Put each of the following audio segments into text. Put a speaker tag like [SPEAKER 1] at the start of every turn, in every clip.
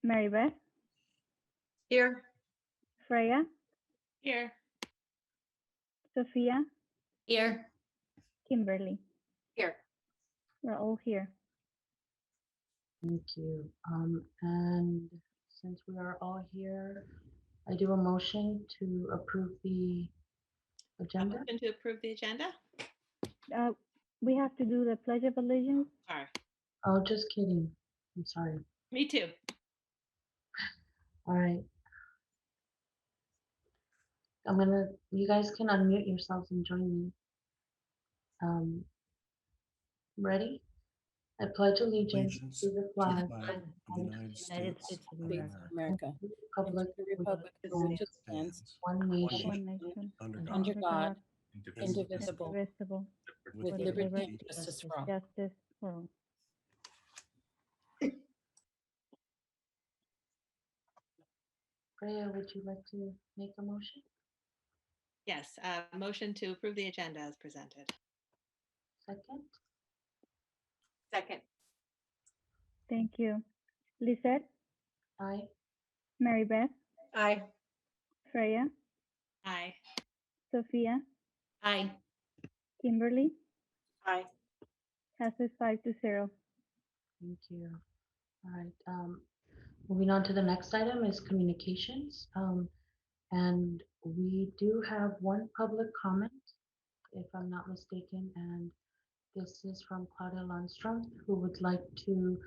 [SPEAKER 1] Mary Beth,
[SPEAKER 2] Here.
[SPEAKER 1] Freya,
[SPEAKER 2] Here.
[SPEAKER 1] Sophia,
[SPEAKER 2] Here.
[SPEAKER 1] Kimberly.
[SPEAKER 2] Here.
[SPEAKER 1] We're all here.
[SPEAKER 3] Thank you. And since we are all here, I do a motion to approve the agenda.
[SPEAKER 2] Motion to approve the agenda?
[SPEAKER 1] We have to do the Pledge of Allegiance.
[SPEAKER 2] Sorry.
[SPEAKER 3] Oh, just kidding. I'm sorry.
[SPEAKER 2] Me too.
[SPEAKER 3] All right. You guys can unmute yourselves and join me. Ready? I pledge allegiance to the flag
[SPEAKER 4] of the United States of America,
[SPEAKER 3] and to the republic
[SPEAKER 4] and to the republic
[SPEAKER 3] for
[SPEAKER 4] for which it stands,
[SPEAKER 3] one nation,
[SPEAKER 1] One nation,
[SPEAKER 4] under God,
[SPEAKER 1] under God,
[SPEAKER 4] indivisible,
[SPEAKER 1] indivisible,
[SPEAKER 4] with liberty and justice for all.
[SPEAKER 1] justice for all.
[SPEAKER 3] Freya, would you like to make a motion?
[SPEAKER 2] Yes, motion to approve the agenda as presented.
[SPEAKER 3] Second?
[SPEAKER 2] Second.
[SPEAKER 1] Thank you. Lisette,
[SPEAKER 3] Aye.
[SPEAKER 1] Mary Beth,
[SPEAKER 2] Aye.
[SPEAKER 1] Freya,
[SPEAKER 2] Aye.
[SPEAKER 1] Sophia,
[SPEAKER 2] Aye.
[SPEAKER 1] Kimberly.
[SPEAKER 2] Aye.
[SPEAKER 1] Passes 5-0.
[SPEAKER 3] Thank you. All right. Moving on to the next item is communications. And we do have one public comment, if I'm not mistaken, and this is from Claudia Landstrom, who would like to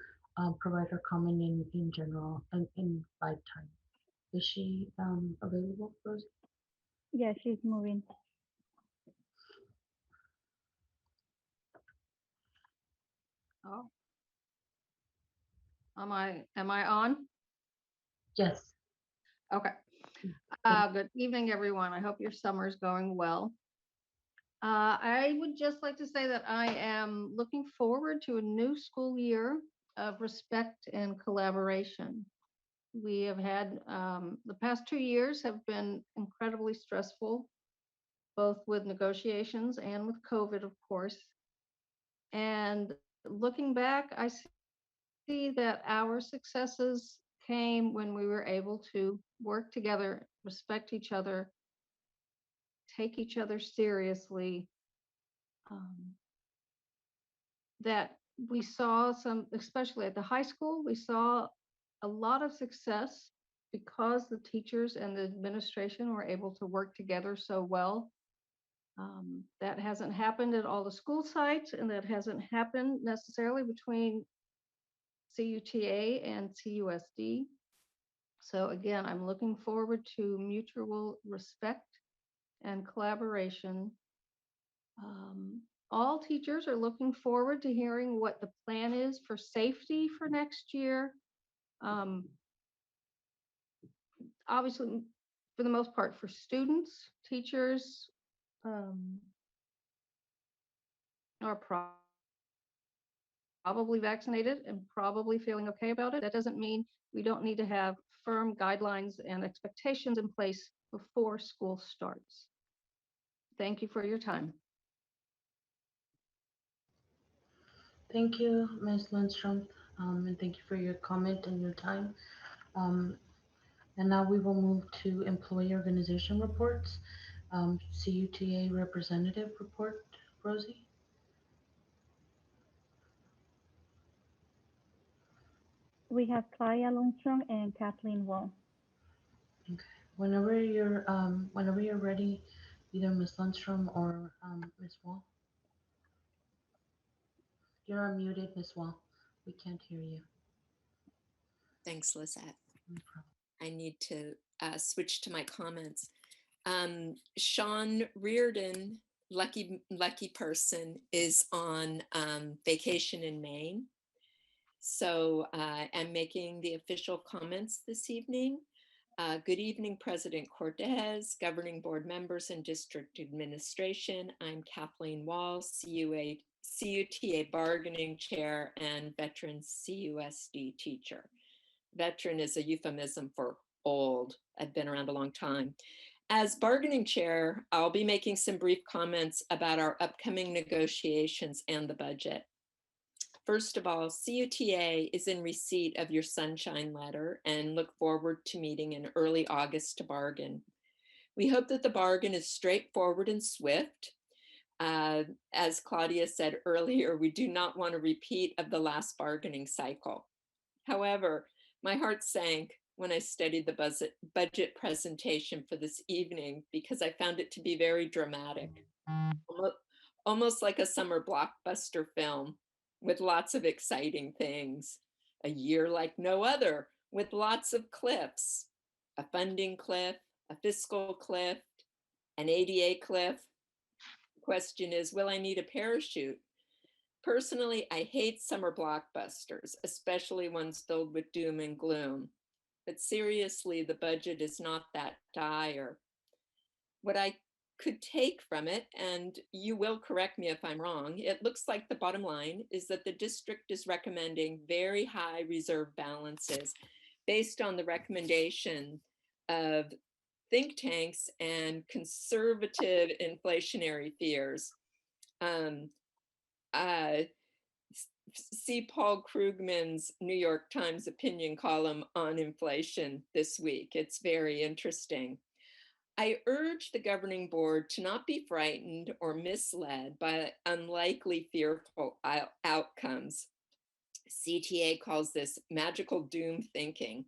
[SPEAKER 3] provide her comment in general and in live time. Is she available, Rosie?
[SPEAKER 1] Yeah, she's moving.
[SPEAKER 5] Oh. Am I on?
[SPEAKER 3] Yes.
[SPEAKER 5] Okay. Good evening, everyone. I hope your summer's going well. I would just like to say that I am looking forward to a new school year of respect and collaboration. We have had, the past 2 years have been incredibly stressful, both with negotiations and with COVID, of course. And looking back, I see that our successes came when we were able to work together, respect each other, take each other seriously. That we saw some, especially at the high school, we saw a lot of success because the teachers and the administration were able to work together so well. That hasn't happened at all the school sites, and that hasn't happened necessarily between CUTA and CUSD. So again, I'm looking forward to mutual respect and collaboration. All teachers are looking forward to hearing what the plan is for safety for next year. Obviously, for the most part, for students, teachers are probably vaccinated and probably feeling okay about it. That doesn't mean we don't need to have firm guidelines and expectations in place before school starts. Thank you for your time.
[SPEAKER 3] Thank you, Ms. Lindstrom, and thank you for your comment and your time. And now we will move to employee organization reports. CUTA representative report, Rosie.
[SPEAKER 1] We have Claudia Lundström and Kathleen Wall.
[SPEAKER 3] Okay. Whenever you're ready, either Ms. Lundstrom or Ms. Wall. You're unmuted, Ms. Wall. We can't hear you.
[SPEAKER 6] Thanks, Lizette.
[SPEAKER 3] No problem.
[SPEAKER 6] I need to switch to my comments. Sean Reardon, lucky person, is on vacation in Maine. So I'm making the official comments this evening. Good evening, President Cortez, governing board members and district administration. I'm Kathleen Wall, CUTA bargaining chair and veteran CUSD teacher. Veteran is a euphemism for old. I've been around a long time. As bargaining chair, I'll be making some brief comments about our upcoming negotiations and the budget. First of all, CUTA is in receipt of your sunshine letter and look forward to meeting in early August to bargain. We hope that the bargain is straightforward and swift. As Claudia said earlier, we do not want a repeat of the last bargaining cycle. However, my heart sank when I studied the budget presentation for this evening because I found it to be very dramatic, almost like a summer blockbuster film with lots of exciting things. A year like no other, with lots of cliffs, a funding cliff, a fiscal cliff, an ADA cliff. The question is, will I need a parachute? Personally, I hate summer blockbusters, especially ones filled with doom and gloom. But seriously, the budget is not that dire. What I could take from it, and you will correct me if I'm wrong, it looks like the bottom line is that the district is recommending very high reserve balances based on the recommendation of think tanks and conservative inflationary fears. See Paul Krugman's New York Times opinion column on inflation this week. It's very interesting. I urge the governing board to not be frightened or misled by unlikely fearful outcomes. CTA calls this magical doom thinking.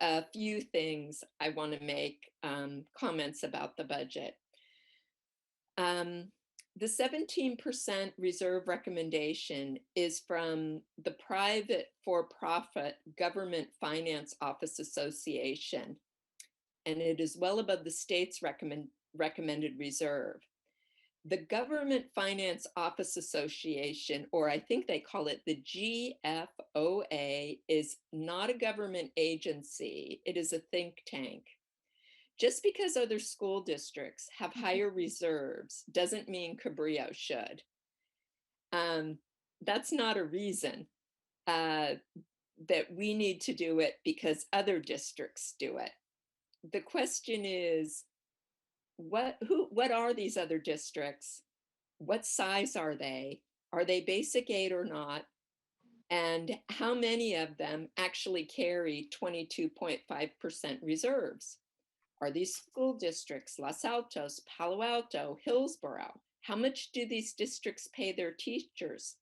[SPEAKER 6] A few things I want to make comments about the budget. The 17% reserve recommendation is from the private for-profit Government Finance Office Association, and it is well above the state's recommended reserve. The Government Finance Office Association, or I think they call it the GFOA, is not a government agency. It is a think tank. Just because other school districts have higher reserves doesn't mean Cabrillo should. That's not a reason that we need to do it because other districts do it. The question is, what are these other districts? What size are they? Are they basic aid or not? And how many of them actually carry 22.5% reserves? Are these school districts Los Altos, Palo Alto, Hillsborough? How much do these districts pay their teachers?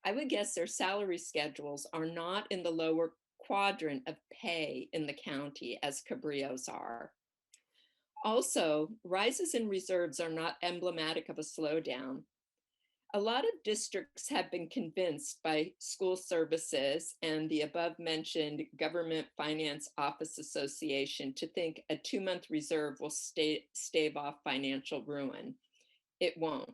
[SPEAKER 6] I would guess their salary schedules are not in the lower quadrant of pay in the county as Cabrillo's are. Also, rises in reserves are not emblematic of a slowdown. A lot of districts have been convinced by school services and the above mentioned Government Finance Office Association to think a 2-month reserve will stave off financial ruin. It won't.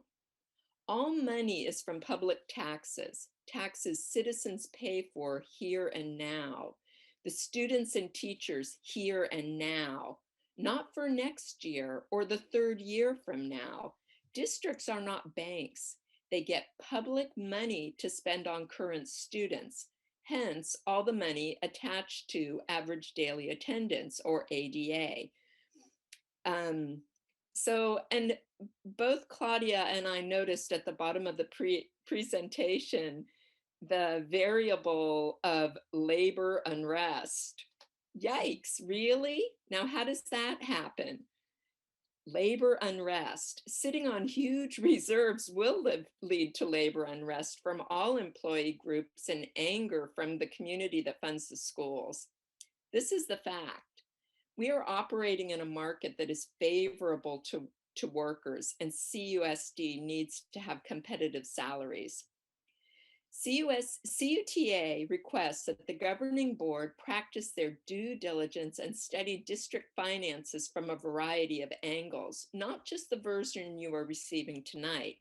[SPEAKER 6] All money is from public taxes, taxes citizens pay for here and now, the students and teachers here and now, not for next year or the 3rd year from now. Districts are not banks. They get public money to spend on current students, hence all the money attached to average daily attendance or ADA. And both Claudia and I noticed at the bottom of the presentation, the variable of labor unrest. Yikes, really? Now, how does that happen? Labor unrest. Sitting on huge reserves will lead to labor unrest from all employee groups and anger from the community that funds the schools. This is the fact. We are operating in a market that is favorable to workers, and CUSD needs to have competitive salaries. CUTA requests that the governing board practice their due diligence and study district finances from a variety of angles, not just the version you are receiving tonight.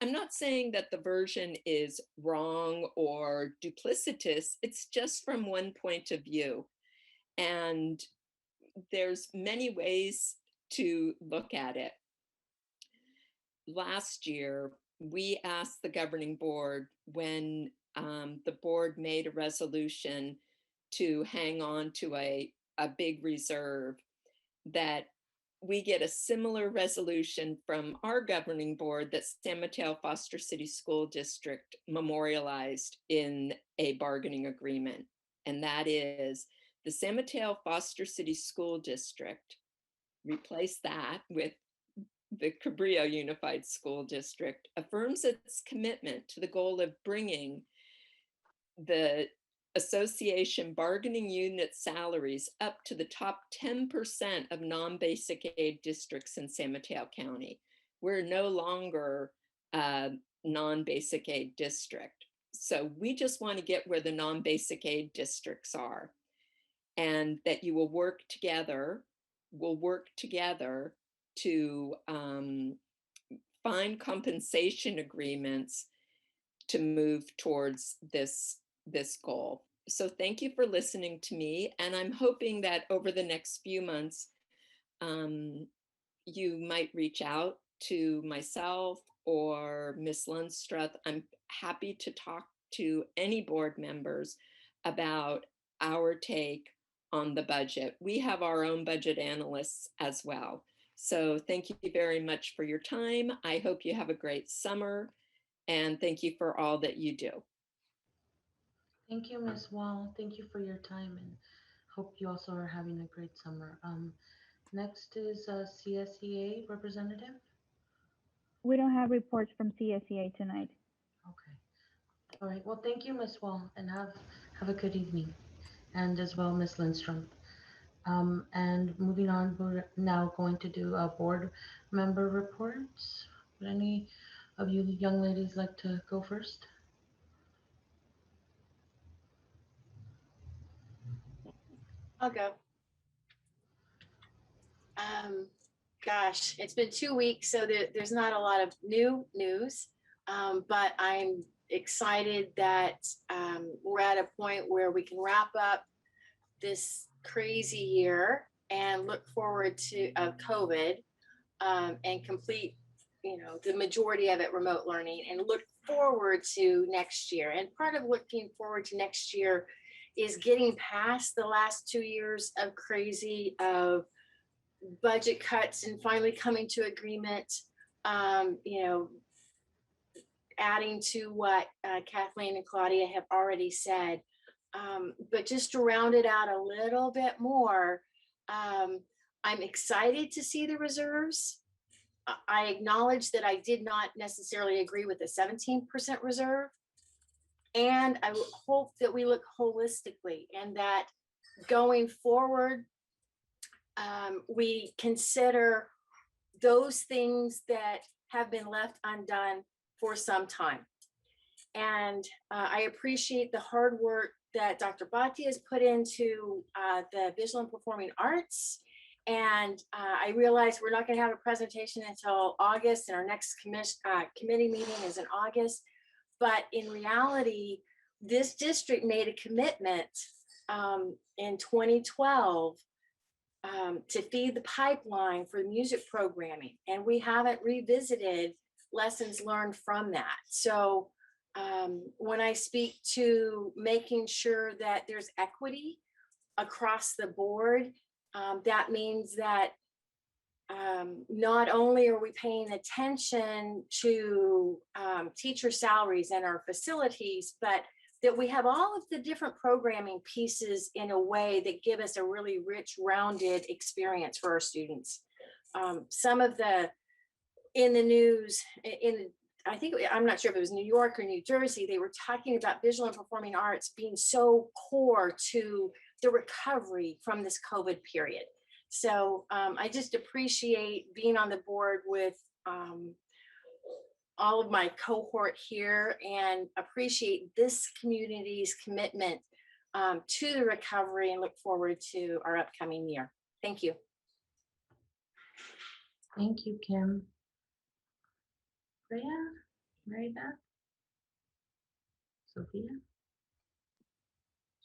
[SPEAKER 6] I'm not saying that the version is wrong or duplicitous, it's just from one point of view. And there's many ways to look at it. Last year, we asked the governing board when the board made a resolution to hang on to a big reserve that we get a similar resolution from our governing board that San Mateo Foster City School District memorialized in a bargaining agreement. And that is the San Mateo Foster City School District, replace that with the Cabrillo Unified School District, affirms its commitment to the goal of bringing the association bargaining unit salaries up to the top 10% of non-basic aid districts in San Mateo County. We're no longer a non-basic aid district. So we just want to get where the non-basic aid districts are, and that you will work together, to find compensation agreements to move towards this goal. So thank you for listening to me. And I'm hoping that over the next few months, you might reach out to myself or Ms. Lundstruth. I'm happy to talk to any board members about our take on the budget. We have our own budget analysts as well. So thank you very much for your time. I hope you have a great summer, and thank you for all that you do.
[SPEAKER 3] Thank you, Ms. Wall. Thank you for your time, and hope you also are having a great summer. Next is a CSEA representative.
[SPEAKER 1] We don't have reports from CSEA tonight.
[SPEAKER 3] Okay. All right. Well, thank you, Ms. Wall, and have a good evening, and as well, Ms. Lindstrom. And moving on, we're now going to do board member reports. Would any of you young ladies like to go first?
[SPEAKER 7] I'll go. Gosh, it's been 2 weeks, so there's not a lot of new news, but I'm excited that we're at a point where we can wrap up this crazy year and look forward to COVID and complete, the majority of it remote learning, and look forward to next year. And part of looking forward to next year is getting past the last 2 years of crazy of budget cuts and finally coming to agreement, adding to what Kathleen and Claudia have already said. But just to round it out a little bit more, I'm excited to see the reserves. I acknowledge that I did not necessarily agree with the 17% reserve. And I hope that we look holistically, and that going forward, we consider those things that have been left undone for some time. And I appreciate the hard work that Dr. Bhatia has put into the visual and performing arts. And I realize we're not going to have a presentation until August, and our next committee meeting is in August. But in reality, this district made a commitment in 2012 to feed the pipeline for music programming, and we haven't revisited lessons learned from that. So when I speak to making sure that there's equity across the board, that means that not only are we paying attention to teacher salaries and our facilities, but that we have all of the different programming pieces in a way that give us a really rich, rounded experience for our students. Some of in the news, I'm not sure if it was New York or New Jersey, they were talking about visual and performing arts being so core to the recovery from this COVID period. So I just appreciate being on the board with all of my cohort here, and appreciate this community's commitment to the recovery, and look forward to our upcoming year. Thank you.
[SPEAKER 3] Thank you, Kim. Freya, Mary Beth, Sophia.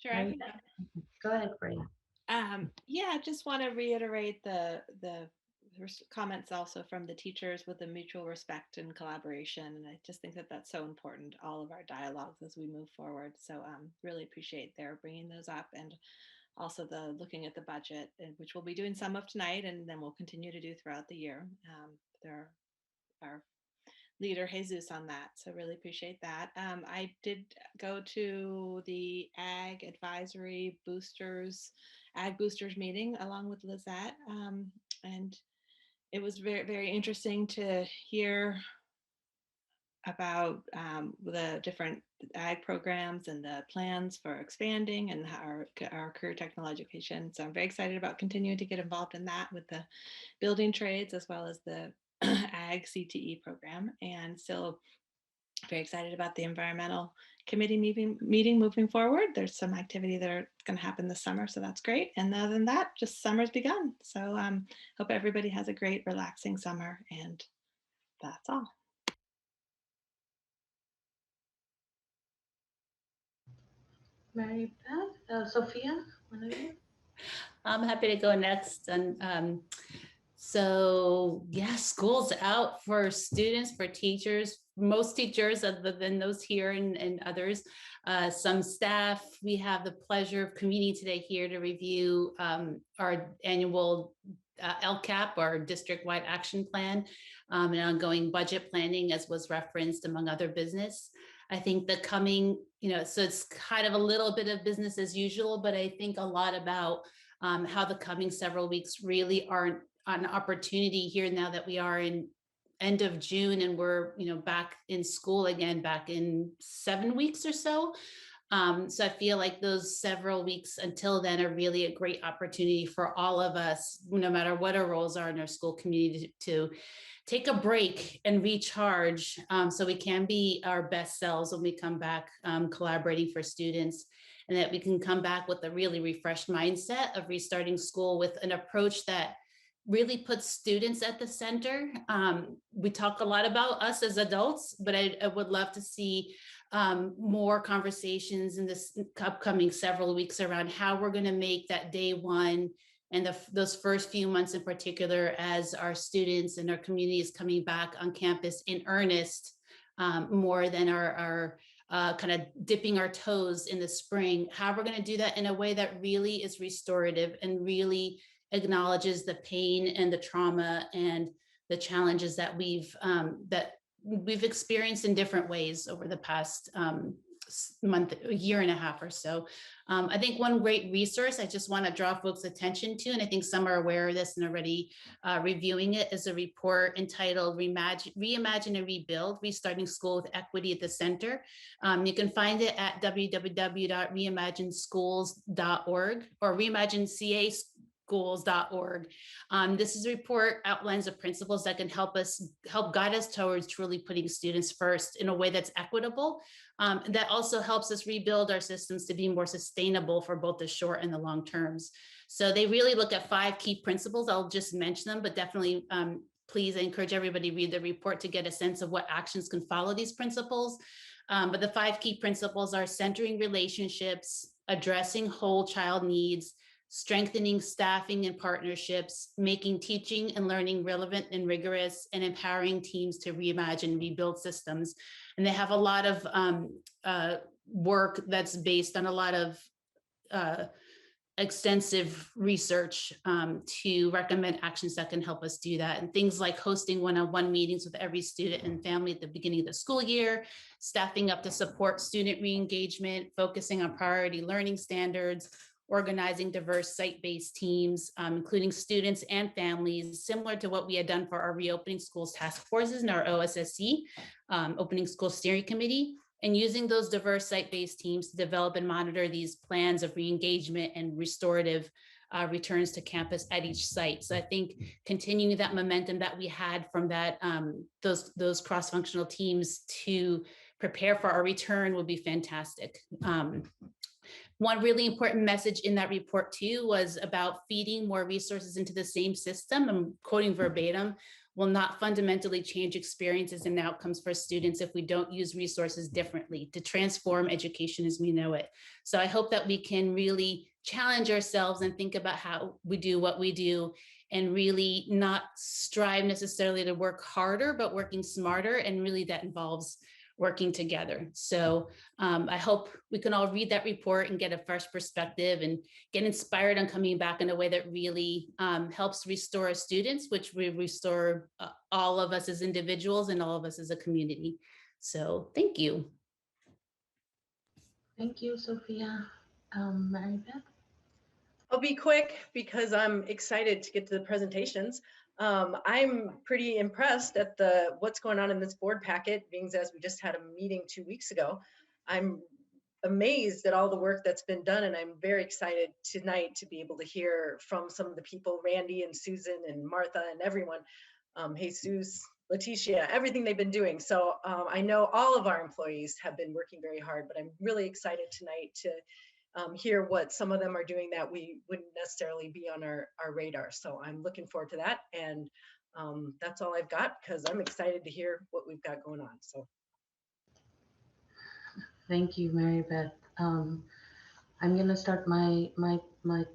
[SPEAKER 2] Sure, I can go.
[SPEAKER 3] Go ahead, Freya.
[SPEAKER 2] Yeah, I just want to reiterate the comments also from the teachers with the mutual respect and collaboration. And I just think that that's so important to all of our dialogues as we move forward. So really appreciate their bringing those up. And also the looking at the budget, which we'll be doing some of tonight, and then we'll continue to do throughout the year. There our leader Jesus on that, so really appreciate that. I did go to the ag advisory boosters ag boosters meeting along with Lizette, and it was very interesting to hear about the different ag programs and the plans for expanding and our career technical education. So I'm very excited about continuing to get involved in that with the building trades as well as the ag CTE program, and still very excited about the environmental committee meeting moving forward. There's some activity that are going to happen this summer, so that's great. And other than that, just summer's begun. So hope everybody has a great, relaxing summer, and that's all.
[SPEAKER 3] Mary Beth, Sophia, one of you?
[SPEAKER 8] I'm happy to go next. And so, yeah, school's out for students, for teachers, most teachers other than those here and others, some staff. We have the pleasure of convening today here to review our annual LCAP, our district-wide action plan, and ongoing budget planning, as was referenced among other business. I think the coming, so it's kind of a little bit of business as usual, but I think a lot about how the coming several weeks really are an opportunity here now that we are in end of June and we're, back in school again, back in 7 weeks or so. So I feel like those several weeks until then are really a great opportunity for all of us, no matter what our roles are in our school community, to take a break and recharge, so we can be our best selves when we come back, collaborating for students, and that we can come back with a really refreshed mindset of restarting school with an approach that really puts students at the center. We talk a lot about us as adults, but I would love to see more conversations in this upcoming several weeks around how we're going to make that day one and those first few months in particular, as our students and our community is coming back on campus in earnest, more than our kind of dipping our toes in the spring, how we're going to do that in a way that really is restorative and really acknowledges the pain and the trauma and the challenges that we've experienced in different ways over the past a year and a half or so. I think one great resource I just want to draw folks' attention to, and I think some are aware of this and already reviewing it, is a report entitled Reimagine and Rebuild, Restarting School with Equity at the Center. You can find it at www.reimagineschools.org or reimaginecaschools.org. This is a report outlines the principles that can help guide us towards truly putting students first in a way that's equitable. That also helps us rebuild our systems to be more sustainable for both the short and the long terms. So they really look at 5 key principles. I'll just mention them, but definitely please, I encourage everybody to read the report to get a sense of what actions can follow these principles. But the 5 key principles are centering relationships, addressing whole child needs, strengthening staffing and partnerships, making teaching and learning relevant and rigorous, and empowering teams to reimagine and rebuild systems. And they have a lot of work that's based on a lot of extensive research to recommend actions that can help us do that. And things like hosting one-on-one meetings with every student and family at the beginning of the school year, staffing up to support student re-engagement, focusing on priority learning standards, organizing diverse site-based teams, including students and families, similar to what we had done for our reopening schools task forces and our OSSE, opening school steering committee, and using those diverse site-based teams to develop and monitor these plans of re-engagement and restorative returns to campus at each site. So I think continuing that momentum that we had from that those cross-functional teams to prepare for our return would be fantastic. One really important message in that report too was about feeding more resources into the same system. I'm quoting verbatim, will not fundamentally change experiences and outcomes for students if we don't use resources differently to transform education as we know it. So I hope that we can really challenge ourselves and think about how we do what we do and really not strive necessarily to work harder, but working smarter. And really that involves working together. So I hope we can all read that report and get a fresh perspective and get inspired on coming back in a way that really helps restore our students, which will restore all of us as individuals and all of us as a community. So thank you.
[SPEAKER 3] Thank you, Sophia. Mary Beth?
[SPEAKER 9] I'll be quick because I'm excited to get to the presentations. I'm pretty impressed at what's going on in this board packet, being as we just had a meeting 2 weeks ago. I'm amazed at all the work that's been done, and I'm very excited tonight to be able to hear from some of the people, Randy and Susan and Martha and everyone, Jesus, Leticia, everything they've been doing. So I know all of our employees have been working very hard, but I'm really excited tonight to hear what some of them are doing that we wouldn't necessarily be on our radar. So I'm looking forward to that. And that's all I've got because I'm excited to hear what we've got going on. So
[SPEAKER 3] Thank you, Mary Beth. I'm going to start my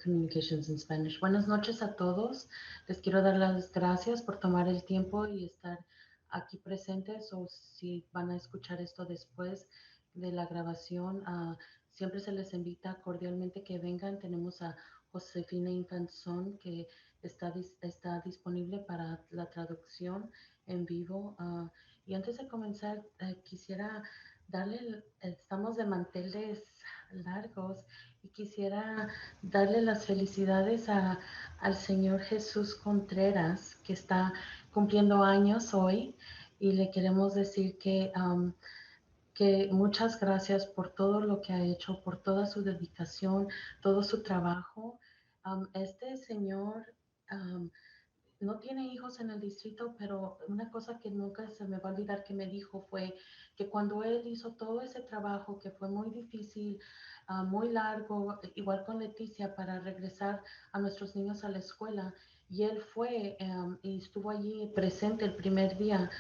[SPEAKER 3] communications in Spanish. Buenas noches a todos. Les quiero dar las gracias por tomar el tiempo y estar aquí presentes, o si van a escuchar esto después de la grabación, siempre se les invita cordialmente que vengan. Tenemos a Josefina Infanzón que está disponible para la traducción en vivo. Y antes de comenzar, quisiera estamos de manteles largos y quisiera darle las felicidades al señor Jesús Contreras, que está cumpliendo años hoy, y le queremos decir que muchas gracias por todo lo que ha hecho, por toda su dedicación, todo su trabajo. Este señor no tiene hijos en el distrito, pero una cosa que nunca se me va a olvidar que me dijo fue que cuando él hizo todo ese trabajo, que fue muy difícil, muy largo, igual con Leticia, para regresar a nuestros niños a la escuela, y él fue y estuvo allí presente el primer día.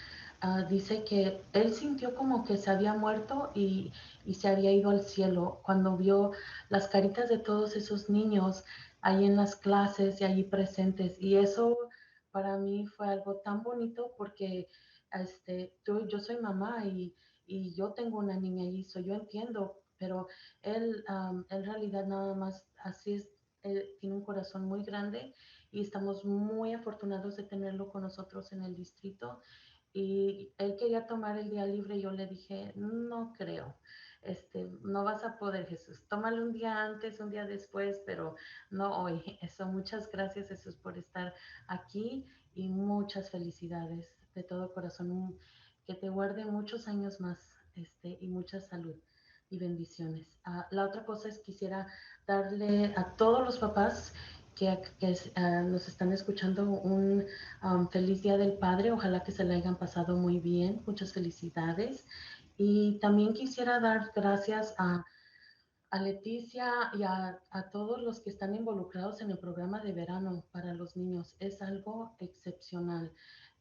[SPEAKER 3] Dice que él sintió como que se había muerto y se había ido al cielo cuando vio las caritas de todos esos niños ahí en las clases y allí presentes. Y eso para mí fue algo tan bonito porque yo soy mamá y yo tengo una niña allí, yo entiendo, pero él en realidad nada más así es, tiene un corazón muy grande y estamos muy afortunados de tenerlo con nosotros en el distrito. Y él quería tomar el día libre y yo le dije, no creo, no vas a poder, Jesús, tómalo un día antes, un día después, pero no hoy. Eso, muchas gracias, Jesús, por estar aquí y muchas felicidades de todo corazón. Que te guarde muchos años más y mucha salud y bendiciones. La otra cosa es quisiera darle a todos los papás que nos están escuchando un feliz Día del Padre. Ojalá que se le hayan pasado muy bien. Muchas felicidades. Y también quisiera dar gracias a Leticia y a todos los que están involucrados en el programa de verano para los niños. Es algo excepcional.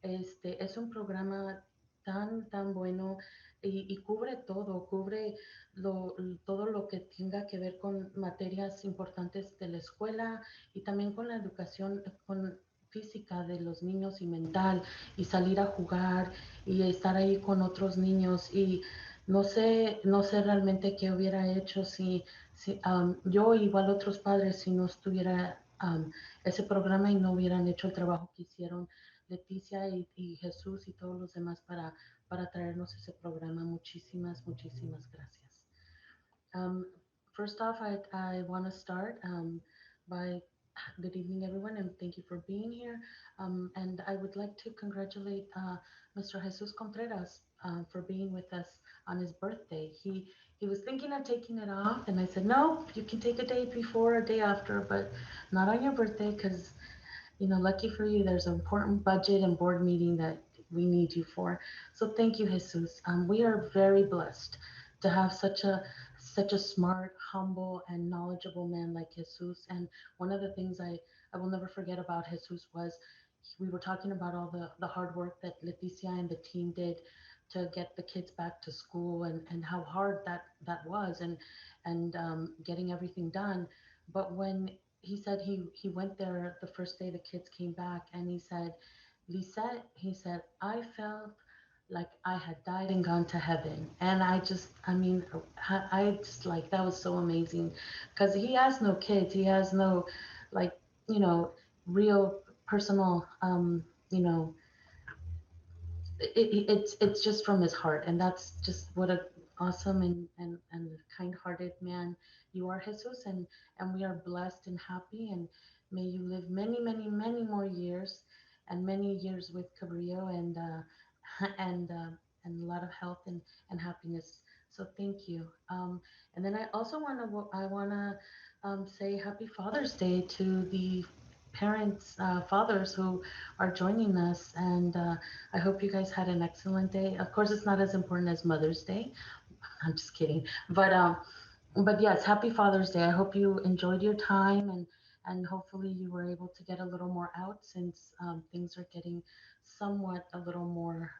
[SPEAKER 3] Es un programa tan bueno y cubre todo, cubre todo lo que tenga que ver con materias importantes de la escuela y también con la educación con física de los niños y mental, y salir a jugar y estar ahí con otros niños. Y no sé realmente qué hubiera hecho si yo, igual otros padres, si no estuviera ese programa y no hubieran hecho el trabajo que hicieron Leticia y Jesús y todos los demás para traernos ese programa. Muchísimas gracias. First off, I want to start by good evening, everyone, and thank you for being here. And I would like to congratulate Mr. Jesus Contreras for being with us on his birthday. He was thinking of taking it off, and I said, no, you can take a day before, a day after, but not on your birthday, because lucky for you, there's an important budget and board meeting that we need you for. So thank you, Jesus. We are very blessed to have such a smart, humble, and knowledgeable man like Jesus. And one of the things I will never forget about Jesus was we were talking about all the hard work that Leticia and the team did to get the kids back to school, and how hard that was, and getting everything done. But when he said he went there the first day the kids came back, and he said, Lisette, he said, I felt like I had died and gone to heaven. And I mean, I just like, that was so amazing because he has no kids. He has no, like, you know, real personal, you know, it's just from his heart, and that's just what a awesome and kind-hearted man you are, Jesus. And we are blessed and happy, and may you live many more years, and many years with Cabrillo, and and a lot of health and happiness. So thank you. And then I also want to say happy Father's Day to the parents, fathers who are joining us, and I hope you guys had an excellent day. Of course, it's not as important as Mother's Day. I'm just kidding. But yes, happy Father's Day. I hope you enjoyed your time, and hopefully you were able to get a little more out since things are getting somewhat a little more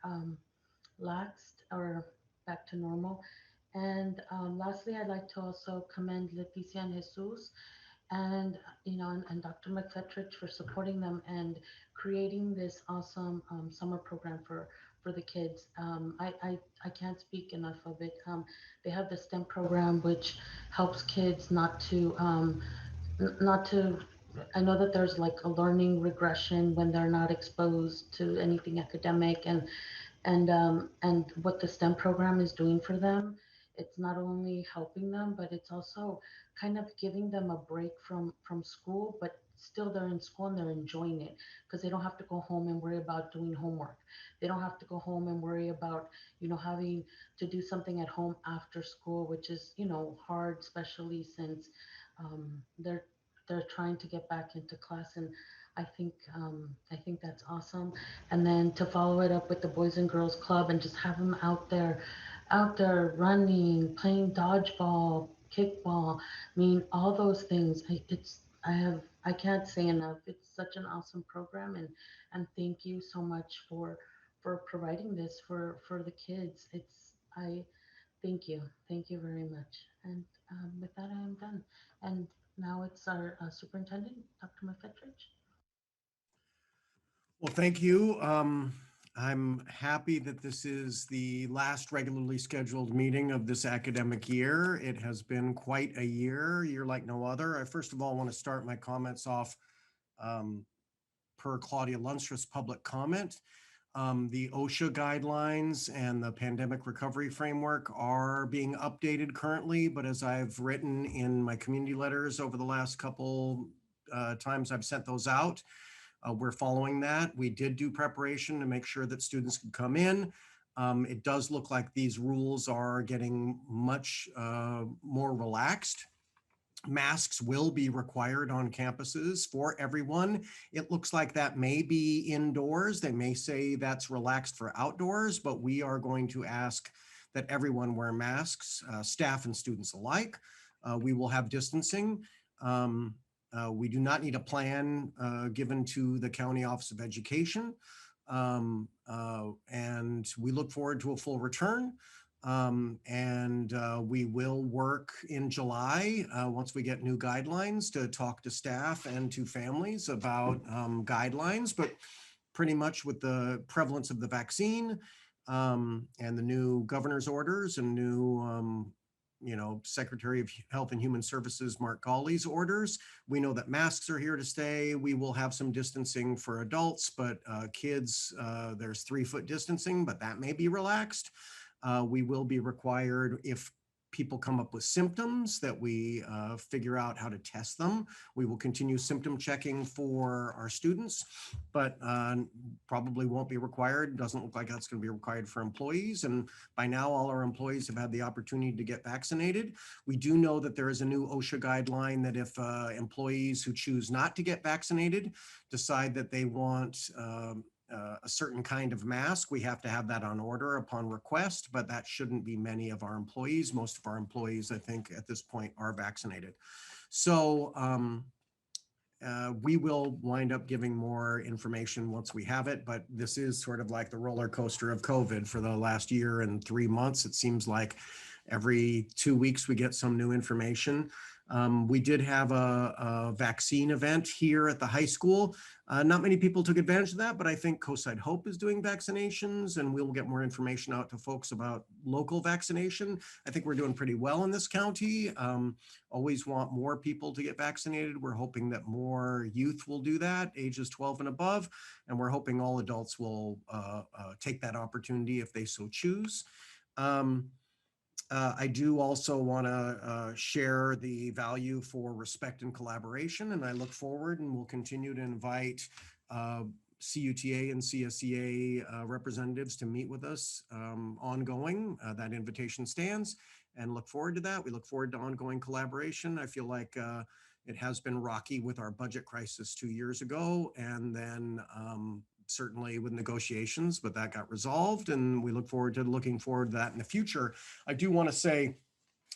[SPEAKER 3] laxed or back to normal. And lastly, I'd like to also commend Leticia and Jesus, and and Dr. McFetrich for supporting them and creating this awesome summer program for the kids. I can't speak enough of it. They have the STEM program, which helps kids not to. I know that there's like a learning regression when they're not exposed to anything academic, and what the STEM program is doing for them. It's not only helping them, but it's also kind of giving them a break from school, but still they're in school and they're enjoying it because they don't have to go home and worry about doing homework. They don't have to go home and worry about, having to do something at home after school, which is, hard, especially since they're trying to get back into class. And I think that's awesome. And then to follow it up with the Boys and Girls Club and just have them out there running, playing dodgeball, kickball. I mean, all those things. I can't say enough. It's such an awesome program, and thank you so much for providing this for the kids. I thank you very much. And with that, I am done. And now it's our superintendent, Dr. McFetrich.
[SPEAKER 10] Well, thank you. I'm happy that this is the last regularly scheduled meeting of this academic year. It has been quite a year like no other. I first of all want to start my comments off per Claudia Lundstreth's public comment. The OSHA guidelines and the pandemic recovery framework are being updated currently, but as I've written in my community letters over the last couple times I've sent those out, we're following that. We did do preparation to make sure that students could come in. It does look like these rules are getting much more relaxed. Masks will be required on campuses for everyone. It looks like that may be indoors. They may say that's relaxed for outdoors, but we are going to ask that everyone wear masks, staff and students alike. We will have distancing. We do not need a plan given to the County Office of Education. And we look forward to a full return. We will work in July once we get new guidelines to talk to staff and to families about guidelines, but pretty much with the prevalence of the vaccine and the new governor's orders and new Secretary of Health and Human Services, Mark Gawley's orders. We know that masks are here to stay. We will have some distancing for adults, but kids, there's 3-foot distancing, but that may be relaxed. We will be required, if people come up with symptoms, that we figure out how to test them. We will continue symptom checking for our students, but probably won't be required. Doesn't look like that's going to be required for employees. And by now, all our employees have had the opportunity to get vaccinated. We do know that there is a new OSHA guideline that if employees who choose not to get vaccinated decide that they want a certain kind of mask, we have to have that on order upon request, but that shouldn't be many of our employees. Most of our employees, I think, at this point are vaccinated. So we will wind up giving more information once we have it, but this is sort of like the roller coaster of COVID for the last year and 3 months. It seems like every 2 weeks we get some new information. We did have a vaccine event here at the high school. Not many people took advantage of that, but I think Coastside Hope is doing vaccinations, and we'll get more information out to folks about local vaccination. I think we're doing pretty well in this county. Always want more people to get vaccinated. We're hoping that more youth will do that, ages 12 and above, and we're hoping all adults will take that opportunity if they so choose. I do also want to share the value for respect and collaboration, and I look forward and will continue to invite CUTA and CSEA representatives to meet with us ongoing. That invitation stands, and look forward to that. We look forward to ongoing collaboration. I feel like it has been rocky with our budget crisis 2 years ago, and then certainly with negotiations, but that got resolved, and we look forward to that in the future. I do want to say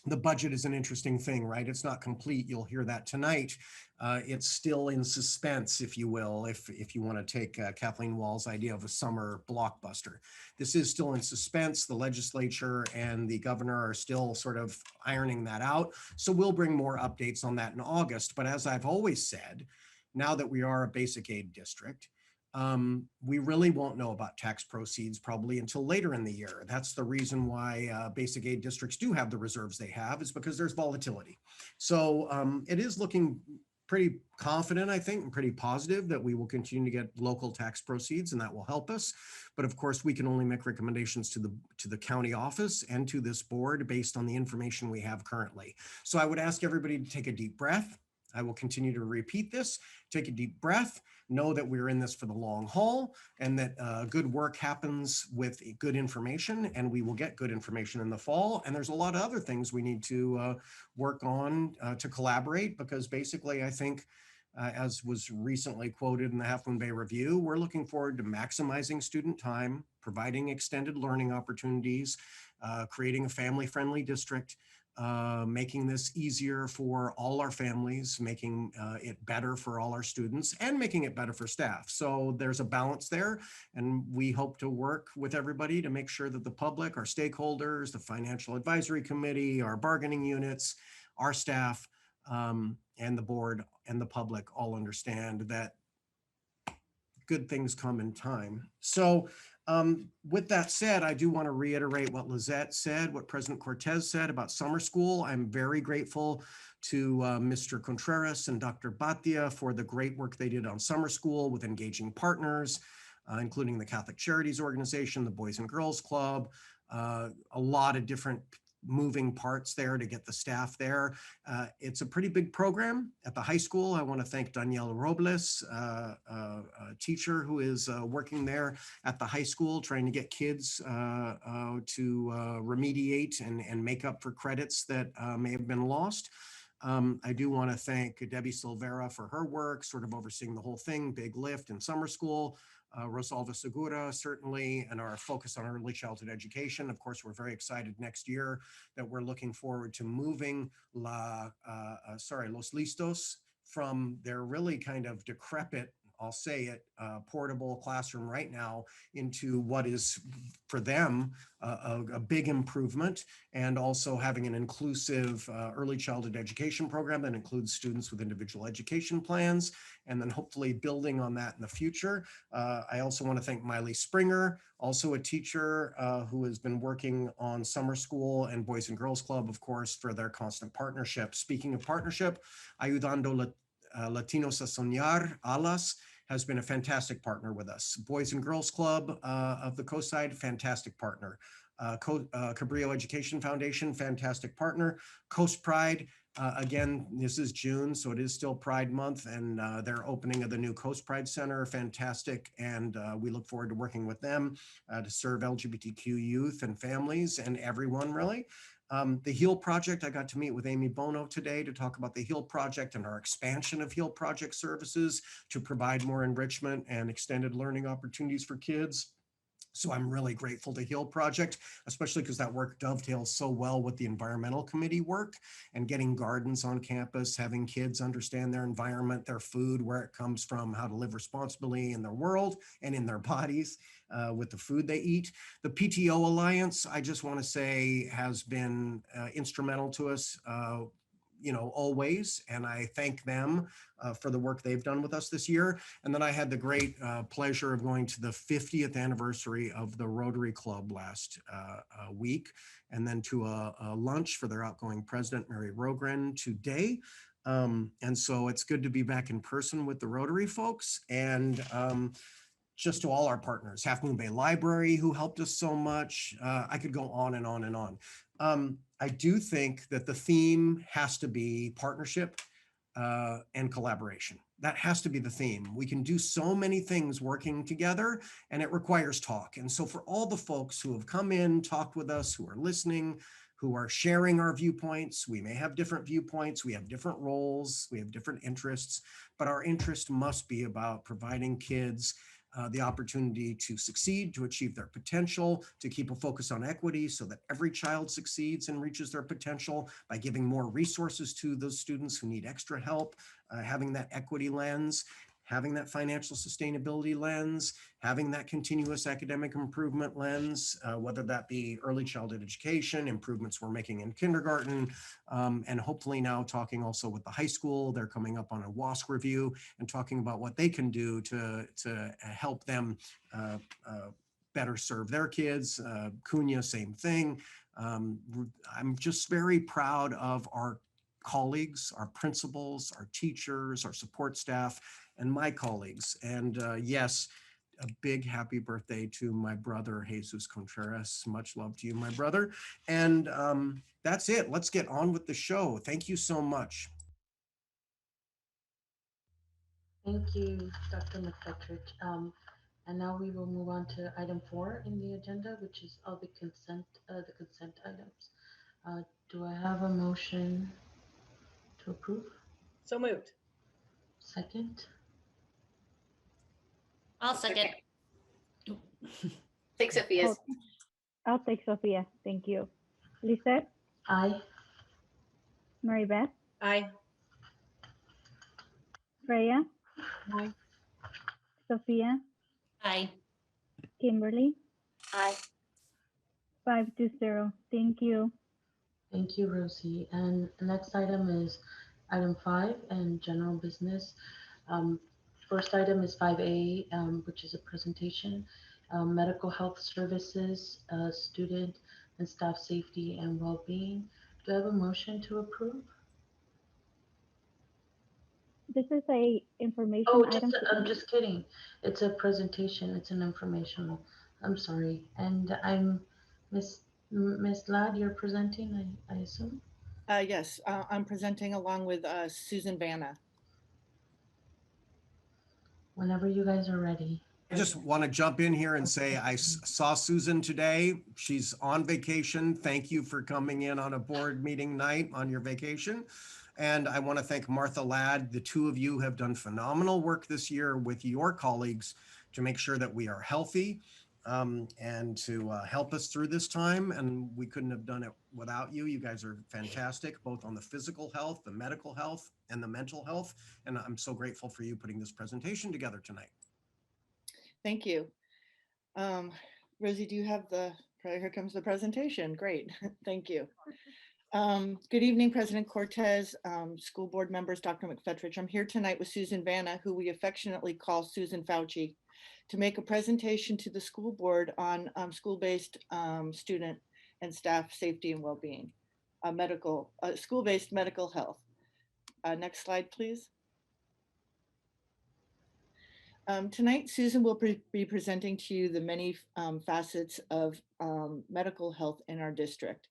[SPEAKER 10] the budget is an interesting thing, right? It's not complete. You'll hear that tonight. It's still in suspense, if you will, if you want to take Kathleen Wall's idea of a summer blockbuster. This is still in suspense. The legislature and the governor are still sort of ironing that out. So we'll bring more updates on that in August. But as I've always said, now that we are a basic aid district, we really won't know about tax proceeds probably until later in the year. That's the reason why basic aid districts do have the reserves they have, is because there's volatility. So it is looking pretty confident, I think, and pretty positive that we will continue to get local tax proceeds, and that will help us. But of course, we can only make recommendations to the county office and to this board based on the information we have currently. So I would ask everybody to take a deep breath. I will continue to repeat this. Take a deep breath. Know that we're in this for the long haul, and that good work happens with good information, and we will get good information in the fall. And there's a lot of other things we need to work on to collaborate, because basically I think, as was recently quoted in the Half Moon Bay Review, we're looking forward to maximizing student time, providing extended learning opportunities, creating a family-friendly district, making this easier for all our families, making it better for all our students, and making it better for staff. So there's a balance there, and we hope to work with everybody to make sure that the public, our stakeholders, the Financial Advisory Committee, our bargaining units, our staff, and the board and the public all understand that good things come in time. So with that said, I do want to reiterate what Lizette said, what President Cortez said about summer school. I'm very grateful to Mr. Contreras and Dr. Batia for the great work they did on summer school with engaging partners, including the Catholic Charities Organization, the Boys and Girls Club, a lot of different moving parts there to get the staff there. It's a pretty big program at the high school. I want to thank Danielle Robles, a teacher who is working there at the high school, trying to get kids to remediate and make up for credits that may have been lost. I do want to thank Debbie Silvera for her work, sort of overseeing the whole thing, big lift in summer school. Rosalva Segura, certainly, and our focus on early childhood education. Of course, we're very excited next year that we're looking forward to moving Los Listos from their really kind of decrepit, I'll say it, portable classroom right now into what is for them a big improvement, and also having an inclusive early childhood education program that includes students with individual education plans, and then hopefully building on that in the future. I also want to thank Miley Springer, also a teacher who has been working on summer school and Boys and Girls Club, of course, for their constant partnership. Speaking of partnership, Ayudando Latinos a Soñar, ALAS, has been a fantastic partner with us. Boys and Girls Club of the Coastside, fantastic partner. Cabrillo Education Foundation, fantastic partner. Coast Pride, again, this is June, so it is still Pride Month, and their opening of the new Coast Pride Center, fantastic, and we look forward to working with them to serve LGBTQ youth and families and everyone, really. The HEAL Project, I got to meet with Amy Bono today to talk about the HEAL Project and our expansion of HEAL Project services to provide more enrichment and extended learning opportunities for kids. So I'm really grateful to HEAL Project, especially because that work dovetails so well with the environmental committee work and getting gardens on campus, having kids understand their environment, their food, where it comes from, how to live responsibly in their world and in their bodies with the food they eat. The PTO Alliance, I just want to say, has been instrumental to us. always. And I thank them for the work they've done with us this year. And then I had the great pleasure of going to the 50th anniversary of the Rotary Club last week, and then to a lunch for their outgoing president, Mary Rogren, today. And so it's good to be back in person with the Rotary folks, and just to all our partners, Half Moon Bay Library, who helped us so much. I could go on and on and on. I do think that the theme has to be partnership and collaboration. That has to be the theme. We can do so many things working together, and it requires talk. And so for all the folks who have come in, talked with us, who are listening, who are sharing our viewpoints, we may have different viewpoints, we have different roles, we have different interests, but our interest must be about providing kids the opportunity to succeed, to achieve their potential, to keep a focus on equity so that every child succeeds and reaches their potential by giving more resources to those students who need extra help, having that equity lens, having that financial sustainability lens, having that continuous academic improvement lens, whether that be early childhood education, improvements we're making in kindergarten, and hopefully now talking also with the high school. They're coming up on a WASC review and talking about what they can do to help them better serve their kids. Cunha, same thing. I'm just very proud of our colleagues, our principals, our teachers, our support staff, and my colleagues. And yes, a big happy birthday to my brother, Jesus Contreras. Much love to you, my brother. And that's it. Let's get on with the show. Thank you so much.
[SPEAKER 3] Thank you, Dr. McFetrich. And now we will move on to item 4 in the agenda, which is all the consent items. Do I have a motion to approve?
[SPEAKER 9] So moved.
[SPEAKER 3] Second?
[SPEAKER 8] I'll second.
[SPEAKER 7] Take Sophia's.
[SPEAKER 1] I'll take Sophia. Thank you. Lisette,
[SPEAKER 3] Aye.
[SPEAKER 1] Mary Beth,
[SPEAKER 9] Aye.
[SPEAKER 1] Freya,
[SPEAKER 4] Aye.
[SPEAKER 1] Sophia,
[SPEAKER 8] Aye.
[SPEAKER 1] Kimberly,
[SPEAKER 7] Aye.
[SPEAKER 1] 5-0. Thank you.
[SPEAKER 3] Thank you, Rosie. And the next item is item 5 and general business. First item is 5A, which is a presentation, medical health services, student and staff safety and well-being. Do I have a motion to approve?
[SPEAKER 1] This is a information
[SPEAKER 3] Oh,
[SPEAKER 1] item.
[SPEAKER 3] I'm just kidding. It's a presentation. It's an informational. I'm sorry. And I'm Miss Ladd, you're presenting, I assume?
[SPEAKER 11] Yes, I'm presenting along with Susan Vanna.
[SPEAKER 3] Whenever you guys are ready.
[SPEAKER 10] I just want to jump in here and say I saw Susan today. She's on vacation. Thank you for coming in on a board meeting night on your vacation. And I want to thank Martha Ladd. The two of you have done phenomenal work this year with your colleagues to make sure that we are healthy and to help us through this time. And we couldn't have done it without you. You guys are fantastic, both on the physical health, the medical health, and the mental health. And I'm so grateful for you putting this presentation together tonight.
[SPEAKER 11] Thank you. Rosie, do you have here comes the presentation. Great, thank you. Good evening, President Cortez, school board members, Dr. McFetrich. I'm here tonight with Susan Vanna, who we affectionately call Susan Fauci, to make a presentation to the school board on school-based student and staff safety and well-being, school-based medical health. Next slide, please. Tonight, Susan will be presenting to you the many facets of medical health in our district,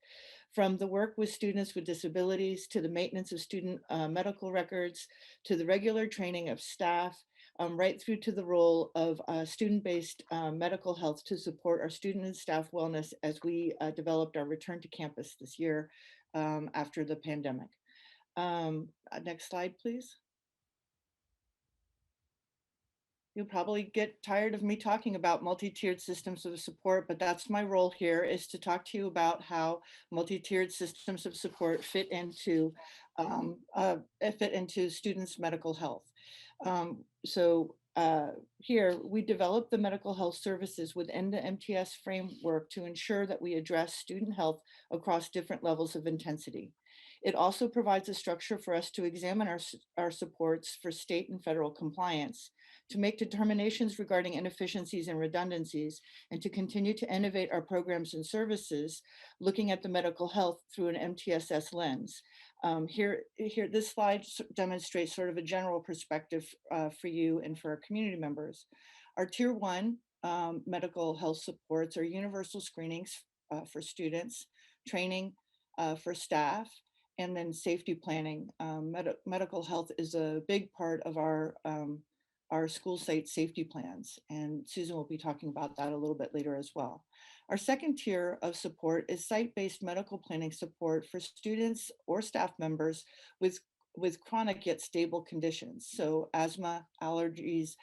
[SPEAKER 11] from the work with students with disabilities to the maintenance of student medical records, to the regular training of staff, right through to the role of student-based medical health to support our student and staff wellness as we developed our return to campus this year after the pandemic. Next slide, please. You'll probably get tired of me talking about multi-tiered systems of support, but that's my role here, is to talk to you about how multi-tiered systems of support fit into students' medical health. So here, we develop the medical health services within the MTS framework to ensure that we address student health across different levels of intensity. It also provides a structure for us to examine our supports for state and federal compliance, to make determinations regarding inefficiencies and redundancies, and to continue to innovate our programs and services, looking at the medical health through an MTSS lens. Here, this slide demonstrates sort of a general perspective for you and for our community members. Our Tier 1 medical health supports are universal screenings for students, training for staff, and then safety planning. Medical health is a big part of our school site safety plans, and Susan will be talking about that a little bit later as well. Our second tier of support is site-based medical planning support for students or staff members with chronic yet stable conditions. So asthma, allergies,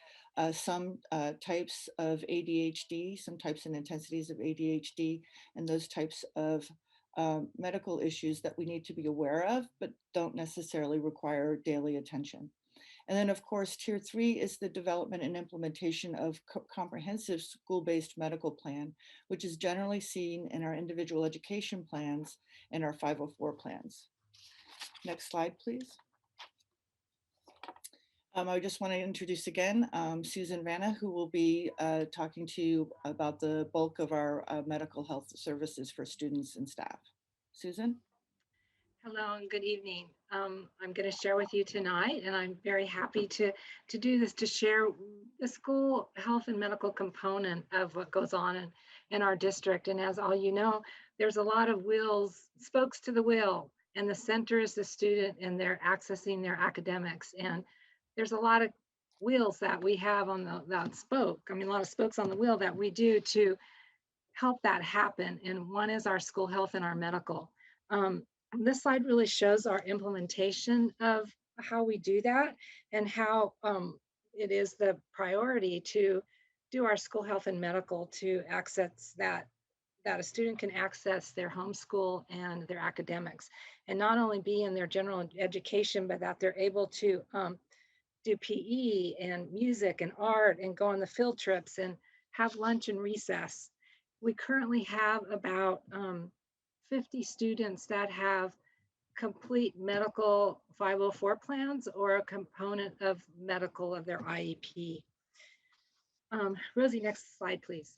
[SPEAKER 11] some types of ADHD, some types and intensities of ADHD, and those types of medical issues that we need to be aware of, but don't necessarily require daily attention. And then, of course, Tier 3 is the development and implementation of comprehensive school-based medical plan, which is generally seen in our individual education plans and our 504 plans. Next slide, please. I just want to introduce again Susan Vanna, who will be talking to you about the bulk of our medical health services for students and staff. Susan?
[SPEAKER 12] Hello and good evening. I'm going to share with you tonight, and I'm very happy to do this, to share the school health and medical component of what goes on in our district. And as all you know, there's a lot of wheels, spokes to the wheel, and the center is the student, and they're accessing their academics. And there's a lot of wheels that we have on that spoke. I mean, a lot of spokes on the wheel that we do to help that happen. And one is our school health and our medical. This slide really shows our implementation of how we do that and how it is the priority to do our school health and medical to access that a student can access their homeschool and their academics, and not only be in their general education, but that they're able to do PE and music and art and go on the field trips and have lunch and recess. We currently have about 50 students that have complete medical 504 plans or a component of medical of their IEP. Rosie, next slide, please.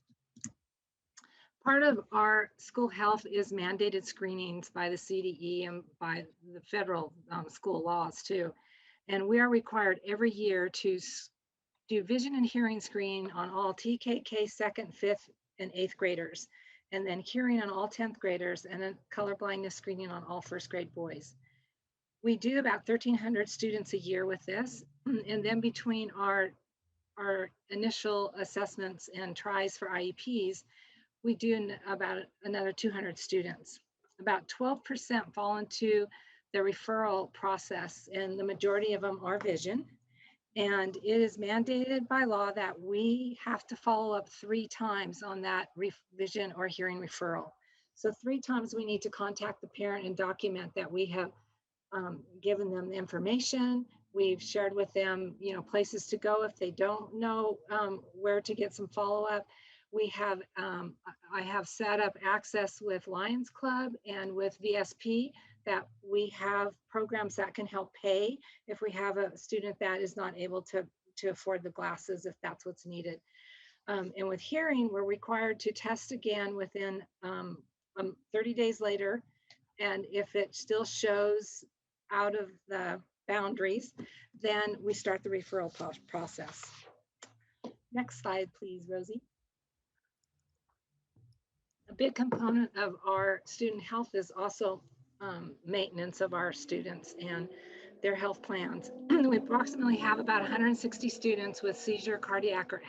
[SPEAKER 12] Part of our school health is mandated screenings by the CDE and by the federal school laws too. And we are required every year to do vision and hearing screening on all TKK 2nd, 5th, and 8th graders, and then hearing on all 10th graders, and then color blindness screening on all 1st grade boys. We do about 1,300 students a year with this. And then between our initial assessments and tries for IEPs, we do about another 200 students. About 12% fall into the referral process, and the majority of them are vision. And it is mandated by law that we have to follow up 3 times on that vision or hearing referral. So 3 times we need to contact the parent and document that we have given them the information. We've shared with them, places to go if they don't know where to get some follow-up. We have, I have set up access with Lions Club and with VSP, that we have programs that can help pay if we have a student that is not able to afford the glasses, if that's what's needed. And with hearing, we're required to test again within 30 days later. And if it still shows out of the boundaries, then we start the referral process. Next slide, please, Rosie. A big component of our student health is also maintenance of our students and their health plans. We approximately have about 160 students with seizure, cardiac, or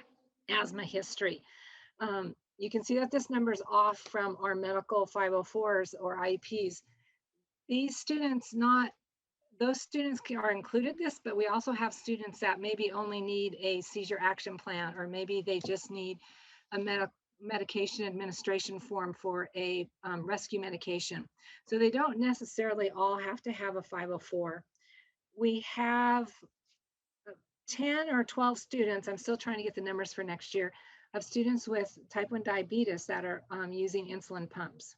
[SPEAKER 12] asthma history. You can see that this number is off from our medical 504s or IEPs. These students, those students are included this, but we also have students that maybe only need a seizure action plan, or maybe they just need a medication administration form for a rescue medication. So they don't necessarily all have to have a 504. We have 10 or 12 students, I'm still trying to get the numbers for next year, of students with type 1 diabetes that are using insulin pumps.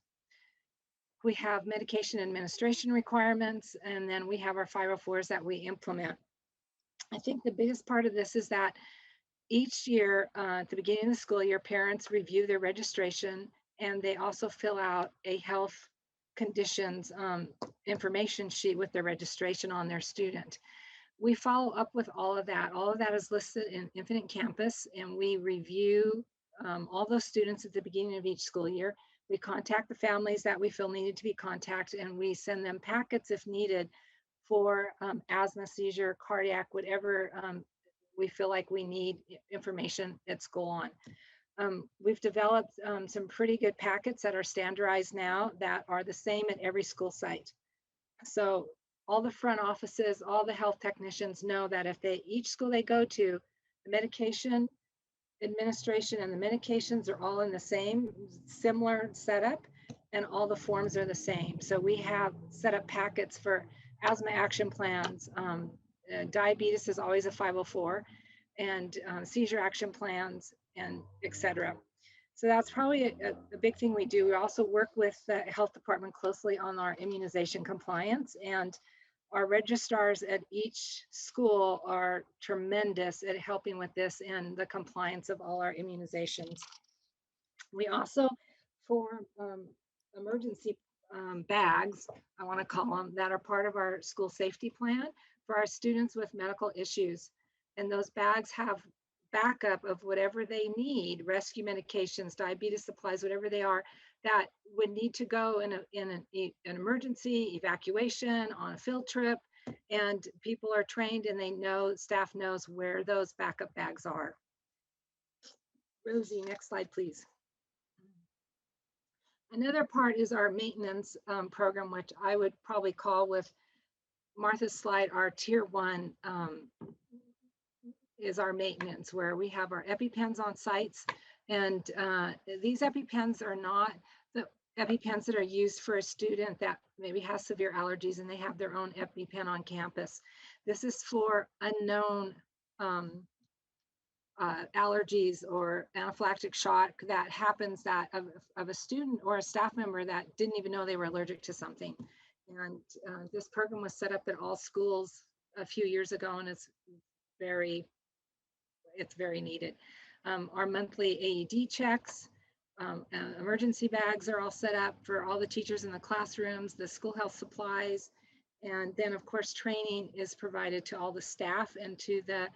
[SPEAKER 12] We have medication administration requirements, and then we have our 504s that we implement. I think the biggest part of this is that each year, at the beginning of the school year, parents review their registration, and they also fill out a health conditions information sheet with their registration on their student. We follow up with all of that. All of that is listed in Infinite Campus, and we review all those students at the beginning of each school year. We contact the families that we feel needed to be contacted, and we send them packets if needed for asthma, seizure, cardiac, whatever we feel like we need information at school on. We've developed some pretty good packets that are standardized now that are the same at every school site. So all the front offices, all the health technicians know that if each school they go to, the medication administration and the medications are all in the same similar setup, and all the forms are the same. So we have set up packets for asthma action plans. Diabetes is always a 504, and seizure action plans, and etc. So that's probably a big thing we do. We also work with the health department closely on our immunization compliance, and our registrars at each school are tremendous at helping with this and the compliance of all our immunizations. We also form emergency bags, I want to call them, that are part of our school safety plan for our students with medical issues. And those bags have backup of whatever they need, rescue medications, diabetes supplies, whatever they are, that would need to go in an emergency evacuation, on a field trip. And people are trained and they know, staff knows where those backup bags are. Rosie, next slide, please. Another part is our maintenance program, which I would probably call, with Martha's slide, our tier 1 is our maintenance, where we have our EpiPens on sites. And these EpiPens are not the EpiPens that are used for a student that maybe has severe allergies and they have their own EpiPen on campus. This is for unknown allergies or anaphylactic shock that happens, that of a student or a staff member that didn't even know they were allergic to something. And this program was set up at all schools a few years ago, and it's very needed. Our monthly AED checks, emergency bags are all set up for all the teachers in the classrooms, the school health supplies, and then of course training is provided to all the staff and to the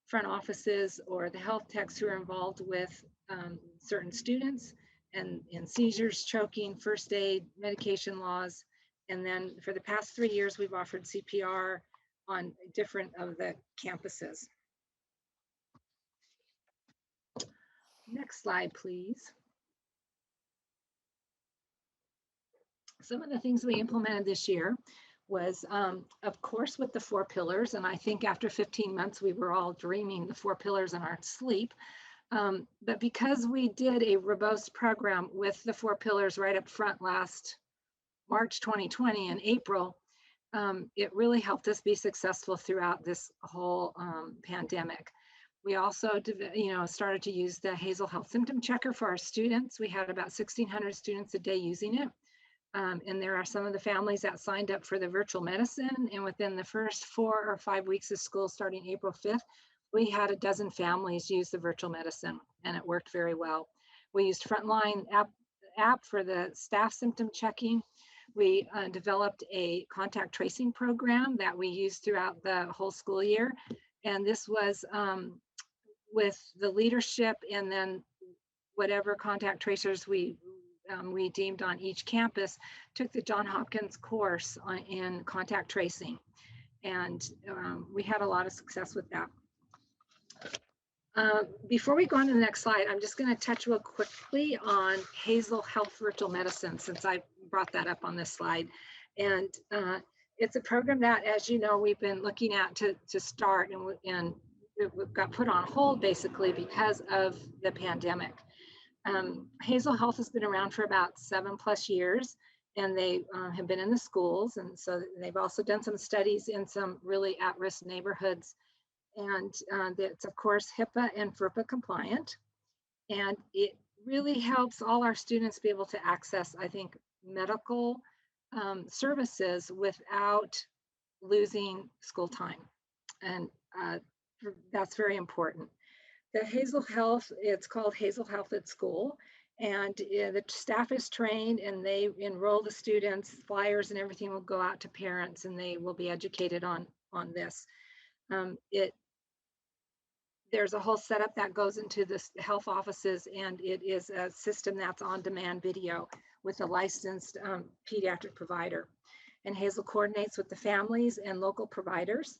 [SPEAKER 12] front offices or the health techs who are involved with certain students, and in seizures, choking, first aid, medication laws. And then for the past 3 years, we've offered CPR on different of the campuses. Next slide, please. Some of the things we implemented this year was, of course, with the 4 pillars. And I think after 15 months, we were all dreaming the 4 pillars in our sleep. But because we did a robust program with the 4 pillars right up front last March 2020 in April, it really helped us be successful throughout this whole pandemic. We also, started to use the Hazel Health Symptom Checker for our students. We had about 1,600 students a day using it. And there are some of the families that signed up for the virtual medicine. And within the first 4 or 5 weeks of school, starting April 5th, we had a dozen families use the virtual medicine, and it worked very well. We used Frontline app for the staff symptom checking. We developed a contact tracing program that we used throughout the whole school year. And this was with the leadership, and then whatever contact tracers we deemed on each campus took the Johns Hopkins course in contact tracing. And we had a lot of success with that. Before we go on to the next slide, I'm just going to touch real quickly on Hazel Health Virtual Medicine, since I brought that up on this slide. And it's a program that, as you know, we've been looking at to start, and it got put on hold basically because of the pandemic. Hazel Health has been around for about 7+ years, and they have been in the schools. And so they've also done some studies in some really at-risk neighborhoods. And that's, of course, HIPAA and FERPA compliant. And it really helps all our students be able to access, I think, medical services without losing school time. And that's very important. The Hazel Health, it's called Hazel Health at School. And the staff is trained and they enroll the students, flyers and everything will go out to parents and they will be educated on this. There's a whole setup that goes into the health offices, and it is a system that's on demand video with a licensed pediatric provider. And Hazel coordinates with the families and local providers.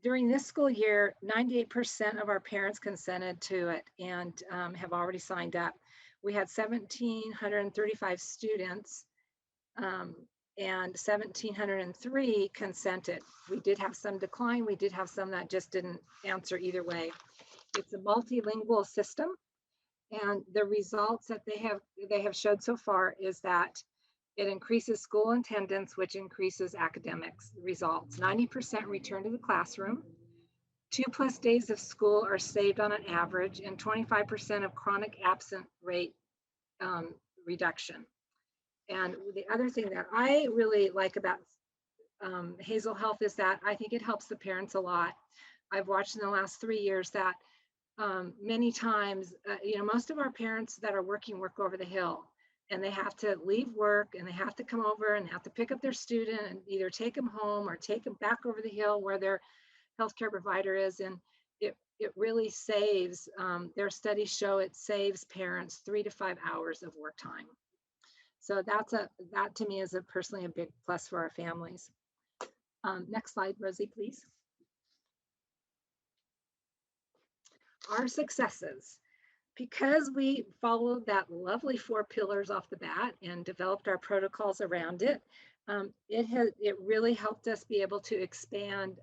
[SPEAKER 12] During this school year, 98% of our parents consented to it and have already signed up. We had 1,735 students and 1,703 consented. We did have some decline. We did have some that just didn't answer either way. It's a multilingual system, and the results that they have showed so far is that it increases school attendance, which increases academics results. 90% return to the classroom. 2+ days of school are saved on an average, and 25% of chronic absent rate reduction. And the other thing that I really like about Hazel Health is that I think it helps the parents a lot. I've watched in the last 3 years that many times, most of our parents that are working work over the hill, and they have to leave work and they have to come over and have to pick up their student and either take them home or take them back over the hill where their healthcare provider is. And it really saves, their studies show it saves parents 3 to 5 hours of work time. So that to me is personally a big plus for our families. Next slide, Rosie, please. Our successes. Because we followed that lovely 4 pillars off the bat and developed our protocols around it, it really helped us be able to expand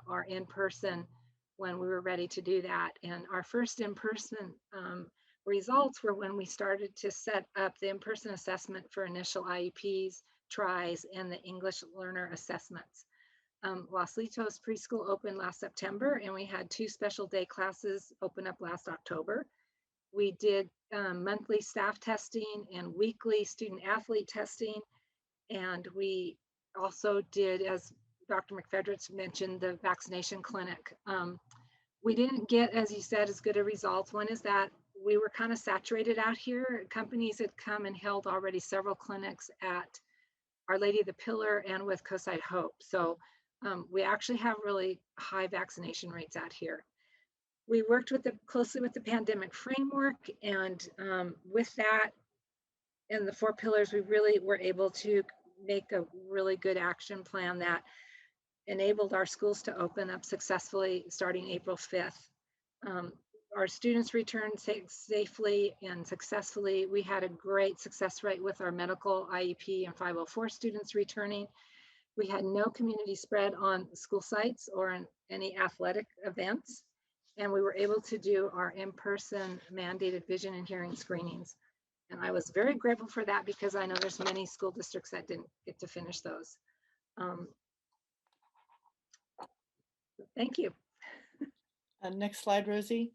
[SPEAKER 12] our in-person when we were ready to do that. And our first in-person results were when we started to set up the in-person assessment for initial IEPs, tries, and the English learner assessments. Los Litos preschool opened last September, and we had 2 special day classes open up last October. We did monthly staff testing and weekly student athlete testing. And we also did, as Dr. McFedrich mentioned, the vaccination clinic. We didn't get, as you said, as good a results. One is that we were kind of saturated out here. Companies had come and held already several clinics at Our Lady of the Pillar and with Coastside Hope. So we actually have really high vaccination rates out here. We worked closely with the pandemic framework, and with that and the 4 pillars, we really were able to make a really good action plan that enabled our schools to open up successfully starting April 5th. Our students returned safely and successfully. We had a great success rate with our medical IEP and 504 students returning. We had no community spread on school sites or in any athletic events. And we were able to do our in-person mandated vision and hearing screenings. And I was very grateful for that because I know there's many school districts that didn't get to finish those. Thank you.
[SPEAKER 11] Next slide, Rosie.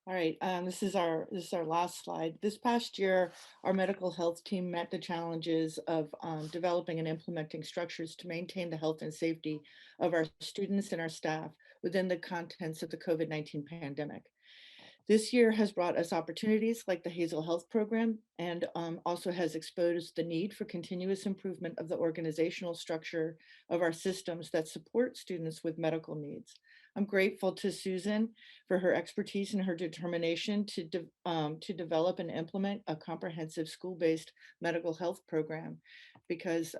[SPEAKER 11] All right, this is our last slide. This past year, our medical health team met the challenges of developing and implementing structures to maintain the health and safety of our students and our staff within the contents of the COVID-19 pandemic. This year has brought us opportunities like the Hazel Health Program, and also has exposed the need for continuous improvement of the organizational structure of our systems that support students with medical needs. I'm grateful to Susan for her expertise and her determination to develop and implement a comprehensive school-based medical health program, because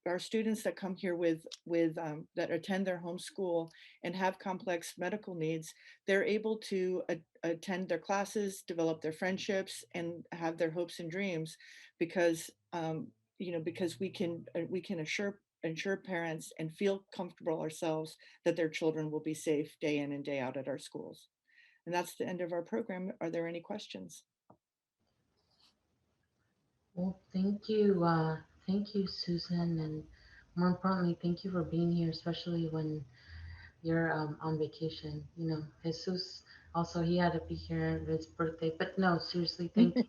[SPEAKER 11] our students that come here that attend their home school and have complex medical needs, they're able to attend their classes, develop their friendships, and have their hopes and dreams, because because we can ensure parents and feel comfortable ourselves that their children will be safe day in and day out at our schools. And that's the end of our program. Are there any questions?
[SPEAKER 3] Well, thank you, Susan, and more importantly, thank you for being here, especially when you're on vacation. You know, Jesus also, he had to be here at his birthday. But no, seriously, thank you.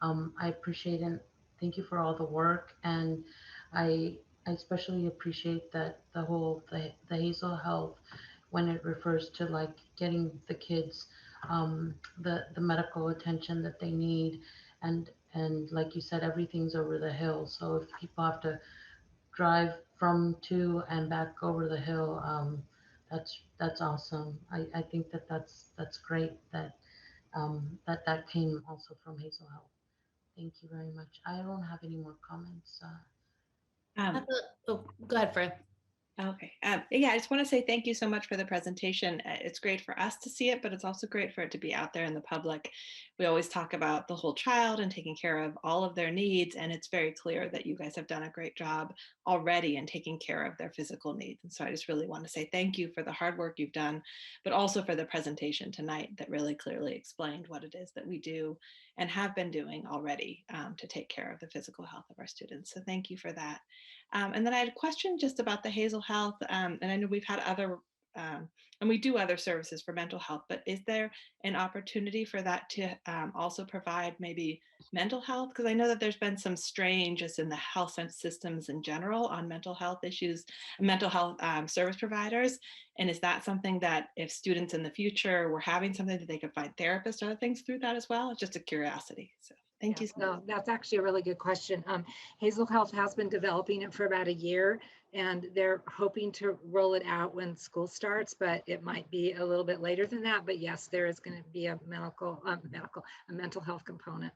[SPEAKER 3] I appreciate and thank you for all the work. And I especially appreciate that the Hazel Health, when it refers to like getting the kids the medical attention that they need. And like you said, everything's over the hill. So if people have to drive from to and back over the hill, that's awesome. I think that's great that that came also from Hazel Health. Thank you very much. I don't have any more comments.
[SPEAKER 8] Oh, go ahead, Fred.
[SPEAKER 2] Okay. Yeah, I just want to say thank you so much for the presentation. It's great for us to see it, but it's also great for it to be out there in the public. We always talk about the whole child and taking care of all of their needs, and it's very clear that you guys have done a great job already in taking care of their physical needs. And so I just really want to say thank you for the hard work you've done, but also for the presentation tonight that really clearly explained what it is that we do and have been doing already to take care of the physical health of our students. So thank you for that. And then I had a question just about the Hazel Health, and I know we've had other, and we do other services for mental health, but is there an opportunity for that to also provide maybe mental health? Because I know that there's been some strain just in the health systems in general on mental health issues, mental health service providers. And is that something that if students in the future were having something that they could find therapists or other things through that as well? It's just a curiosity. So thank you.
[SPEAKER 12] No, that's actually a really good question. Hazel Health has been developing it for about a year, and they're hoping to roll it out when school starts, but it might be a little bit later than that. But yes, there is going to be a mental health component.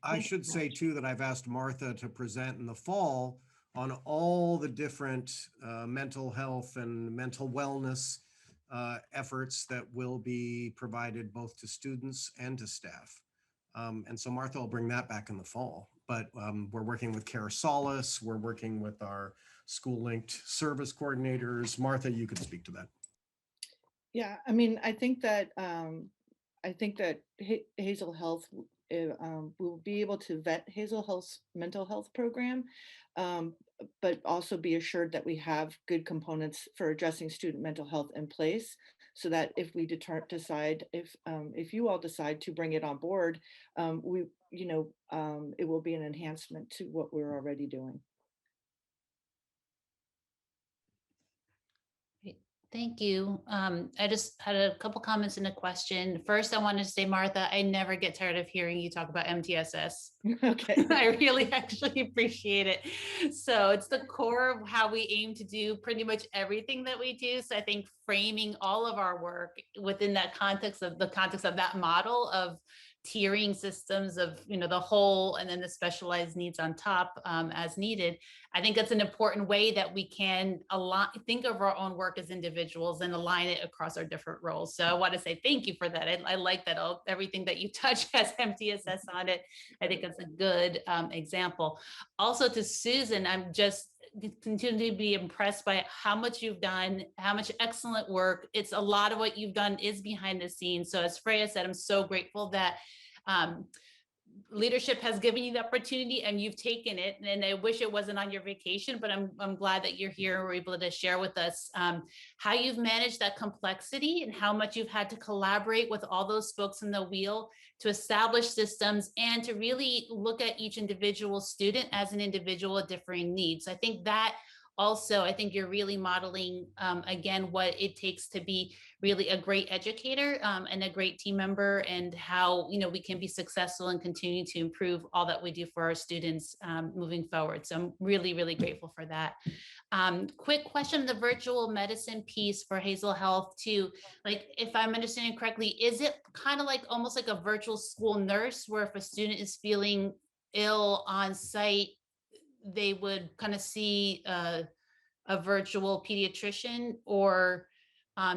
[SPEAKER 10] I should say too that I've asked Martha to present in the fall on all the different mental health and mental wellness efforts that will be provided both to students and to staff. And so Martha will bring that back in the fall, but we're working with Cara Solis, we're working with our school linked service coordinators. Martha, you could speak to that.
[SPEAKER 11] Yeah, I mean, I think that Hazel Health will be able to vet Hazel Health's mental health program, but also be assured that we have good components for addressing student mental health in place, so that if we decide, if you all decide to bring it on board, it will be an enhancement to what we're already doing.
[SPEAKER 8] Thank you. I just had a couple comments and a question. First, I wanted to say, Martha, I never get tired of hearing you talk about MTSS.
[SPEAKER 11] Okay.
[SPEAKER 8] I really actually appreciate it. So it's the core of how we aim to do pretty much everything that we do. So I think framing all of our work within that context of that model of tiering systems of, the whole and then the specialized needs on top as needed. I think that's an important way that we can think of our own work as individuals and align it across our different roles. So I want to say thank you for that. I like that everything that you touch has MTSS on it. I think it's a good example. Also to Susan, I'm just continue to be impressed by how much you've done, how much excellent work. It's a lot of what you've done is behind the scenes. So as Freya said, I'm so grateful that leadership has given you the opportunity and you've taken it. And I wish it wasn't on your vacation, but I'm glad that you're here and we're able to share with us how you've managed that complexity and how much you've had to collaborate with all those spokes in the wheel to establish systems and to really look at each individual student as an individual with differing needs. I think that also, I think you're really modeling, again, what it takes to be really a great educator and a great team member, and how we can be successful and continue to improve all that we do for our students moving forward. So I'm really, really grateful for that. Quick question, the virtual medicine piece for Hazel Health too. Like, if I'm understanding correctly, is it kind of like almost like a virtual school nurse, where if a student is feeling ill on site, they would kind of see a virtual pediatrician, or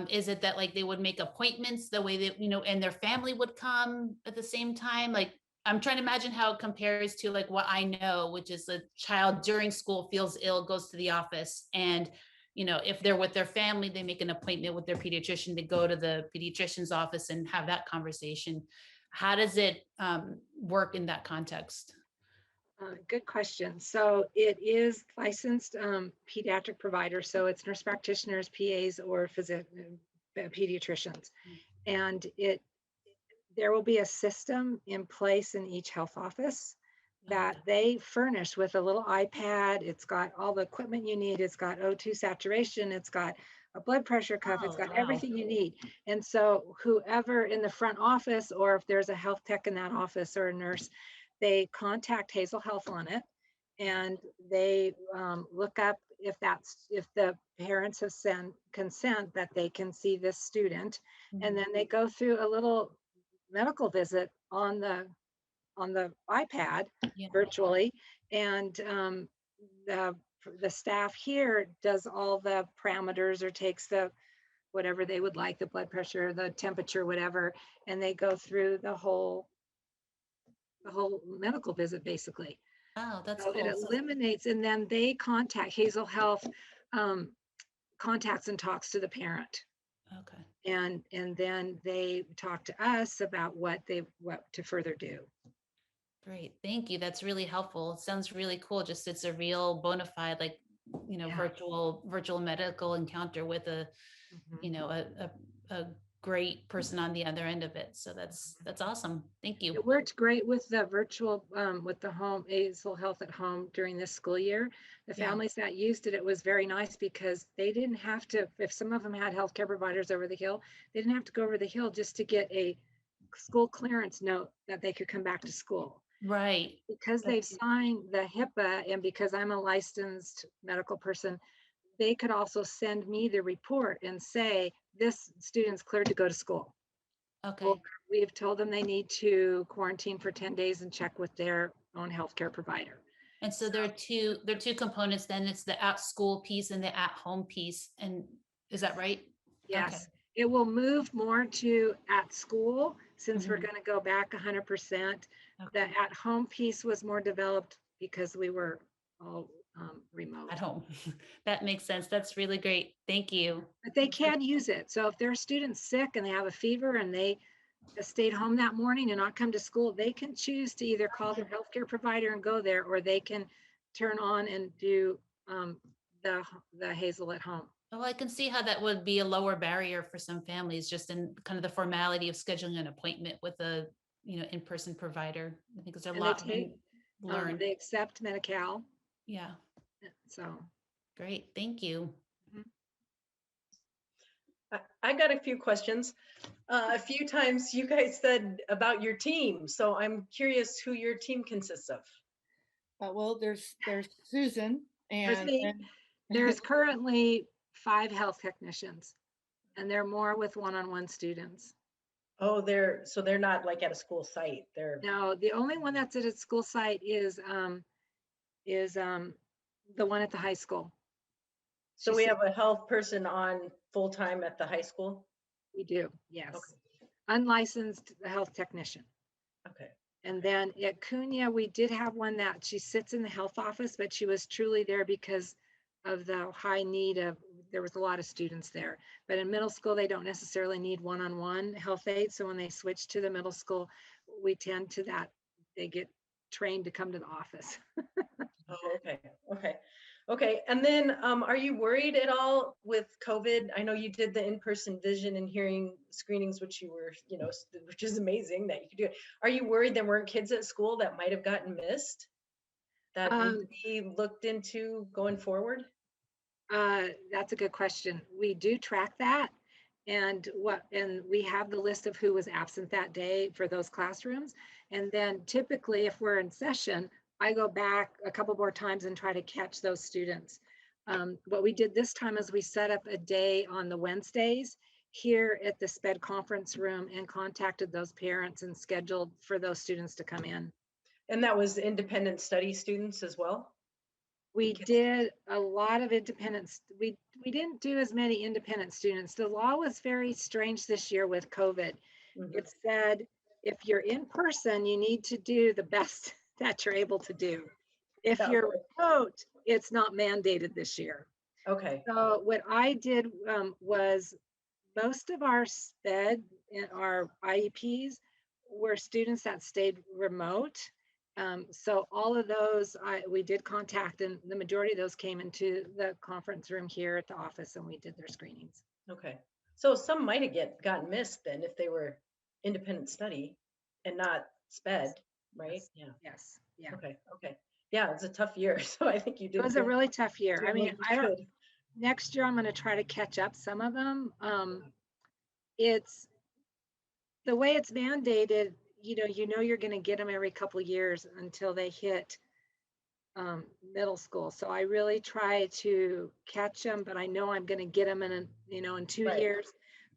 [SPEAKER 8] is it that like they would make appointments the way that, and their family would come at the same time? Like, I'm trying to imagine how it compares to like what I know, which is a child during school feels ill, goes to the office, and if they're with their family, they make an appointment with their pediatrician to go to the pediatrician's office and have that conversation. How does it work in that context?
[SPEAKER 12] Good question. So it is licensed pediatric provider. So it's nurse practitioners, PAs, or pediatricians. And there will be a system in place in each health office that they furnish with a little iPad. It's got all the equipment you need. It's got O2 saturation. It's got a blood pressure cuff. It's got everything you need. And so whoever in the front office, or if there's a health tech in that office or a nurse, they contact Hazel Health on it, and they look up if the parents have sent consent that they can see this student, and then they go through a little medical visit on the iPad virtually, and the staff here does all the parameters or takes the whatever they would like, the blood pressure, the temperature, whatever, and they go through the whole medical visit basically.
[SPEAKER 8] Oh, that's
[SPEAKER 12] So
[SPEAKER 8] cool.
[SPEAKER 12] it eliminates, and then they contact Hazel Health, contacts and talks to the parent.
[SPEAKER 8] Okay.
[SPEAKER 12] And then they talk to us about what to further do.
[SPEAKER 8] Great. Thank you. That's really helpful. It sounds really cool. Just it's a real bona fide, like, virtual medical encounter with a, a great person on the other end of it. So that's awesome. Thank you.
[SPEAKER 12] It worked great with the virtual, with the home Hazel Health at Home during this school year. The families that used it, it was very nice because they didn't have to, if some of them had healthcare providers over the hill, they didn't have to go over the hill just to get a school clearance note that they could come back to school.
[SPEAKER 8] Right.
[SPEAKER 12] Because they've signed the HIPAA, and because I'm a licensed medical person, they could also send me the report and say, this student's cleared to go to school.
[SPEAKER 8] Okay.
[SPEAKER 12] Or we've told them they need to quarantine for 10 days and check with their own healthcare provider.
[SPEAKER 8] And so there are two components then. It's the at school piece and the at home piece. And is that right?
[SPEAKER 12] Yes.
[SPEAKER 8] Okay.
[SPEAKER 12] It will move more to at school since we're going to go back 100%. The at home piece was more developed because we were all remote.
[SPEAKER 8] At home. That makes sense. That's really great. Thank you.
[SPEAKER 12] But they can use it. So if their student's sick and they have a fever and they stayed home that morning and not come to school, they can choose to either call their healthcare provider and go there, or they can turn on and do the Hazel at Home.
[SPEAKER 8] Well, I can see how that would be a lower barrier for some families, just in kind of the formality of scheduling an appointment with a, in-person provider. I think there's a lot to learn.
[SPEAKER 12] They accept Medi-Cal.
[SPEAKER 8] Yeah.
[SPEAKER 12] So.
[SPEAKER 8] Great. Thank you.
[SPEAKER 9] I got a few questions. A few times you guys said about your team. So I'm curious who your team consists of.
[SPEAKER 11] Well, there's Susan, and
[SPEAKER 12] there's currently 5 health technicians, and they're more with one-on-one students.
[SPEAKER 9] Oh, they're not like at a school site.
[SPEAKER 12] No, the only one that's at a school site is the one at the high school.
[SPEAKER 9] So we have a health person on full-time at the high school?
[SPEAKER 12] We do, yes.
[SPEAKER 9] Okay.
[SPEAKER 12] Unlicensed health technician.
[SPEAKER 9] Okay.
[SPEAKER 12] And then at Cunha, we did have one that she sits in the health office, but she was truly there because of the high need of, there was a lot of students there. But in middle school, they don't necessarily need one-on-one health aid. So when they switch to the middle school, we tend to that, they get trained to come to the office.
[SPEAKER 9] Oh, okay. And then are you worried at all with COVID? I know you did the in-person vision and hearing screenings, which you were, which is amazing that you could do it. Are you worried there weren't kids at school that might have gotten missed that need to be looked into going forward?
[SPEAKER 12] That's a good question. We do track that. And we have the list of who was absent that day for those classrooms. And then typically if we're in session, I go back a couple more times and try to catch those students. What we did this time is we set up a day on the Wednesdays here at the SPED conference room and contacted those parents and scheduled for those students to come in.
[SPEAKER 9] And that was independent study students as well?
[SPEAKER 12] We did a lot of independent. We didn't do as many independent students. The law was very strange this year with COVID. It said, if you're in person, you need to do the best that you're able to do. If you're remote, it's not mandated this year.
[SPEAKER 9] Okay.
[SPEAKER 12] So what I did was most of our SPED and our IEPs were students that stayed remote. So all of those we did contact, and the majority of those came into the conference room here at the office, and we did their screenings.
[SPEAKER 9] Okay. So some might have gotten missed then if they were independent study and not sped, right?
[SPEAKER 12] Yes.
[SPEAKER 9] Yeah.
[SPEAKER 12] Yes. Yeah.
[SPEAKER 9] Okay. Okay. Yeah, it's a tough year. So I think you did.
[SPEAKER 12] It was a really tough year.
[SPEAKER 9] doing
[SPEAKER 12] I mean,
[SPEAKER 9] what you
[SPEAKER 12] I don't.
[SPEAKER 9] could.
[SPEAKER 12] Next year, I'm going to try to catch up some of them. It's the way it's mandated. You know you're going to get them every couple of years until they hit middle school. So I really try to catch them, but I know I'm going to get them in in 2
[SPEAKER 9] Right.
[SPEAKER 12] years.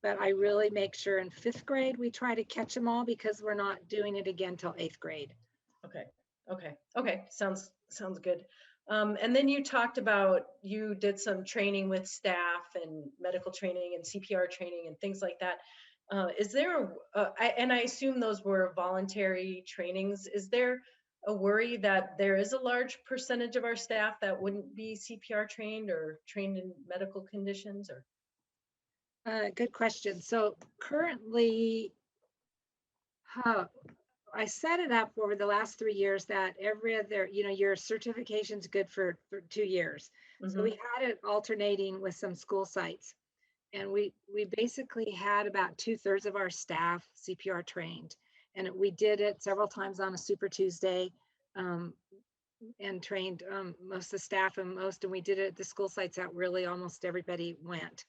[SPEAKER 12] But I really make sure in 5th grade we try to catch them all, because we're not doing it again till 8th grade.
[SPEAKER 9] Okay. Okay. Okay. Sounds good. And then you talked about you did some training with staff and medical training and CPR training and things like that. Is there and I assume those were voluntary trainings. Is there a worry that there is a large percentage of our staff that wouldn't be CPR trained or trained in medical conditions? Or
[SPEAKER 12] Good question. So currently, I set it up over the last 3 years that every other, your certification's good for 2 years. So we had it alternating with some school sites. And we basically had about 2/3 of our staff CPR trained. And we did it several times on a Super Tuesday, and trained most of the staff and we did it at the school sites that really almost everybody went.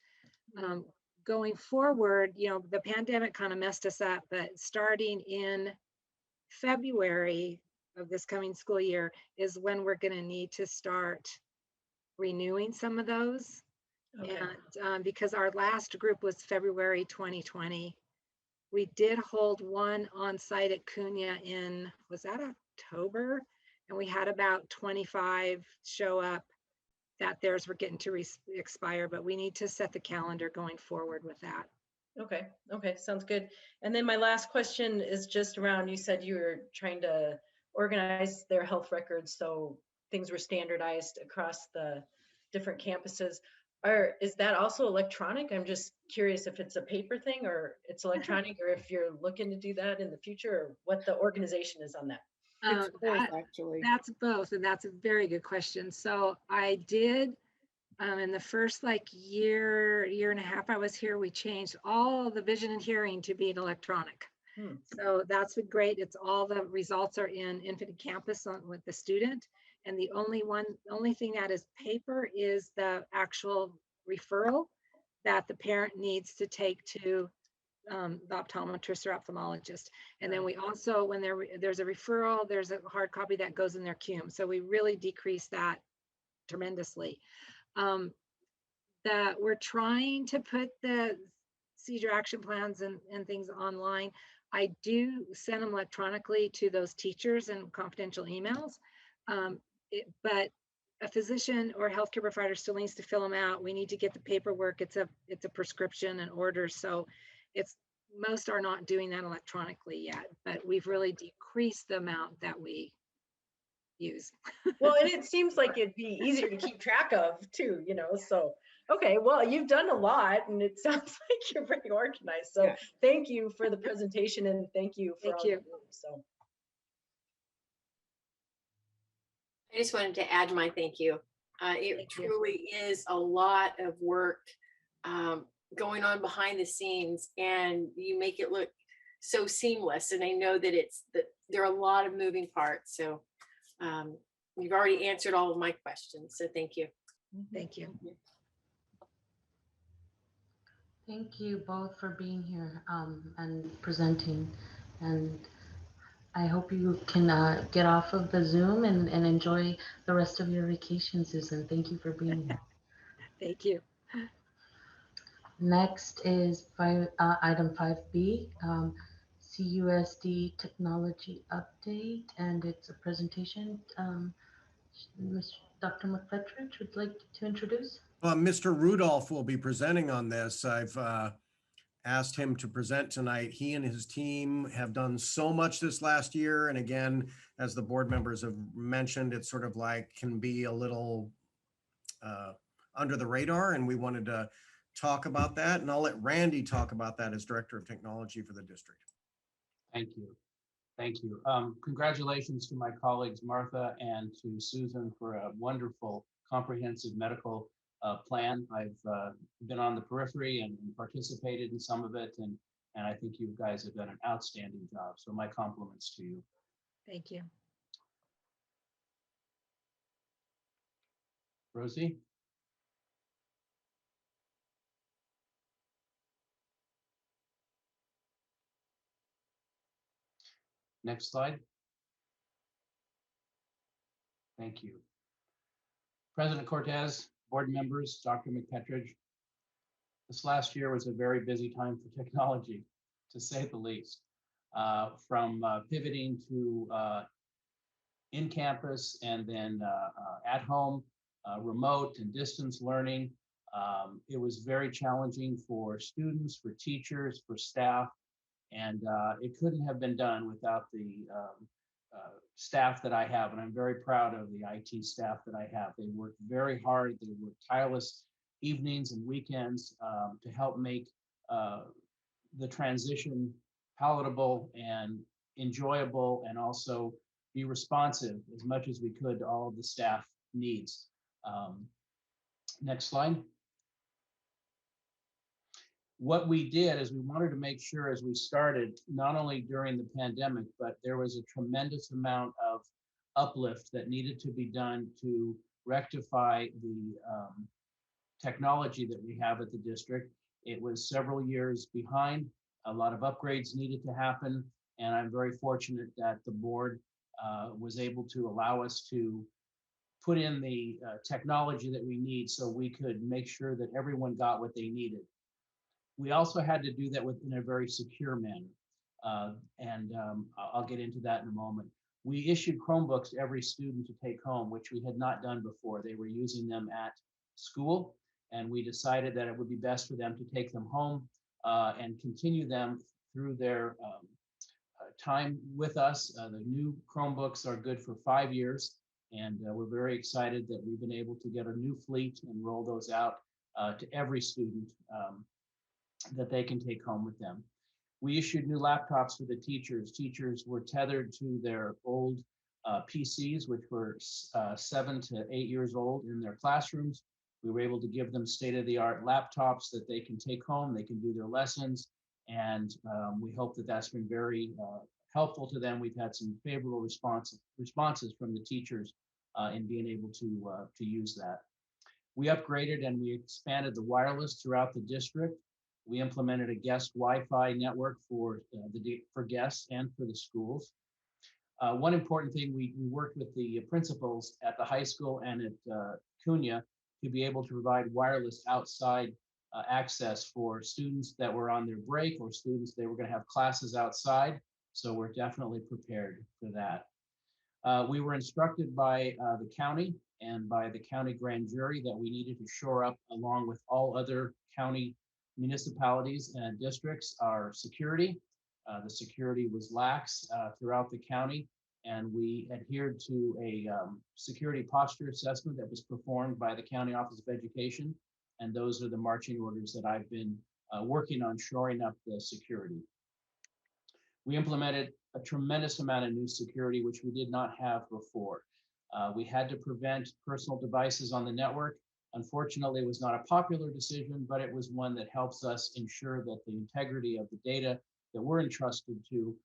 [SPEAKER 12] Going forward, the pandemic kind of messed us up, but starting in February of this coming school year is when we're going to need to start renewing some of those.
[SPEAKER 9] okay.
[SPEAKER 12] And because our last group was February 2020, we did hold one on site at Cunha was that October? And we had about 25 show up that theirs were getting to expire, but we need to set the calendar going forward with that.
[SPEAKER 9] Okay. Okay. Sounds good. And then my last question is just around, you said you were trying to organize their health records so things were standardized across the different campuses. Is that also electronic? I'm just curious if it's a paper thing or it's electronic, or if you're looking to do that in the future, or what the organization is on that.
[SPEAKER 11] It's both, actually.
[SPEAKER 12] That's both, and that's a very good question. So I did, in the first year and a half I was here, we changed all the vision and hearing to being electronic. So that's been great. It's all the results are in Infinite Campus with the student. And the only thing that is paper is the actual referral that the parent needs to take to the optometrist or ophthalmologist. And then we also, when there's a referral, there's a hard copy that goes in their CUM. So we really decreased that tremendously. That we're trying to put the seizure action plans and things online. I do send them electronically to those teachers and confidential emails. But a physician or healthcare provider still needs to fill them out. We need to get the paperwork. It's a prescription and order. So most are not doing that electronically yet, but we've really decreased the amount that we use.
[SPEAKER 9] Well, and it seems like it'd be easier to keep track of too, so. Okay, well, you've done a lot and it sounds like you're very organized. So Thank you for the presentation, and thank you for all you do. So
[SPEAKER 7] I just wanted to add my thank you. It truly is a lot of work going on behind the scenes, and you make it look so seamless. And I know that there are a lot of moving parts. So you've already answered all of my questions. So thank you.
[SPEAKER 12] Thank you.
[SPEAKER 3] Thank you both for being here and presenting. And I hope you can get off of the Zoom and enjoy the rest of your vacation, Susan. Thank you for being here.
[SPEAKER 12] Thank you.
[SPEAKER 3] Next is item 5B, CUSD technology update, and it's a presentation. Dr. McFetrich would like to introduce.
[SPEAKER 10] Mr. Rudolph will be presenting on this. I've asked him to present tonight. He and his team have done so much this last year. And again, as the board members have mentioned, it's sort of can be a little under the radar. And we wanted to talk about that. And I'll let Randy talk about that as Director of Technology for the district.
[SPEAKER 13] Thank you. Thank you. Congratulations to my colleagues, Martha and to Susan, for a wonderful comprehensive medical plan. I've been on the periphery and participated in some of it, and I think you guys have done an outstanding job. So my compliments to you.
[SPEAKER 12] Thank you.
[SPEAKER 13] Rosie? Next slide. Thank you. President Cortez, board members, Dr. McPetridge, this last year was a very busy time for technology, to say the least. From pivoting to in campus and then at home, remote and distance learning. It was very challenging for students, for teachers, for staff, and it couldn't have been done without the staff that I have, and I'm very proud of the IT staff that I have. They work very hard. They work tireless evenings and weekends to help make the transition palatable and enjoyable, and also be responsive as much as we could to all of the staff needs. Next slide. What we did is we wanted to make sure as we started, not only during the pandemic, but there was a tremendous amount of uplift that needed to be done to rectify the technology that we have at the district. It was several years behind. A lot of upgrades needed to happen, and I'm very fortunate that the board was able to allow us to put in the technology that we need so we could make sure that everyone got what they needed. We also had to do that in a very secure manner, and I'll get into that in a moment. We issued Chromebooks to every student to take home, which we had not done before. They were using them at school, and we decided that it would be best for them to take them home and continue them through their time with us. The new Chromebooks are good for 5 years, and we're very excited that we've been able to get a new fleet and roll those out to every student that they can take home with them. We issued new laptops for the teachers. Teachers were tethered to their old PCs, which were 7 to 8 years old in their classrooms. We were able to give them state-of-the-art laptops that they can take home, they can do their lessons, and we hope that that's been very helpful to them. We've had some favorable responses from the teachers in being able to use that. We upgraded and we expanded the wireless throughout the district. We implemented a guest Wi-Fi network for guests and for the schools. One important thing, we worked with the principals at the high school and at Cunha to be able to provide wireless outside access for students that were on their break, or students they were going to have classes outside. So we're definitely prepared for that. We were instructed by the county and by the county grand jury that we needed to shore up, along with all other county municipalities and districts, our security. The security was lax throughout the county, and we adhered to a security posture assessment that was performed by the County Office of Education, and those are the marching orders that I've been working on shoring up the security. We implemented a tremendous amount of new security, which we did not have before. We had to prevent personal devices on the network. Unfortunately, it was not a popular decision, but it was one that helps us ensure that the integrity of the data that we're entrusted to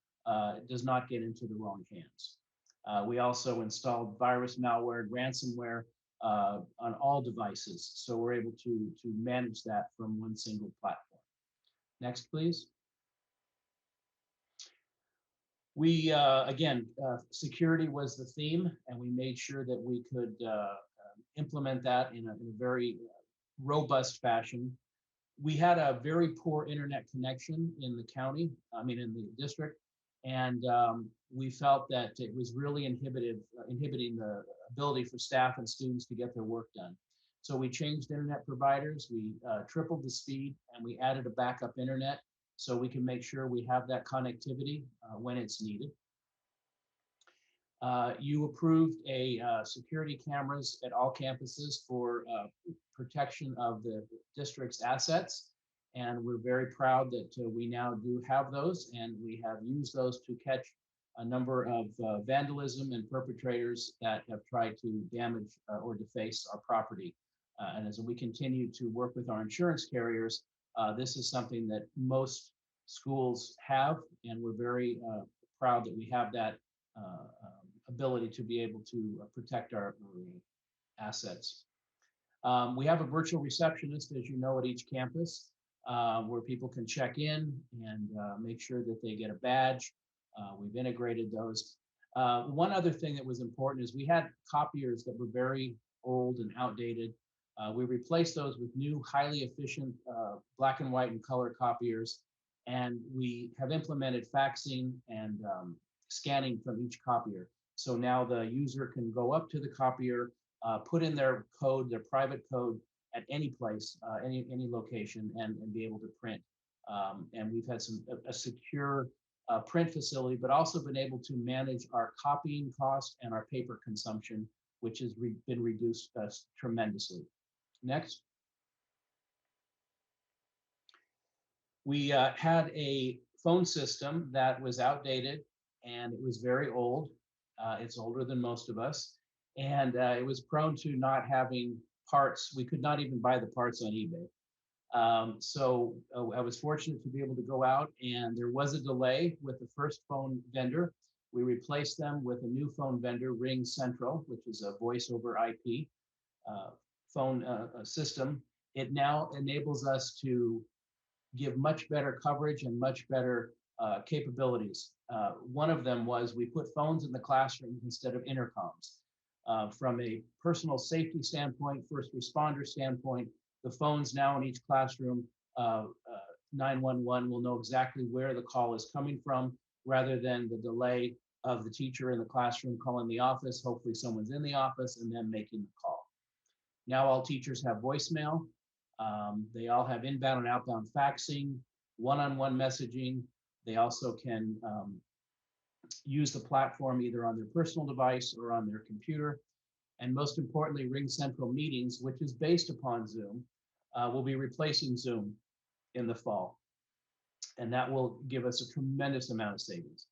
[SPEAKER 13] does not get into the wrong hands. We also installed virus, malware, and ransomware on all devices, so we're able to manage that from one single platform. Next, please. We, again, security was the theme, and we made sure that we could implement that in a very robust fashion. We had a very poor internet connection in the county, in the district, and we felt that it was really inhibiting the ability for staff and students to get their work done. So we changed internet providers, we tripled the speed, and we added a backup internet so we can make sure we have that connectivity when it's needed. You approved a security cameras at all campuses for protection of the district's assets. And we're very proud that we now do have those, and we have used those to catch a number of vandalism and perpetrators that have tried to damage or deface our property. And as we continue to work with our insurance carriers, this is something that most schools have, and we're very proud that we have that ability to be able to protect our assets. We have a virtual receptionist, as you know, at each campus, where people can check in and make sure that they get a badge. We've integrated those. One other thing that was important is we had copiers that were very old and outdated. We replaced those with new, highly efficient black and white and color copiers. And we have implemented faxing and scanning from each copier. So now the user can go up to the copier, put in their code, their private code at any place, any location, and be able to print. And we've had a secure print facility, but also been able to manage our copying cost and our paper consumption, which has been reduced tremendously. Next. We had a phone system that was outdated and it was very old. It's older than most of us. And it was prone to not having parts. We could not even buy the parts on eBay. So I was fortunate to be able to go out, and there was a delay with the first phone vendor. We replaced them with a new phone vendor, Ring Central, which is a voice over IP phone system. It now enables us to give much better coverage and much better capabilities. One of them was we put phones in the classroom instead of intercoms. From a personal safety standpoint, first responder standpoint, the phones now in each classroom, 911 will know exactly where the call is coming from, rather than the delay of the teacher in the classroom calling the office. Hopefully someone's in the office and then making the call. Now all teachers have voicemail. They all have inbound and outbound faxing, one-on-one messaging. They also can use the platform either on their personal device or on their computer. And most importantly, Ring Central Meetings, which is based upon Zoom, will be replacing Zoom in the fall. And that will give us a tremendous amount of savings.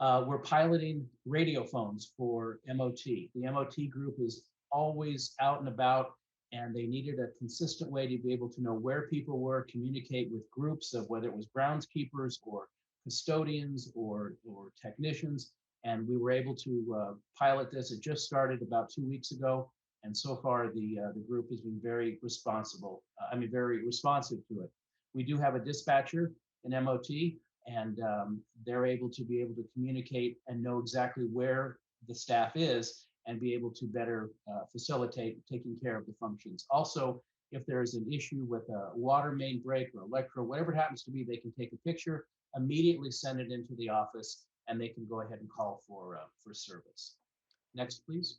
[SPEAKER 13] We're piloting radio phones for MOT. The MOT group is always out and about, and they needed a consistent way to be able to know where people were, communicate with groups of whether it was groundskeepers or custodians or technicians. And we were able to pilot this. It just started about 2 weeks ago. And so far the group has been very very responsive to it. We do have a dispatcher in MOT, and they're able to communicate and know exactly where the staff is and be able to better facilitate taking care of the functions. Also, if there's an issue with a water main break or electro, whatever it happens to be, they can take a picture, immediately send it into the office, and they can go ahead and call for service. Next, please.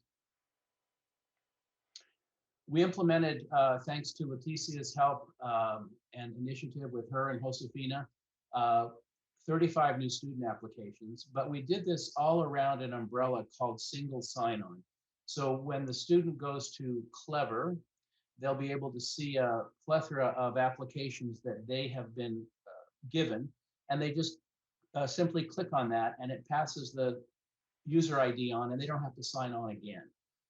[SPEAKER 13] We implemented, thanks to Leticia's help and initiative with her and Josefina, 35 new student applications, but we did this all around an umbrella called single sign-on. So when the student goes to Clever, they'll be able to see a plethora of applications that they have been given, and they just simply click on that and it passes the user ID on, and they don't have to sign on again.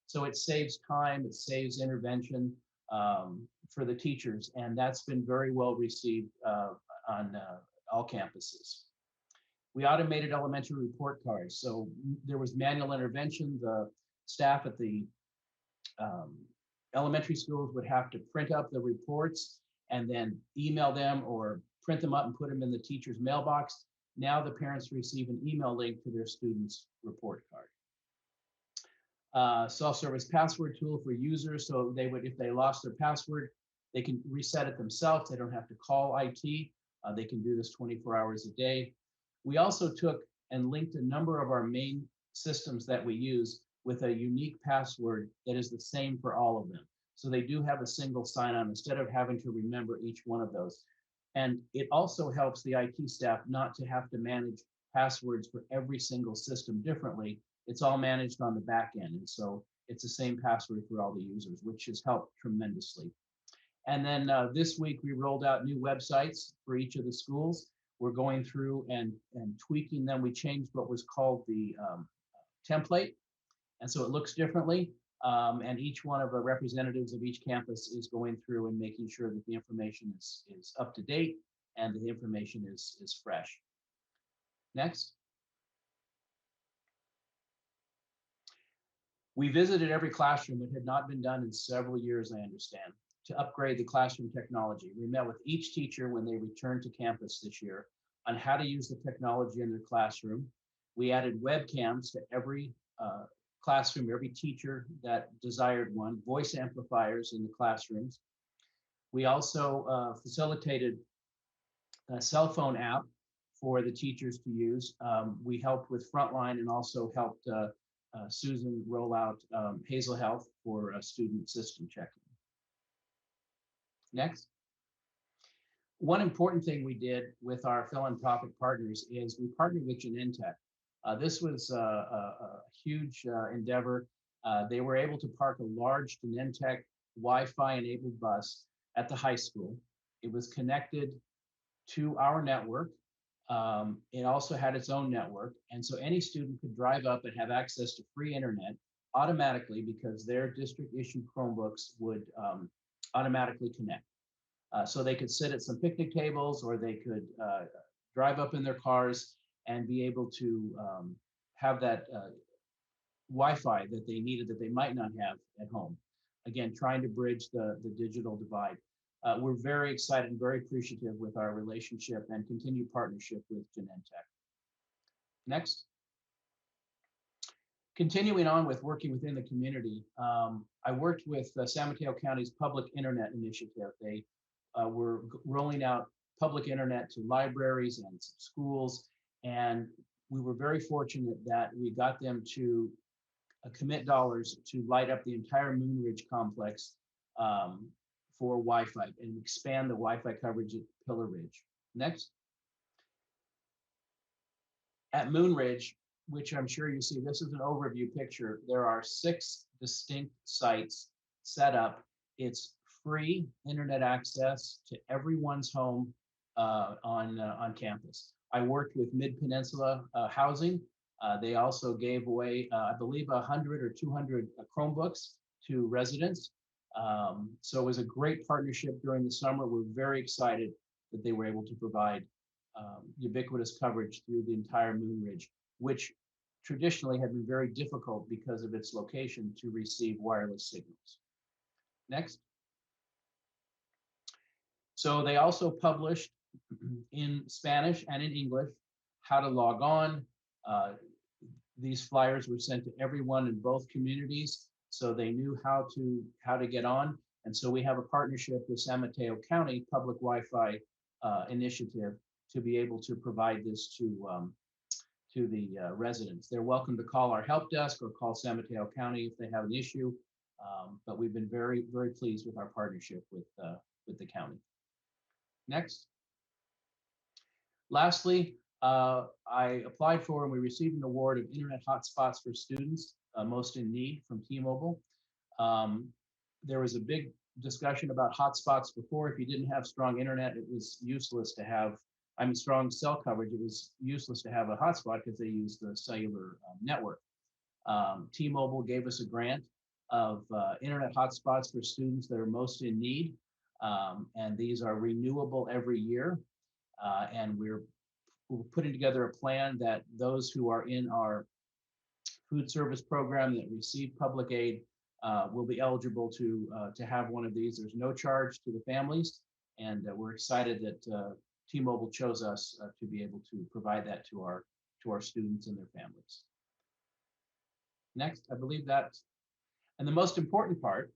[SPEAKER 13] So it saves time, it saves intervention for the teachers, and that's been very well received on all campuses. We automated elementary report cards. So there was manual intervention. The staff at the elementary schools would have to print up the reports and then email them or print them up and put them in the teacher's mailbox. Now the parents receive an email link to their student's report card. Self-service password tool for users. So they would, if they lost their password, they can reset it themselves. They don't have to call IT. They can do this 24 hours a day. We also took and linked a number of our main systems that we use with a unique password that is the same for all of them. So they do have a single sign-on instead of having to remember each one of those. And it also helps the IT staff not to have to manage passwords for every single system differently. It's all managed on the back end. And so it's the same password for all the users, which has helped tremendously. And then this week we rolled out new websites for each of the schools. we're going through and tweaking them. We changed what was called the template, and so it looks differently. And each one of the representatives of each campus is going through and making sure that the information is up to date and the information is fresh. Next. We visited every classroom. It had not been done in several years, I understand, to upgrade the classroom technology. We met with each teacher when they returned to campus this year on how to use the technology in their classroom. We added webcams to every classroom, every teacher that desired one, voice amplifiers in the classrooms. We also facilitated a cell phone app for the teachers to use. We helped with Frontline and also helped Susan roll out Hazel Health for student system checking. Next. One important thing we did with our philanthropic partners is we partnered with Genentech. This was a huge endeavor. They were able to park a large Genentech Wi-Fi enabled bus at the high school. It was connected to our network. It also had its own network. And so any student could drive up and have access to free internet automatically because their district issued Chromebooks would automatically connect. So they could sit at some picnic tables or they could drive up in their cars and be able to have that Wi-Fi that they needed that they might not have at home. Again, trying to bridge the digital divide. We're very excited and very appreciative with our relationship and continued partnership with Genentech. Next. Continuing on with working within the community, I worked with San Mateo County's Public Internet Initiative. They were rolling out public internet to libraries and schools, and we were very fortunate that we got them to commit dollars to light up the entire Moon Ridge complex for Wi-Fi and expand the Wi-Fi coverage at Pillar Ridge. Next. At Moon Ridge, which I'm sure you see, this is an overview picture. There are 6 distinct sites set up. It's free internet access to everyone's home on campus. I worked with Mid-Peninsula Housing. They also gave away, I believe, 100 or 200 Chromebooks to residents. So it was a great partnership during the summer. We're very excited that they were able to provide ubiquitous coverage through the entire Moon Ridge, which traditionally had been very difficult because of its location to receive wireless signals. Next. So they also published in Spanish and in English how to log on. These flyers were sent to everyone in both communities so they knew how to get on. And so we have a partnership with San Mateo County Public Wi-Fi Initiative to be able to provide this to the residents. They're welcome to call our help desk or call San Mateo County if they have an issue. But we've been very, very pleased with our partnership with the county. Next. Lastly, I applied for and we received an award of Internet Hotspots for Students, Most in Need from T-Mobile. There was a big discussion about hotspots before. If you didn't have strong internet, it was useless to have, strong cell coverage, it was useless to have a hotspot because they use the cellular network. T-Mobile gave us a grant of internet hotspots for students that are most in need. And these are renewable every year. And we're putting together a plan that those who are in our food service program that receive public aid will be eligible to have one of these. There's no charge to the families. And we're excited that T-Mobile chose us to be able to provide that to our students and their families. Next, I believe that, and the most important part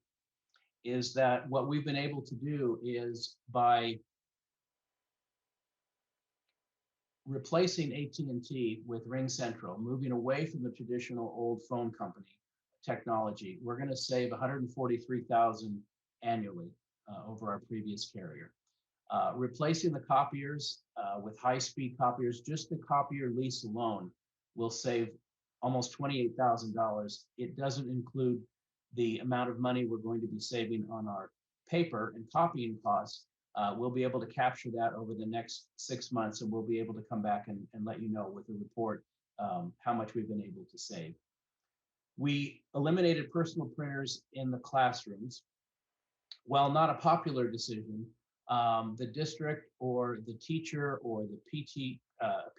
[SPEAKER 13] is that what we've been able to do is by replacing AT&T with Ring Central, moving away from the traditional old phone company technology, we're going to save $143,000 annually over our previous carrier. Replacing the copiers with high-speed copiers, just the copier lease alone will save almost $28,000. It doesn't include the amount of money we're going to be saving on our paper and copying costs We'll be able to capture that over the next 6 months, and we'll be able to come back and let you know with a report how much we've been able to save. We eliminated personal printers in the classrooms. While not a popular decision, the district or the teacher or the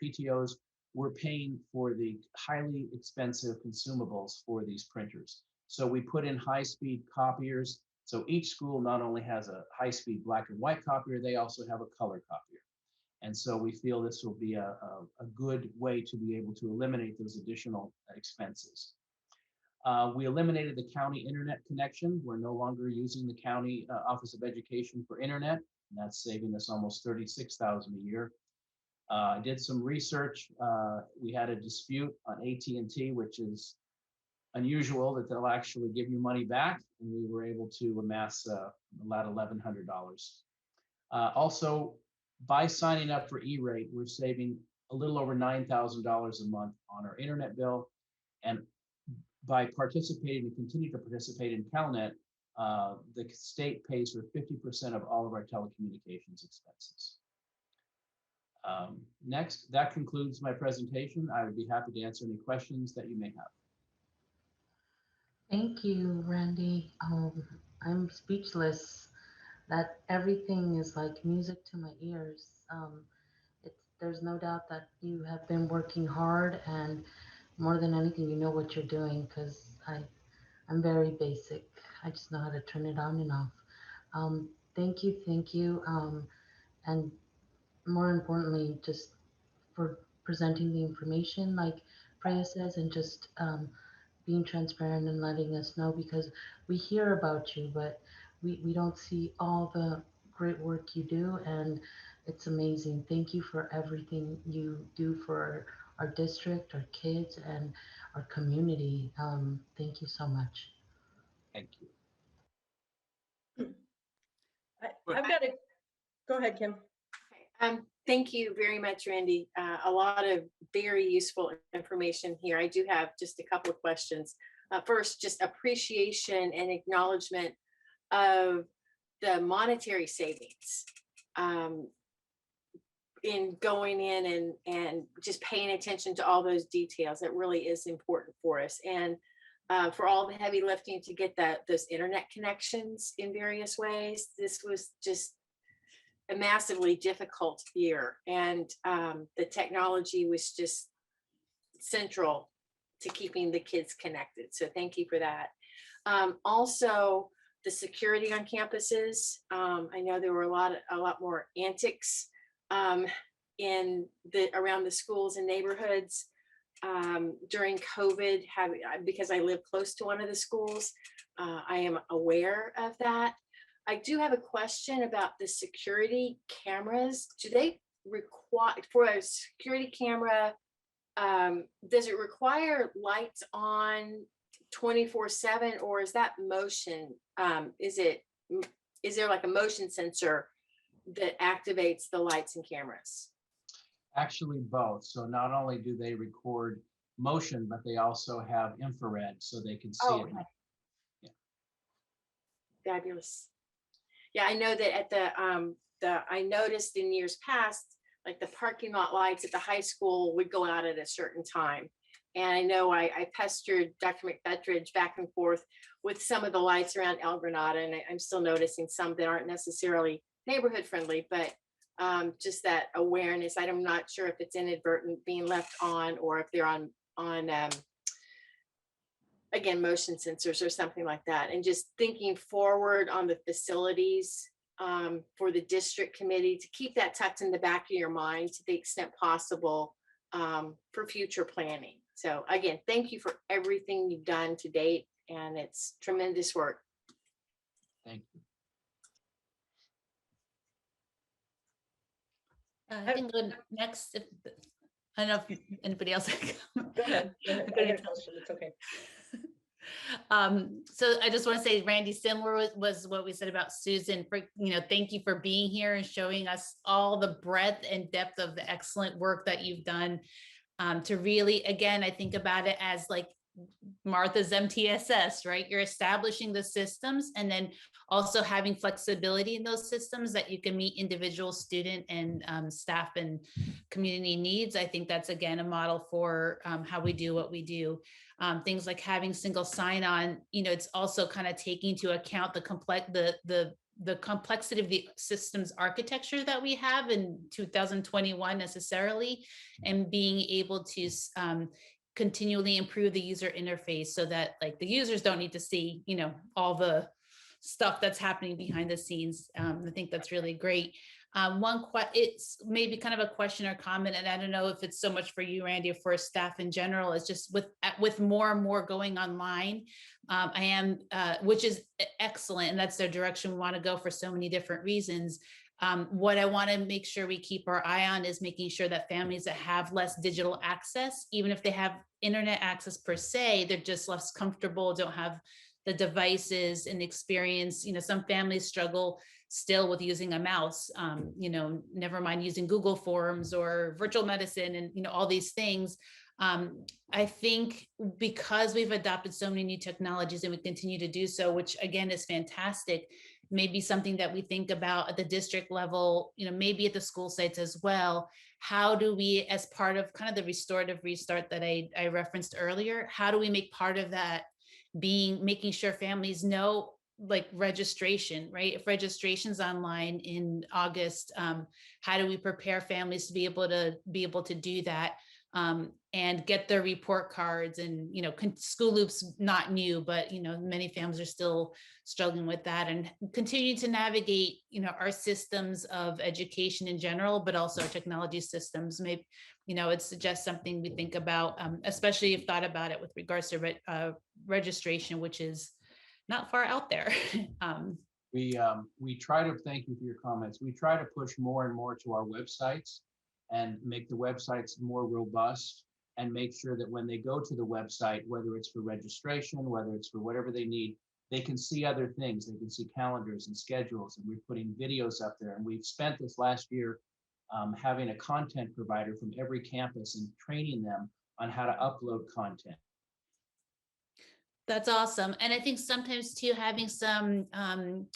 [SPEAKER 13] PTOs were paying for the highly expensive consumables for these printers. So we put in high-speed copiers. So each school not only has a high-speed black and white copier, they also have a color copier. And so we feel this will be a good way to be able to eliminate those additional expenses. We eliminated the county internet connection. We're no longer using the county Office of Education for internet, and that's saving us almost $36,000 a year. I did some research. We had a dispute on AT&T, which is unusual that they'll actually give you money back, and we were able to amass about $1,100. Also, by signing up for E-rate, we're saving a little over $9,000 a month on our internet bill, and by participating and continue to participate in CalNet, the state pays for 50% of all of our telecommunications expenses. Next, that concludes my presentation. I would be happy to answer any questions that you may have.
[SPEAKER 3] Thank you, Randy. I'm speechless. That everything is like music to my ears. There's no doubt that you have been working hard, and more than anything, you know what you're doing, because I'm very basic. I just know how to turn it on and off. Thank you. And more importantly, just for presenting the information like Freya says, and just being transparent and letting us know, because we hear about you, but we don't see all the great work you do, and it's amazing. Thank you for everything you do for our district, our kids, and our community. Thank you so much.
[SPEAKER 13] Thank you.
[SPEAKER 9] I've got to go ahead, Kim.
[SPEAKER 7] Thank you very much, Randy. A lot of very useful information here. I do have just a couple of questions. First, just appreciation and acknowledgement of the monetary savings in going in and just paying attention to all those details. That really is important for us. And for all the heavy lifting to get those internet connections in various ways. This was just a massively difficult year, and the technology was just central to keeping the kids connected. So thank you for that. Also, the security on campuses. I know there were a lot more antics around the schools and neighborhoods during COVID, because I live close to one of the schools. I am aware of that. I do have a question about the security cameras. Do they require, for a security camera, does it require lights on 24/7, or is that motion? Is there like a motion sensor that activates the lights and cameras?
[SPEAKER 13] Actually, both. So not only do they record motion, but they also have infrared, so they can see it. Yeah.
[SPEAKER 7] Fabulous. Yeah, I know that at I noticed in years past, like the parking lot lights at the high school would go out at a certain time. And I know I pestered Dr. McFetridge back and forth with some of the lights around El Granada, and I'm still noticing some that aren't necessarily neighborhood friendly, but just that awareness. I'm not sure if it's inadvertent being left on, or if they're on again, motion sensors or something like that. And just thinking forward on the facilities for the district committee to keep that tucked in the back of your mind to the extent possible for future planning. So again, thank you for everything you've done to date, and it's tremendous work.
[SPEAKER 13] Thank you.
[SPEAKER 8] I can go next. I don't know if anybody else.
[SPEAKER 9] Go ahead. I had a question. It's okay.
[SPEAKER 8] So I just want to say, Randy, similar was what we said about Susan. For thank you for being here and showing us all the breadth and depth of the excellent work that you've done to really, again, I think about it as like Martha's MTSS, right? You're establishing the systems and then also having flexibility in those systems that you can meet individual student and staff and community needs. I think that's, again, a model for how we do what we do. Things like having single sign-on, it's also kind of taking into account the complexity of the systems architecture that we have in 2021 necessarily, and being able to continually improve the user interface so that like the users don't need to see, all the stuff that's happening behind the scenes. I think that's really great. It's maybe kind of a question or comment, and I don't know if it's so much for you, Randy, or for staff in general. It's just with more and more going online, which is excellent, and that's the direction we want to go for so many different reasons. What I want to make sure we keep our eye on is making sure that families that have less digital access, even if they have internet access per se, they're just less comfortable, don't have the devices and experience. Some families struggle still with using a mouse, never mind using Google Forms or virtual medicine and, all these things. I think because we've adopted so many new technologies and we continue to do so, which again is fantastic, maybe something that we think about at the district level, maybe at the school sites as well. How do we, as part of kind of the restorative restart that I referenced earlier, how do we make part of that making sure families know, like registration, right? If registration's online in August, how do we prepare families to be able to do that? And get their report cards and, school loops not new, but, many families are still struggling with that, and continue to navigate, our systems of education in general, but also our technology systems. Maybe, it's just something we think about, especially if thought about it with regards to registration, which is not far out there.
[SPEAKER 13] We try to, thank you for your comments. We try to push more and more to our websites and make the websites more robust, and make sure that when they go to the website, whether it's for registration, whether it's for whatever they need, they can see other things. They can see calendars and schedules, and we're putting videos up there. And we've spent this last year having a content provider from every campus and training them on how to upload content.
[SPEAKER 8] That's awesome. And I think sometimes too, having some, and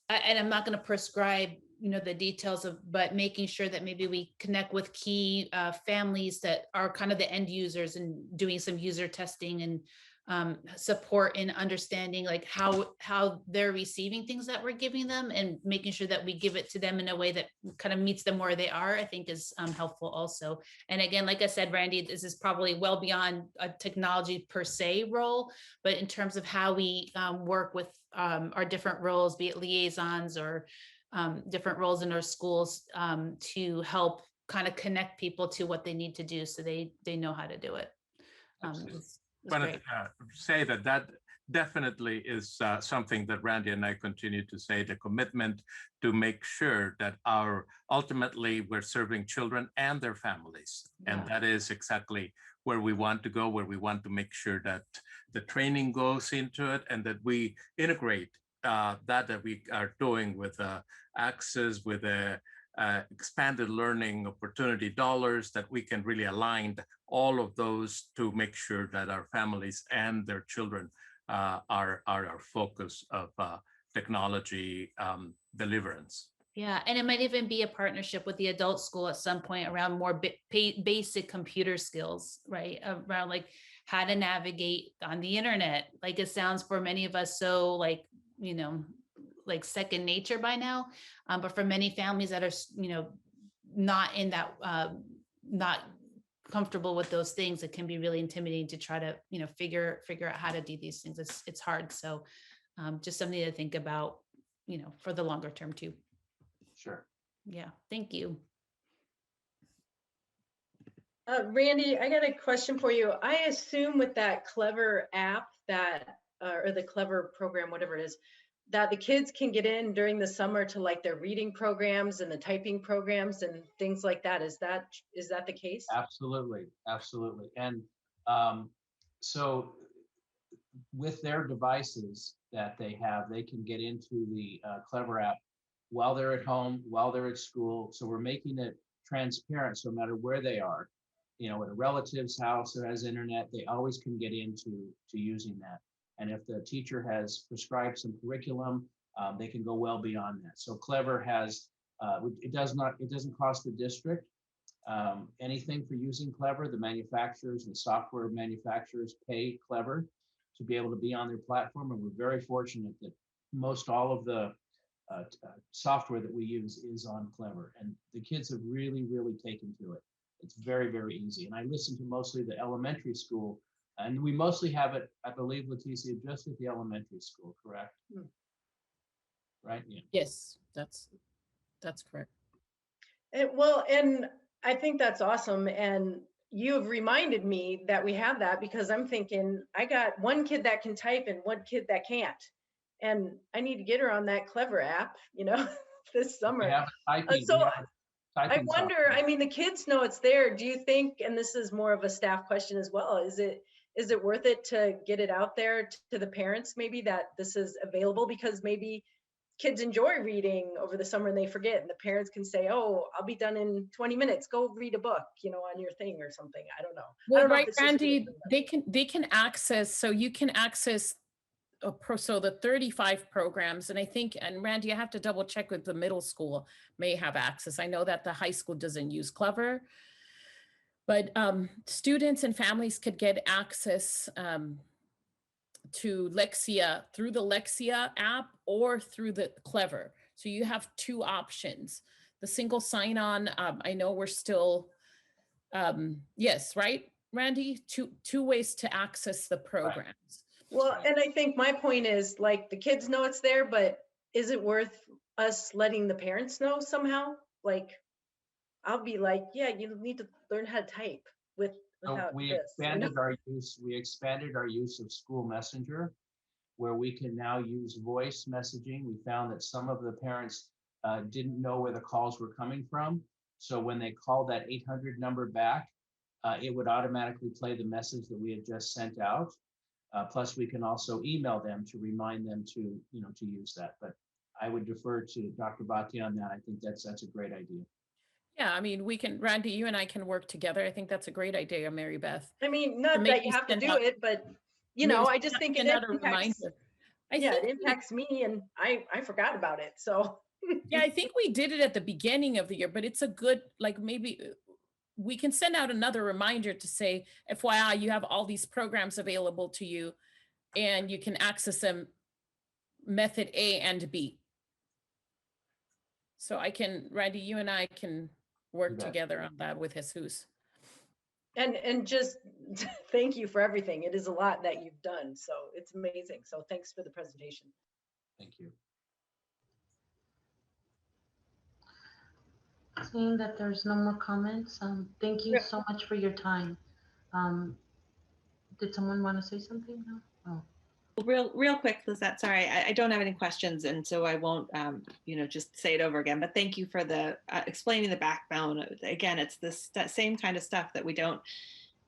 [SPEAKER 8] I'm not going to prescribe, the details but making sure that maybe we connect with key families that are kind of the end users and doing some user testing and support in understanding like how they're receiving things that we're giving them, and making sure that we give it to them in a way that kind of meets them where they are, I think is helpful also. And again, like I said, Randy, this is probably well beyond a technology per se role, but in terms of how we work with our different roles, be it liaisons or different roles in our schools, to help kind of connect people to what they need to do so they know how to do it.
[SPEAKER 14] I want to say that definitely is something that Randy and I continue to say, the commitment to make sure that ultimately we're serving children and their families. Yeah. And that is exactly where we want to go, where we want to make sure that the training goes into it, and that we integrate that we are doing with access, with expanded learning opportunity dollars, that we can really align all of those to make sure that our families and their children are our focus of technology deliverance.
[SPEAKER 8] Yeah, and it might even be a partnership with the adult school at some point around more basic computer skills, right? Around like how to navigate on the internet. Like it sounds for many of us so like, like second nature by now. But for many families that are, not in that, not comfortable with those things, it can be really intimidating to try to, figure out how to do these things. It's hard. So just something to think about, for the longer term too.
[SPEAKER 13] Sure.
[SPEAKER 8] Yeah. Thank you.
[SPEAKER 9] Randy, I got a question for you. I assume with that Clever app or the Clever program, whatever it is, that the kids can get in during the summer to like their reading programs and the typing programs and things like that. Is that the case?
[SPEAKER 13] Absolutely. And so with their devices that they have, they can get into the Clever app while they're at home, while they're at school. So we're making it transparent, so no matter where they are, at a relative's house that has internet, they always can get into using that. And if the teacher has prescribed some curriculum, they can go well beyond that. So Clever has, it doesn't cost the district anything for using Clever. The manufacturers, the software manufacturers pay Clever to be able to be on their platform. And we're very fortunate that most all of the software that we use is on Clever. And the kids have really, really taken to it. It's very, very easy. And I listen to mostly the elementary school, and we mostly have it, I believe, Leticia, just at the elementary school, correct? Right? Yeah.
[SPEAKER 4] Yes, that's correct.
[SPEAKER 9] And I think that's awesome. And you have reminded me that we have that, because I'm thinking I got one kid that can type and one kid that can't. And I need to get her on that Clever app, this summer. So I wonder, I mean, the kids know it's there. Do you think, and this is more of a staff question as well, is it worth it to get it out there to the parents, maybe, that this is available? Because maybe kids enjoy reading over the summer and they forget, and the parents can say, oh, I'll be done in 20 minutes. Go read a book, on your thing or something. I don't know.
[SPEAKER 15] Well, right, Randy, they can access, so you can access so the 35 programs, and I think, and Randy, I have to double check with the middle school may have access. I know that the high school doesn't use Clever, but students and families could get access to Lexia through the Lexia app or through the Clever. So you have two options. The single sign-on, I know we're still, yes, right, Randy? Two ways to access the programs.
[SPEAKER 9] Right. Well, and I think my point is, like, the kids know it's there, but is it worth us letting the parents know somehow? Like, I'll be like, yeah, you need to learn how to type without
[SPEAKER 13] we
[SPEAKER 9] this.
[SPEAKER 13] Expanded our use of School Messenger, where we can now use voice messaging. We found that some of the parents didn't know where the calls were coming from. So when they called that 800 number back, it would automatically play the message that we had just sent out. Plus, we can also email them to remind them to use that. But I would defer to Dr. Bhatia on that. I think that's a great idea.
[SPEAKER 15] Yeah, I mean, we can, Randy, you and I can work together. I think that's a great idea, Mary Beth.
[SPEAKER 9] I mean, not that you have to do it, but I just think it impacts. It impacts me, and I forgot about it. So
[SPEAKER 15] yeah, I think we did it at the beginning of the year, but it's a good, like, maybe we can send out another reminder to say, FYI, you have all these programs available to you and you can access them method A and B. So Randy, you and I can work together on that with Jesus.
[SPEAKER 9] And just thank you for everything. It is a lot that you've done. So it's amazing. So thanks for the presentation.
[SPEAKER 13] Thank you.
[SPEAKER 3] Seeing that there's no more comments, thank you so much for your time. Did someone want to say something? No? Oh.
[SPEAKER 2] Real quick, Lizette, sorry, I don't have any questions, and so I won't, just say it over again, but thank you for the explaining the backbone. Again, it's that same kind of stuff that we don't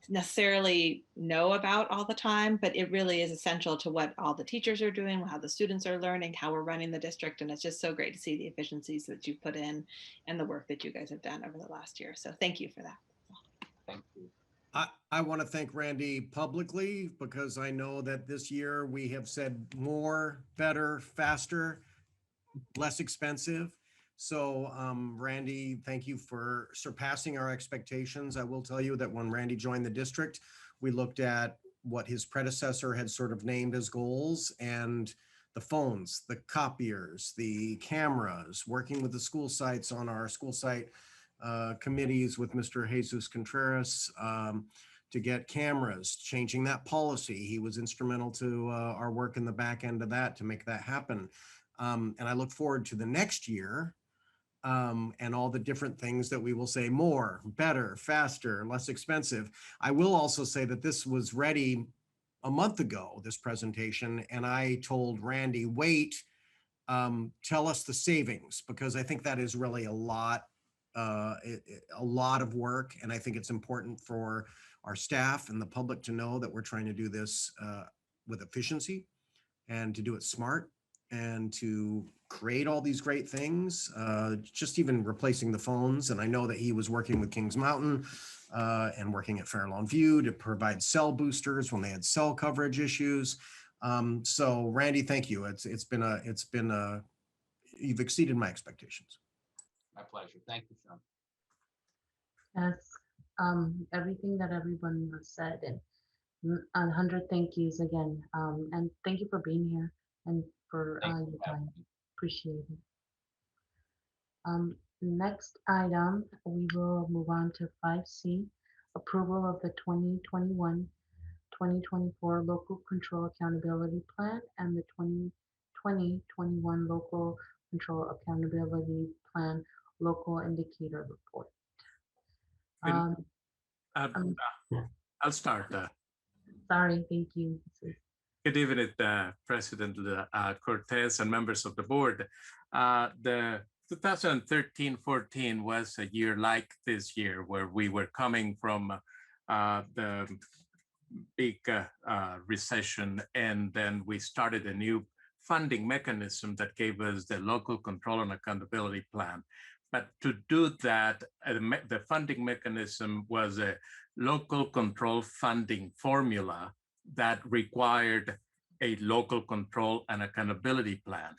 [SPEAKER 2] necessarily know about all the time, but it really is essential to what all the teachers are doing, how the students are learning, how we're running the district. And it's just so great to see the efficiencies that you put in and the work that you guys have done over the last year. So thank you for that.
[SPEAKER 13] Thank you.
[SPEAKER 10] I want to thank Randy publicly, because I know that this year we have said more, better, faster, less expensive. So Randy, thank you for surpassing our expectations. I will tell you that when Randy joined the district, we looked at what his predecessor had sort of named as goals, and the phones, the copiers, the cameras, working with the school sites on our school site committees with Mr. Jesus Contreras to get cameras, changing that policy. He was instrumental to our work in the back end of that to make that happen. And I look forward to the next year and all the different things that we will say: more, better, faster, less expensive. I will also say that this was ready a month ago, this presentation, and I told Randy, wait, tell us the savings, because I think that is really a lot of work. And I think it's important for our staff and the public to know that we're trying to do this with efficiency and to do it smart and to create all these great things, just even replacing the phones. And I know that he was working with Kings Mountain and working at Fair Lawn View to provide cell boosters when they had cell coverage issues. So Randy, thank you. You've exceeded my expectations.
[SPEAKER 13] My pleasure. Thank you, Sean.
[SPEAKER 3] Yes, everything that everyone has said, and 100 thank yous again. And thank you for being here and for your time. Appreciate it. Next item, we will move on to 5C, approval of the 2021-2024 Local Control Accountability Plan and the 2020-21 Local Control Accountability Plan Local Indicator Report.
[SPEAKER 14] I'll start.
[SPEAKER 3] Sorry, thank you.
[SPEAKER 14] Good evening, President Cortez and members of the board. The 2013-14 was a year like this year, where we were coming from the big recession, and then we started a new funding mechanism that gave us the Local Control and Accountability Plan. But to do that, the funding mechanism was a local control funding formula that required a local control and accountability plan.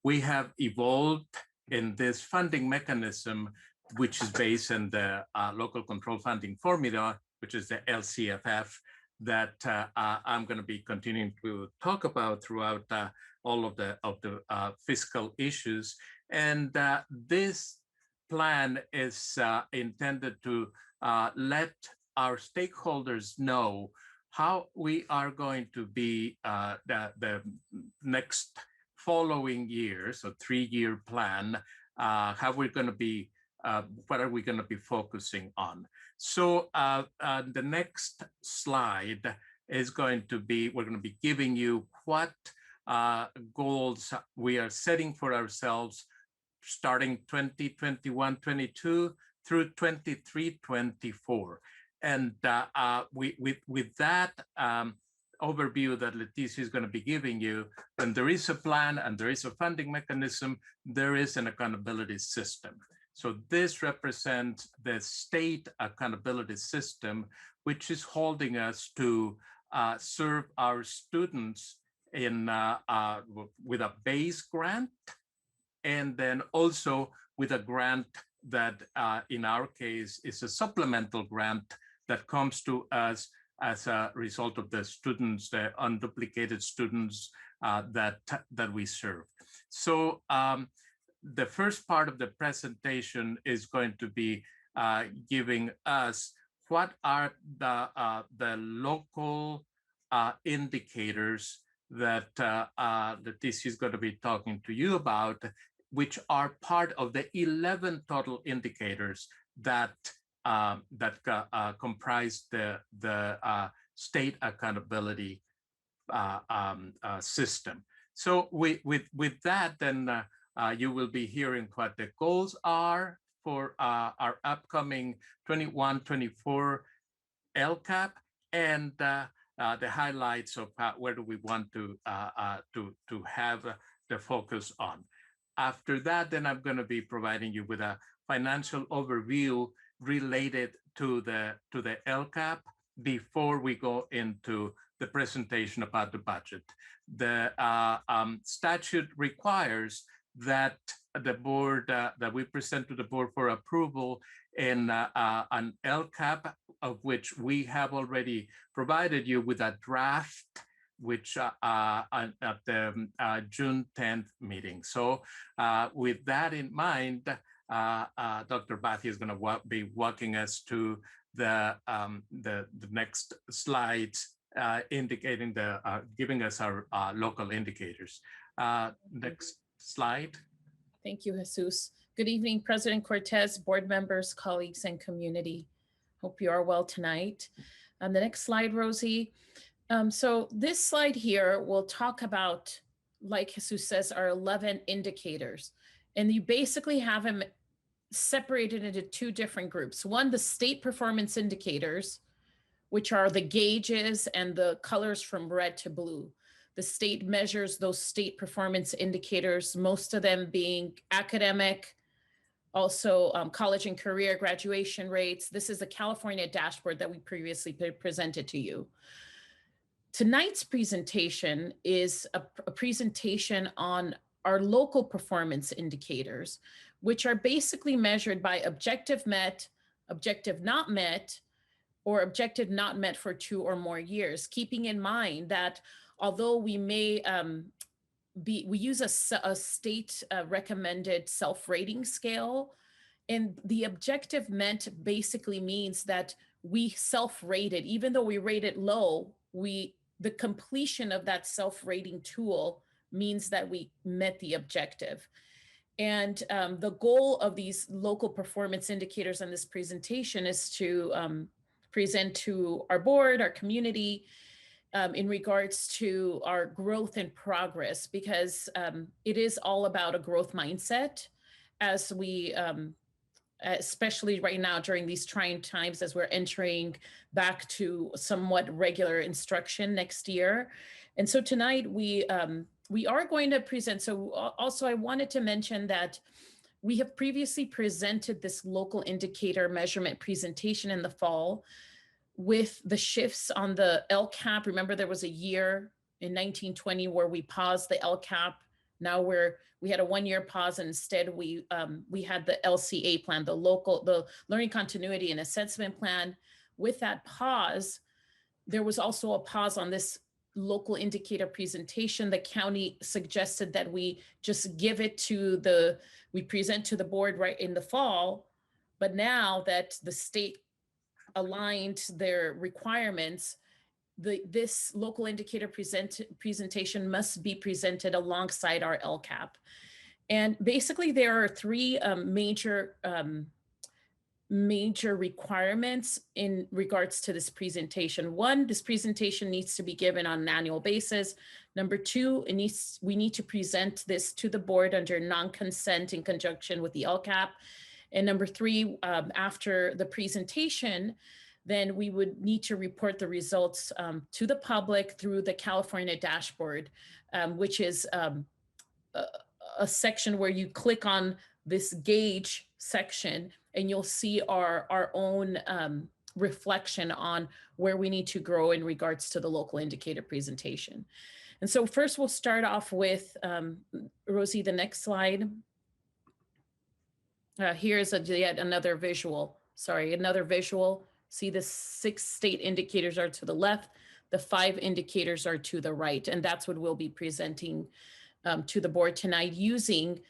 [SPEAKER 14] We have evolved in this funding mechanism, which is based on the local control funding formula, which is the LCFF, that I'm going to be continuing to talk about throughout all of the fiscal issues. And this plan is intended to let our stakeholders know how we are going to be the next following year, so 3-year plan, how we're going to be, what are we going to be focusing on. So the next slide is going to be, we're going to be giving you what goals we are setting for ourselves starting 2021-22 through 23-24. And with that overview that Leticia is going to be giving you, when there is a plan and there is a funding mechanism, there is an accountability system. So this represents the state accountability system, which is holding us to serve our students in with a base grant, and then also with a grant that in our case is a supplemental grant that comes to us as a result of the students, the unduplicated students that we serve. So the first part of the presentation is going to be giving us what are the local indicators that Leticia is going to be talking to you about, which are part of the 11 total indicators that comprise the state accountability system. So with that, then you will be hearing what the goals are for our upcoming 21-24 LCAP, and the highlights of where do we want to have the focus on. After that, then I'm going to be providing you with a financial overview related to the LCAP before we go into the presentation about the budget. The statute requires that the board, that we present to the board for approval in an LCAP, of which we have already provided you with a draft, which at the June 10th meeting. So with that in mind, Dr. Bathy is going to be walking us to the next slides, indicating giving us our local indicators. Next slide.
[SPEAKER 15] Thank you, Jesus. Good evening, President Cortez, board members, colleagues, and community. Hope you are well tonight. On the next slide, Rosie. So this slide here will talk about, like Jesus says, our 11 indicators. And you basically have them separated into 2 different groups. One, the state performance indicators, which are the gauges and the colors from red to blue. The state measures those state performance indicators, most of them being academic, Also, college and career graduation rates. This is the California dashboard that we previously presented to you. Tonight's presentation is a presentation on our local performance indicators, which are basically measured by objective met, objective not met, or objective not met for 2 or more years, keeping in mind that although we may we use a state recommended self-rating scale, and the objective meant basically means that we self-rated, even though we rated low, the completion of that self-rating tool means that we met the objective. And the goal of these local performance indicators on this presentation is to present to our board, our community, in regards to our growth and progress, because it is all about a growth mindset as we, especially right now during these trying times as we're entering back to somewhat regular instruction next year. And so tonight we are going to present. So also I wanted to mention that we have previously presented this local indicator measurement presentation in the fall with the shifts on the LCAP. Remember, there was a year in 1920 where we paused the LCAP. Now we had a 1-year pause, and instead we had the LCA plan, the Learning Continuity and Assessment Plan. With that pause, there was also a pause on this local indicator presentation. The county suggested that we just give it to we present to the board right in the fall. But now that the state aligned their requirements, this local indicator presentation must be presented alongside our LCAP. And basically there are 3 major requirements in regards to this presentation. 1, this presentation needs to be given on an annual basis. Number 2, we need to present this to the board under non-consent in conjunction with the LCAP. And number 3, after the presentation, then we would need to report the results to the public through the California dashboard, which is a section where you click on this gauge section and you'll see our own reflection on where we need to grow in regards to the local indicator presentation. And so first we'll start off with, Rosie, the next slide. Here's yet another visual. Sorry, another visual. See, the 6 state indicators are to the left, the 5 indicators are to the right, and that's what we'll be presenting to the board tonight using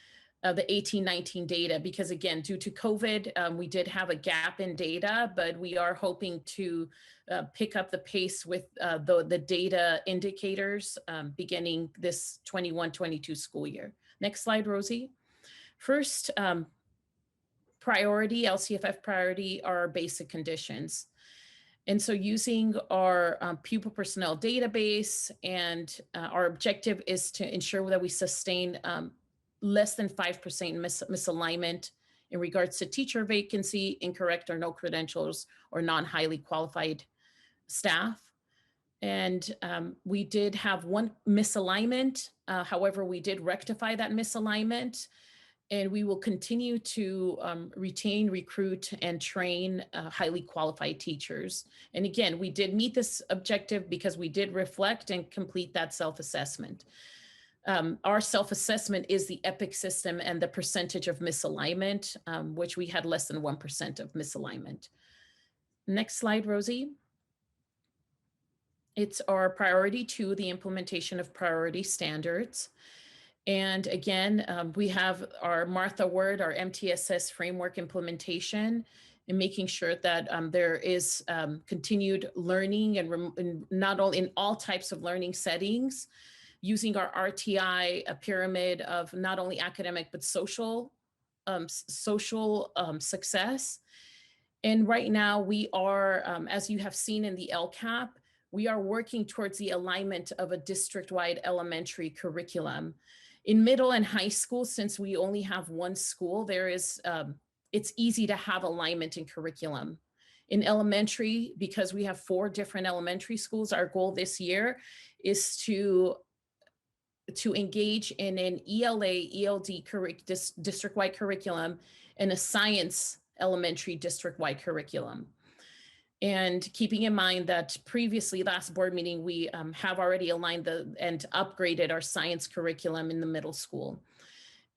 [SPEAKER 15] the 18-19 data, because again, due to COVID, we did have a gap in data, but we are hoping to pick up the pace with the data indicators beginning this 21-22 school year. Next slide, Rosie. First, priority, LCFF priority, are basic conditions. And so using our pupil personnel database, and our objective is to ensure that we sustain less than 5% misalignment in regards to teacher vacancy, incorrect or no credentials, or non-highly qualified staff. And we did have 1 misalignment. However, we did rectify that misalignment. And we will continue to retain, recruit, and train highly qualified teachers. And again, we did meet this objective because we did reflect and complete that self-assessment. Our self-assessment is the EPIC system and the percentage of misalignment, which we had less than 1% of misalignment. Next slide, Rosie. It's our priority 2, the implementation of priority standards. And again, we have our Martha Word, our MTSS framework implementation, and making sure that there is continued learning and not only in all types of learning settings, using our RTI, a pyramid of not only academic, but social success. And right now we are, as you have seen in the LCAP, we are working towards the alignment of a district-wide elementary curriculum. In middle and high school, since we only have 1 school, it's easy to have alignment in curriculum. In elementary, because we have 4 different elementary schools, our goal this year is to to engage in an ELA, ELD district-wide curriculum and a science elementary district-wide curriculum. And keeping in mind that previously, last board meeting, we have already aligned and upgraded our science curriculum in the middle school.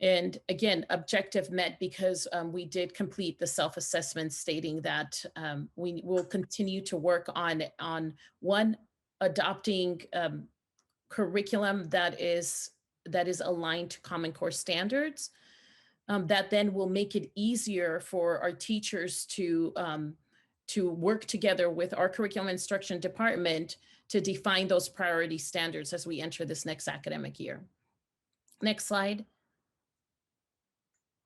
[SPEAKER 15] And again, objective met because we did complete the self-assessment stating that we will continue to work on one, adopting curriculum that is aligned to Common Core standards, that then will make it easier for our teachers to work together with our curriculum instruction department to define those priority standards as we enter this next academic year. Next slide.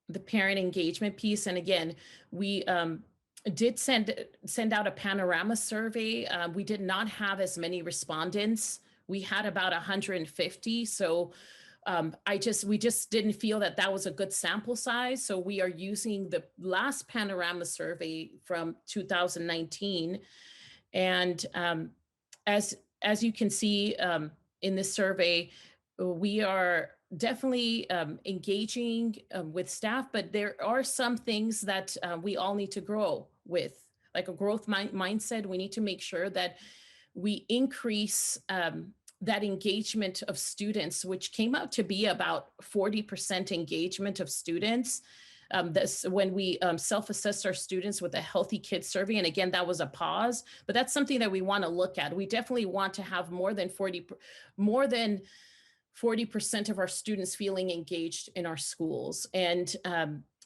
[SPEAKER 15] The parent engagement piece. And again, we did send out a panorama survey. We did not have as many respondents. We had about 150. So we just didn't feel that that was a good sample size. So we are using the last panorama survey from 2019. And as you can see in this survey, we are definitely engaging with staff, but there are some things that we all need to grow with, like a growth mindset. We need to make sure that we increase that engagement of students, which came out to be about 40% engagement of students. This when we self-assessed our students with a Healthy Kids survey. And again, that was a pause, but that's something that we want to look at. We definitely want to have more than 40% of our students feeling engaged in our schools. And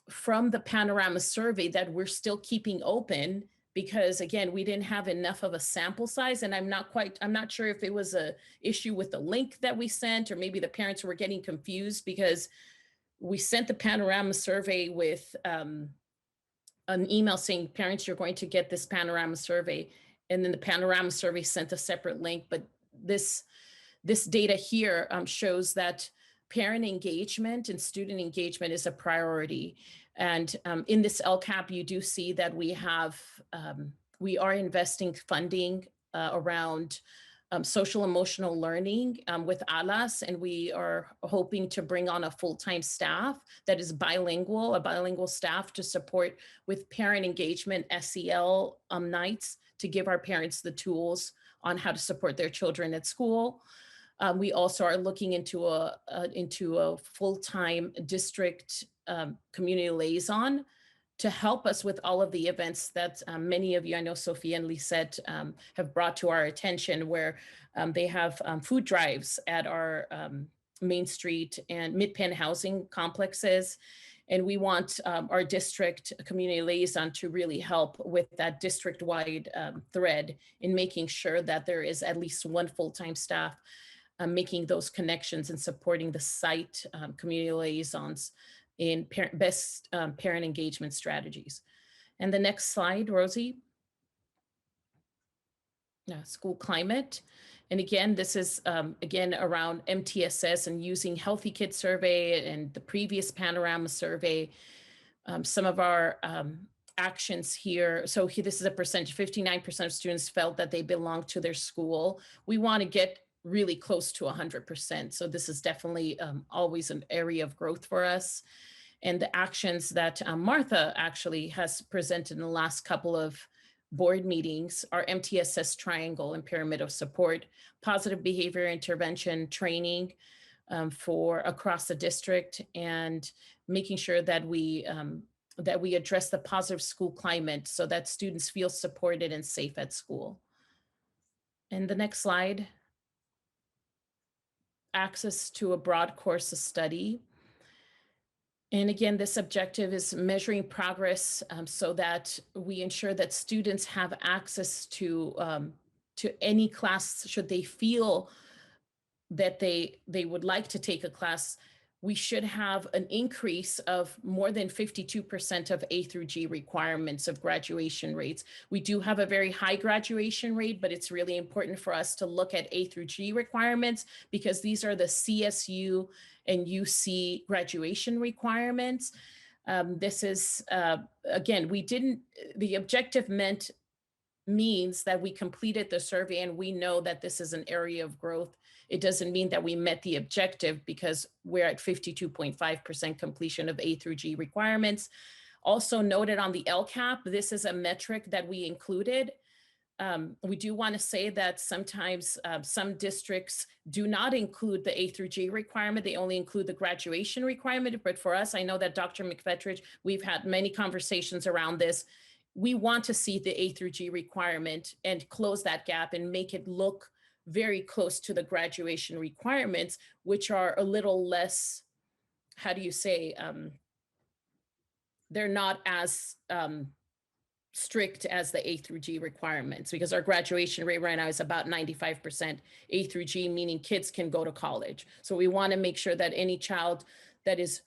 [SPEAKER 15] from the panorama survey that we're still keeping open, because again, we didn't have enough of a sample size. And I'm not sure if it was a issue with the link that we sent, or maybe the parents were getting confused because we sent the panorama survey with an email saying, parents, you're going to get this panorama survey. And then the panorama survey sent a separate link. But this data here shows that parent engagement and student engagement is a priority. And in this LCAP, you do see that we are investing funding around social emotional learning with ALAS, and we are hoping to bring on a full-time staff that is bilingual, a bilingual staff to support with parent engagement SEL nights to give our parents the tools on how to support their children at school. We also are looking into a full-time district community liaison to help us with all of the events that many of you, I know Sophia and Lisette, have brought to our attention, where they have food drives at our Main Street and Mid-Penn housing complexes. And we want our district community liaison to really help with that district-wide thread in making sure that there is at least one full-time staff making those connections and supporting the site community liaisons in best parent engagement strategies. And the next slide, Rosie. School climate. And again, this is again around MTSS and using Healthy Kids survey and the previous panorama survey. Some of our actions here. So this is a percentage, 59% of students felt that they belong to their school. We want to get really close to 100%. So this is definitely always an area of growth for us. And the actions that Martha actually has presented in the last couple of board meetings are MTSS triangle and pyramid of support, positive behavior intervention training for across the district, and making sure that we address the positive school climate so that students feel supported and safe at school. And the next slide. Access to a broad course of study. And again, this objective is measuring progress so that we ensure that students have access to any class should they feel that they would like to take a class. We should have an increase of more than 52% of A through G requirements of graduation rates. We do have a very high graduation rate, but it's really important for us to look at A through G requirements because these are the CSU and UC graduation requirements. This is, again, the objective means that we completed the survey and we know that this is an area of growth It doesn't mean that we met the objective because we're at 52.5% completion of A through G requirements. Also noted on the LCAP, this is a metric that we included. We do want to say that sometimes some districts do not include the A through G requirement. They only include the graduation requirement. But for us, I know that Dr. McFetridge, we've had many conversations around this. We want to see the A through G requirement and close that gap and make it look very close to the graduation requirements, which are a little less, how do you say, they're not as strict as the A through G requirements, because our graduation rate right now is about 95% A through G, meaning kids can go to college. So we want to make sure that any child that is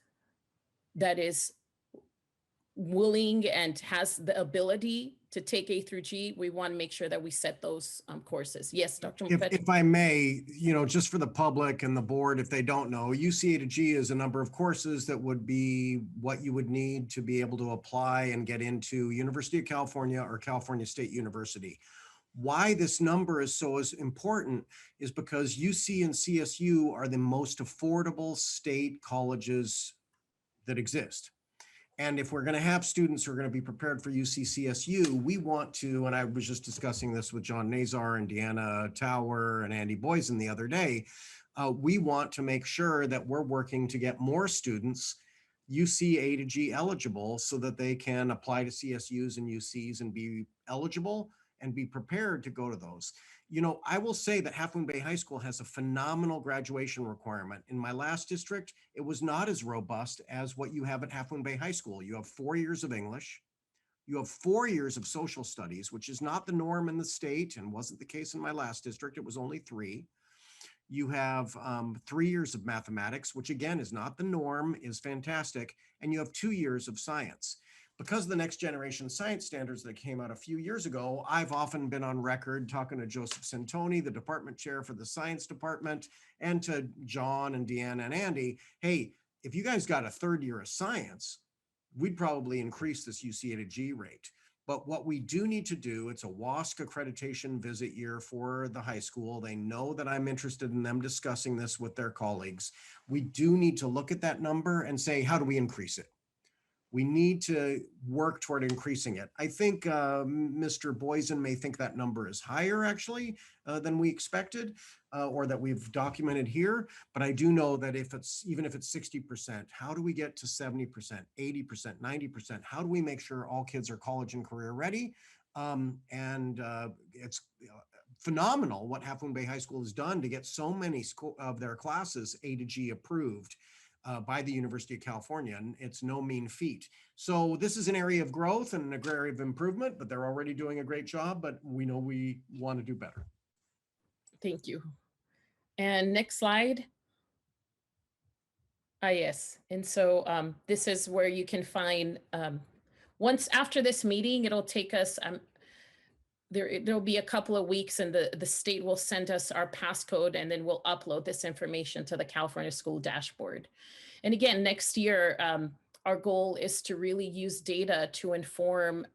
[SPEAKER 15] willing and has the ability to take A through G, we want to make sure that we set those courses. Yes, Dr. McFetridge.
[SPEAKER 10] If I may, just for the public and the board, if they don't know, UC A to G is a number of courses that would be what you would need to be able to apply and get into University of California or California State University. Why this number is so important is because UC and CSU are the most affordable state colleges that exist. And if we're going to have students who are going to be prepared for UC-CSU, we want to, and I was just discussing this with John Nazar and Deanna Tower and Andy Boysen the other day, we want to make sure that we're working to get more students UC A to G eligible so that they can apply to CSUs and UCs and be eligible and be prepared to go to those. I will say that Half Moon Bay High School has a phenomenal graduation requirement. In my last district, it was not as robust as what you have at Half Moon Bay High School. You have 4 years of English. You have 4 years of social studies, which is not the norm in the state and wasn't the case in my last district. It was only 3. You have 3 years of mathematics, which again is not the norm, is fantastic. And you have 2 years of science. Because of the next generation science standards that came out a few years ago, I've often been on record talking to Joseph Santoni, the department chair for the science department, and to John and Deanna and Andy, hey, if you guys got a 3rd year of science, we'd probably increase this UC A to G rate. But what we do need to do, it's a WASC accreditation visit year for the high school. They know that I'm interested in them discussing this with their colleagues. We do need to look at that number and say, how do we increase it? We need to work toward increasing it. I think Mr. Boysen may think that number is higher actually than we expected or that we've documented here. But I do know that even if it's 60%, how do we get to 70%, 80%, 90%? How do we make sure all kids are college and career ready? It's phenomenal what Half Moon Bay High School has done to get so many of their classes A to G approved by the University of California, and it's no mean feat. So this is an area of growth and an area of improvement, but they're already doing a great job, but we know we want to do better.
[SPEAKER 15] Thank you. And next slide. Yes, and so this is where you can find, once after this meeting, it'll take us, there'll be a couple of weeks and the state will send us our passcode and then we'll upload this information to the California School Dashboard. And again, next year, our goal is to really use data to inform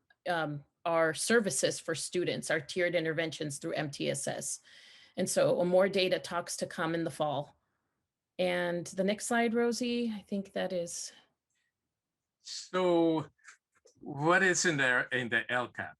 [SPEAKER 15] our services for students, our tiered interventions through MTSS. And so more data talks to come in the fall. And the next slide, Rosie, I think that is.
[SPEAKER 14] So what is in there in the LCAP?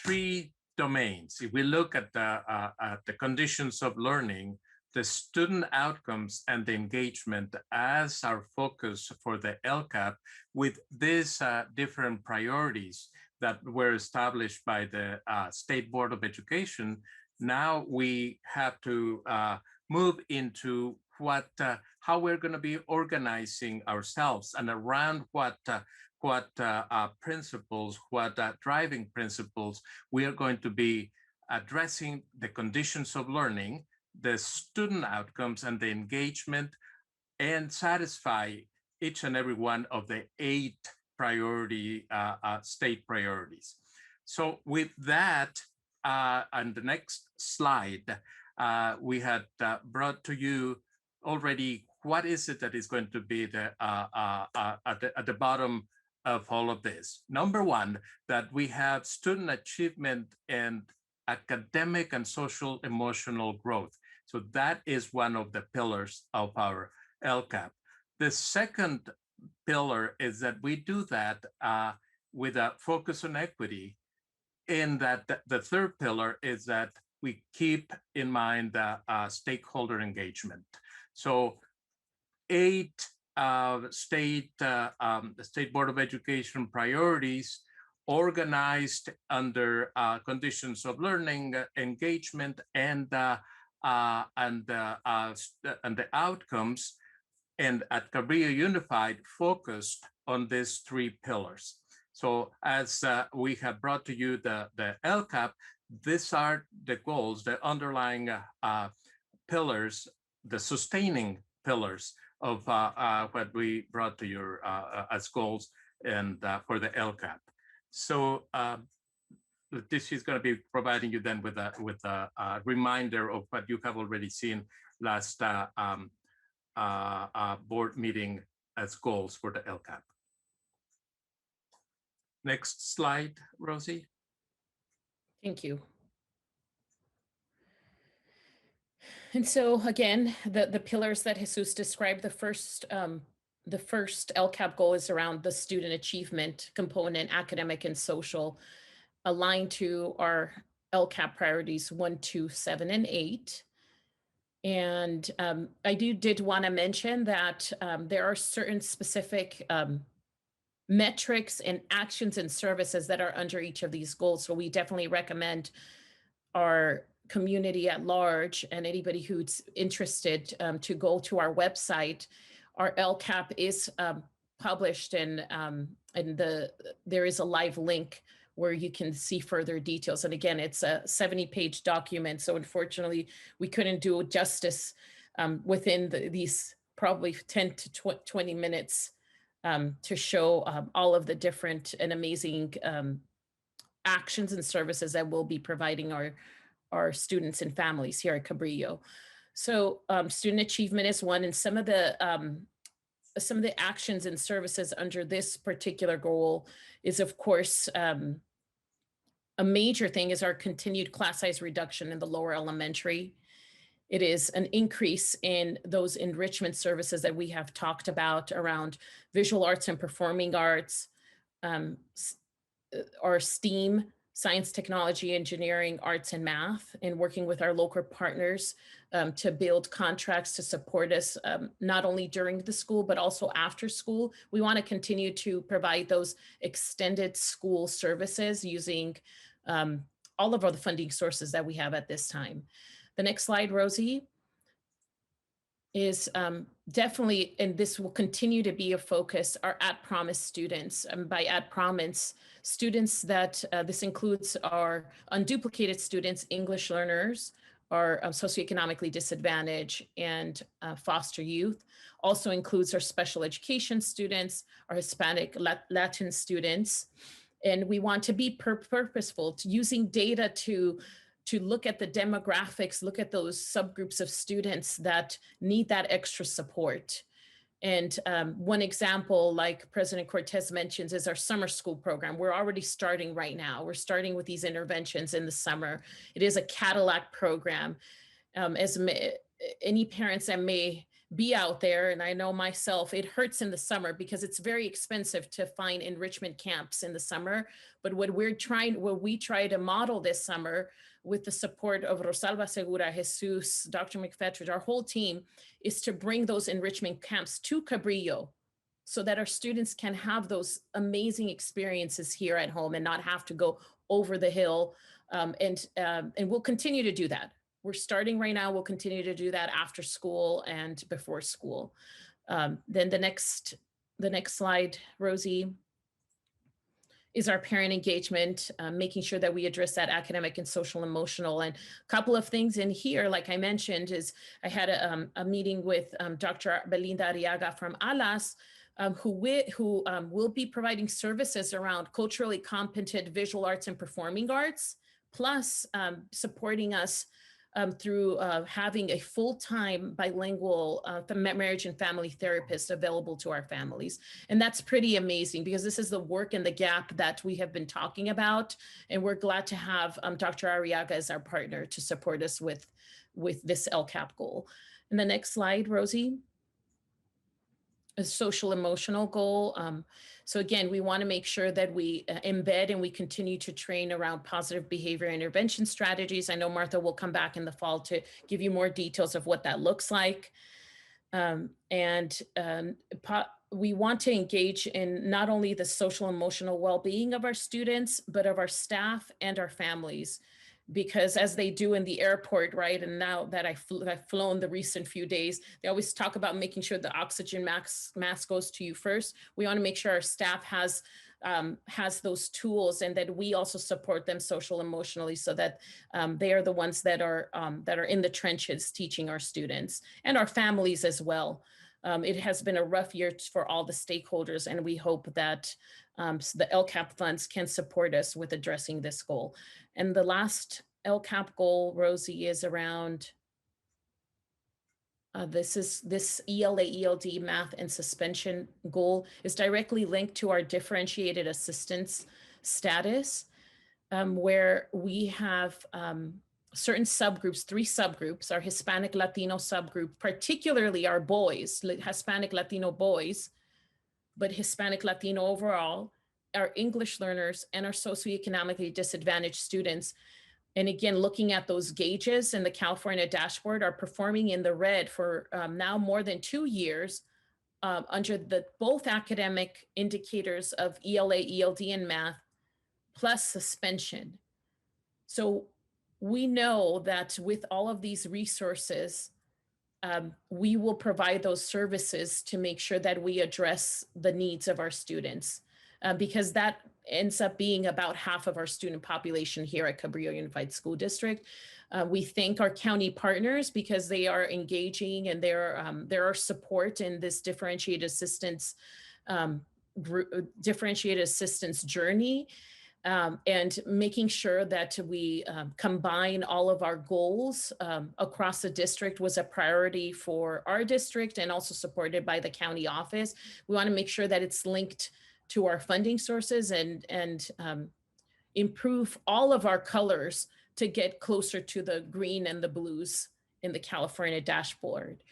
[SPEAKER 14] 3 domains. If we look at the conditions of learning, the student outcomes and the engagement as our focus for the LCAP with these different priorities that were established by the State Board of Education, now we have to move into how we're going to be organizing ourselves and around what principles, what driving principles we are going to be addressing the conditions of learning, the student outcomes and the engagement, and satisfy each and every one of the 8 priority state priorities. So with that, on the next slide, we had brought to you already what is it that is going to be at the bottom of all of this. Number 1, that we have student achievement and academic and social emotional growth. So that is one of the pillars of our LCAP. The second pillar is that we do that with a focus on equity, in that the third pillar is that we keep in mind stakeholder engagement. So 8 state Board of Education priorities organized under conditions of learning, engagement, and the outcomes, and at Cabrillo Unified focused on these 3 pillars. So as we have brought to you the LCAP, these are the goals, the underlying pillars, the sustaining pillars of what we brought to you as goals and for the LCAP. So this is going to be providing you then with a reminder of what you have already seen last board meeting as goals for the LCAP. Next slide, Rosie.
[SPEAKER 15] Thank you. And so again, the pillars that Jesus described, the first LCAP goal is around the student achievement component, academic and social, aligned to our LCAP priorities 1, 2, 7, and 8. And I did want to mention that there are certain specific metrics and actions and services that are under each of these goals. So we definitely recommend our community at large and anybody who's interested to go to our website. Our LCAP is published, and there is a live link where you can see further details. And again, it's a 70-page document. So unfortunately, we couldn't do justice within these probably 10 to 20 minutes to show all of the different and amazing actions and services that we'll be providing our students and families here at Cabrillo. So student achievement is one, and some of the actions and services under this particular goal is, of course, a major thing is our continued class size reduction in the lower elementary. It is an increase in those enrichment services that we have talked about around visual arts and performing arts, our STEAM, science, technology, engineering, arts, and math, and working with our local partners to build contracts to support us not only during the school, but also after school. We want to continue to provide those extended school services using all of the funding sources that we have at this time. The next slide, Rosie, is definitely, and this will continue to be a focus, are at-promise students. By at-promise, students that this includes our unduplicated students, English learners, our socioeconomically disadvantaged, and foster youth. Also includes our special education students, our Hispanic Latin students. And we want to be purposeful, to using data to look at the demographics, look at those subgroups of students that need that extra support. And one example, like President Cortez mentions, is our summer school program. We're already starting right now. We're starting with these interventions in the summer. It is a Cadillac program. Any parents that may be out there, and I know myself, it hurts in the summer because it's very expensive to find enrichment camps in the summer. But what we try to model this summer with the support of Rosalba Segura, Jesus, Dr. McFetridge, our whole team, is to bring those enrichment camps to Cabrillo so that our students can have those amazing experiences here at home and not have to go over the hill. And we'll continue to do that. We're starting right now. We'll continue to do that after school and before school. Then the next slide, Rosie, is our parent engagement, making sure that we address that academic and social emotional. And a couple of things in here, like I mentioned, is I had a meeting with Dr. Belinda Arriaga from ALAS, who will be providing services around culturally competent visual arts and performing arts, plus supporting us through having a full-time bilingual marriage and family therapist available to our families. And that's pretty amazing because this is the work and the gap that we have been talking about. And we're glad to have Dr. Arriaga as our partner to support us with with this LCAP goal. And the next slide, Rosie. A social emotional goal. So again, we want to make sure that we embed and we continue to train around positive behavior intervention strategies. I know Martha will come back in the fall to give you more details of what that looks like. We want to engage in not only the social emotional well-being of our students, but of our staff and our families. Because as they do in the airport, right? And now that I've flown the recent few days, they always talk about making sure the oxygen mask goes to you first. We want to make sure our staff has those tools and that we also support them social emotionally so that they are the ones that are in the trenches teaching our students and our families as well. It has been a rough year for all the stakeholders, and we hope that the LCAP funds can support us with addressing this goal. And the last LCAP goal, Rosie, is around this ELA ELD math and suspension goal is directly linked to our differentiated assistance status, where we have certain subgroups, 3 subgroups, our Hispanic Latino subgroup, particularly our boys, Hispanic Latino boys, but Hispanic Latino overall, our English learners, and our socioeconomically disadvantaged students. And again, looking at those gauges in the California dashboard are performing in the red for now more than 2 years under both academic indicators of ELA, ELD, and math, plus suspension. So we know that with all of these resources, we will provide those services to make sure that we address the needs of our students, because that ends up being about half of our student population here at Cabrillo Unified School District. We thank our county partners because they are engaging and there are support in this differentiated assistance journey. And making sure that we combine all of our goals across the district was a priority for our district and also supported by the county office. We want to make sure that it's linked to our funding sources and improve all of our colors to get closer to the green and the blues in the California dashboard.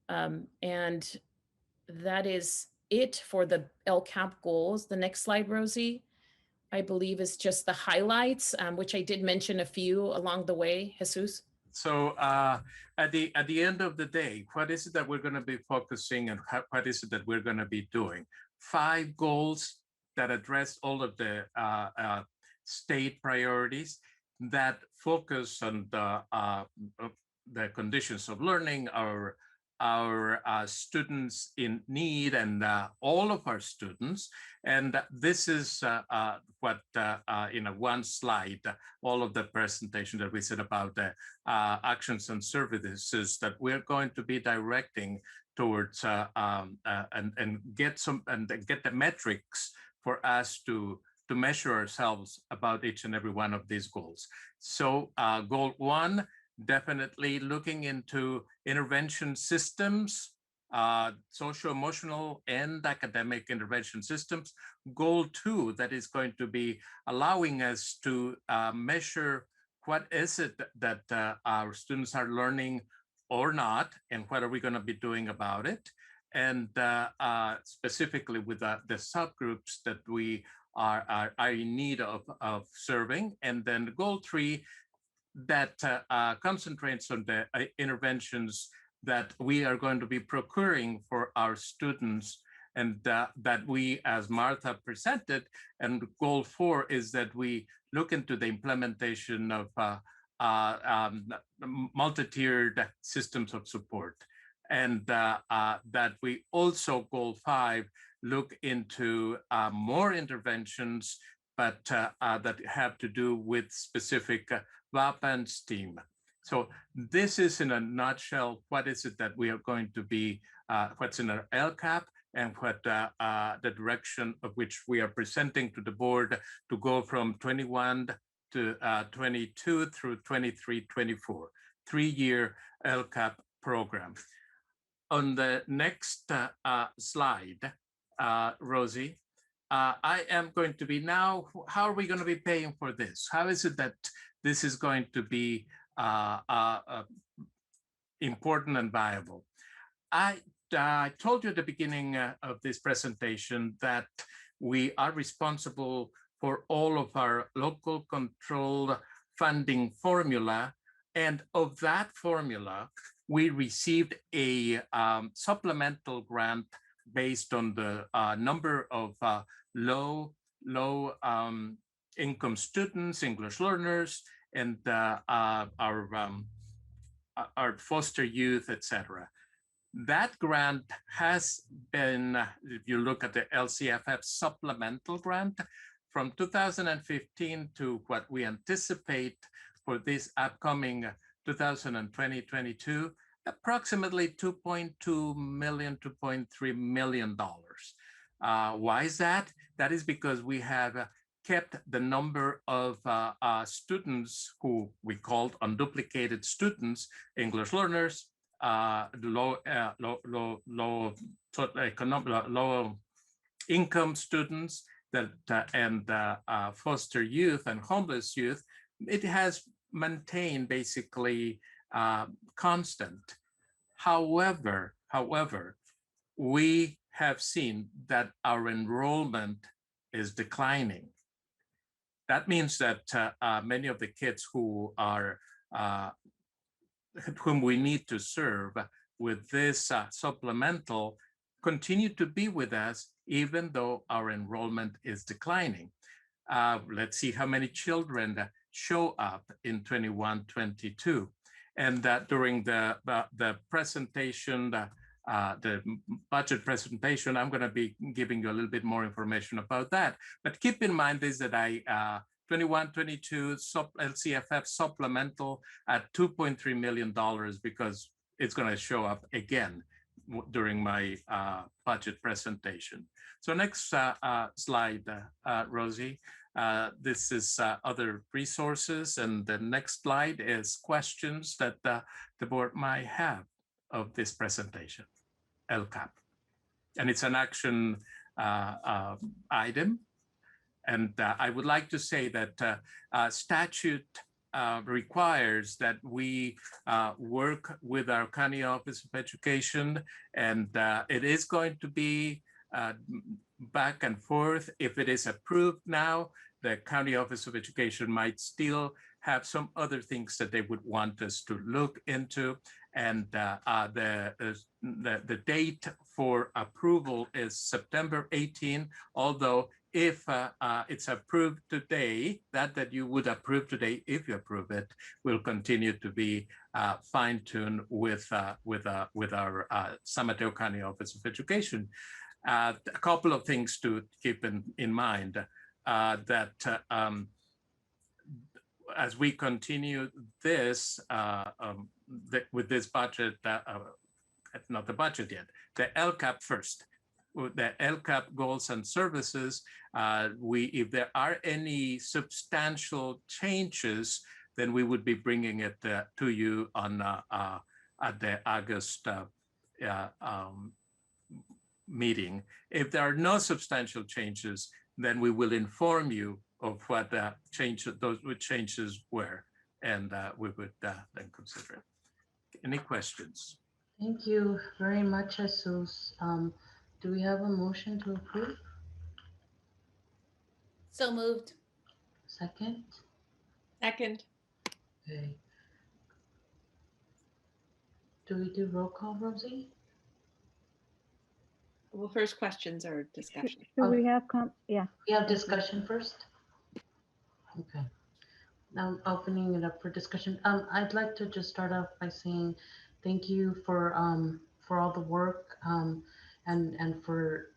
[SPEAKER 15] And that is it for the LCAP goals. The next slide, Rosie, I believe is just the highlights, which I did mention a few along the way. Jesus.
[SPEAKER 14] So at the end of the day, what is it that we're going to be focusing and what is it that we're going to be doing? 5 goals that address all of the state priorities that focus on the conditions of learning, our students in need, and all of our students. And this is what in one slide, all of the presentation that we said about the actions and services that we're going to be directing towards and get the metrics for us to measure ourselves about each and every one of these goals. So goal 1, definitely looking into intervention systems, socio-emotional and academic intervention systems. Goal 2, that is going to be allowing us to measure what is it that our students are learning or not, and what are we going to be doing about it. And specifically with the subgroups that we are in need of serving. And then goal 3, that concentrates on the interventions that we are going to be procuring for our students, and that we, as Martha presented, and goal 4 is that we look into the implementation of multi-tiered systems of support, and that we also, goal 5, look into more interventions, but that have to do with specific VAP and STEAM. So this is in a nutshell, what is it that we are going to be, what's in our LCAP, and what the direction of which we are presenting to the board to go from 21 to 22 through 23-24, 3-year LCAP program. On the next slide, Rosie, I am going to be now, how are we going to be paying for this? How is it that this is going to be important and viable. I told you at the beginning of this presentation that we are responsible for all of our local controlled funding formula. And of that formula, we received a supplemental grant based on the number of low income students, English learners, and our foster youth, etc. That grant has been, if you look at the LCFF supplemental grant, from 2015 to what we anticipate for this upcoming 2020-22, approximately $2.2 million, $2.3 million. Why is that? That is because we have kept the number of students who we called unduplicated students, English learners, low income students, and foster youth and homeless youth. It has maintained basically constant. However, we have seen that our enrollment is declining. That means that many of the kids who are whom we need to serve with this supplemental continue to be with us, even though our enrollment is declining. Let's see how many children show up in 21-22. And that during the presentation, the budget presentation, I'm going to be giving you a little bit more information about that. But keep in mind is that 21-22 LCFF supplemental at $2.3 million, because it's going to show up again during my budget presentation. So next slide, Rosie. This is other resources, and the next slide is questions that the board might have of this presentation, LCAP. And it's an action item. And I would like to say that statute requires that we work with our County Office of Education, and it is going to be back and forth. If it is approved now, the County Office of Education might still have some other things that they would want us to look into. And the date for approval is September 18, although if it's approved today, that you would approve today, if you approve it, will continue to be fine-tuned with our San Mateo County Office of Education. A couple of things to keep in mind that as we continue this with this budget, not the budget yet, the LCAP first. The LCAP goals and services, if there are any substantial changes, then we would be bringing it to you on at the August meeting. If there are no substantial changes, then we will inform you of what those changes were, and we would then consider it. Any questions?
[SPEAKER 3] Thank you very much, Jesus. Do we have a motion to approve?
[SPEAKER 8] So moved.
[SPEAKER 3] Second?
[SPEAKER 2] Second.
[SPEAKER 3] Okay. Do we do roll call, Rosie?
[SPEAKER 2] Well, first questions or discussion.
[SPEAKER 1] So we have, yeah.
[SPEAKER 3] We have discussion first? Okay. Now I'm opening it up for discussion. I'd like to just start off by saying thank you for all the work and for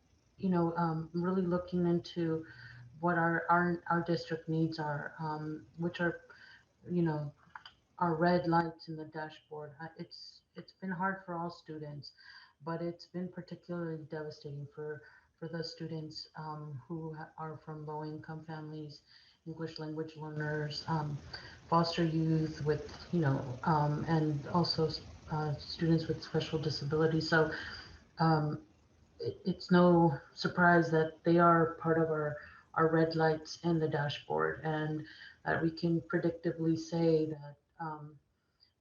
[SPEAKER 3] really looking into what our district needs are, which are our red lights in the dashboard. It's been hard for all students, but it's been particularly devastating for the students who are from low income families, English language learners, foster youth with, and also students with special disabilities. So it's no surprise that they are part of our red lights in the dashboard, and that we can predictably say that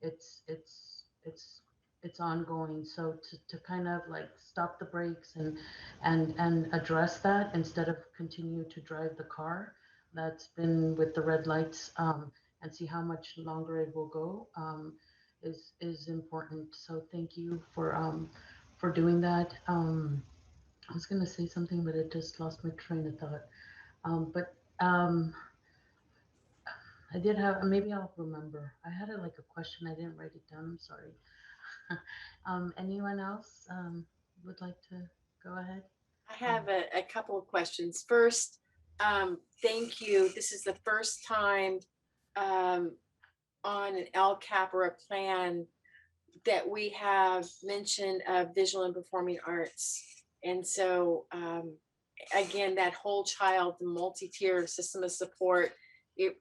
[SPEAKER 3] it's it's ongoing. So to kind of like stop the brakes and address that instead of continue to drive the car that's been with the red lights, and see how much longer it will go, is important. So thank you for doing that. I was gonna say something, but it just lost my train of thought. But I did have, maybe I'll remember. I had like a question. I didn't write it down. I'm sorry. Anyone else would like to go ahead?
[SPEAKER 7] I have a couple of questions. First, thank you. This is the first time on an LCAP or a plan that we have mention of visual and performing arts. And so again, that whole child, the multi-tier system of support,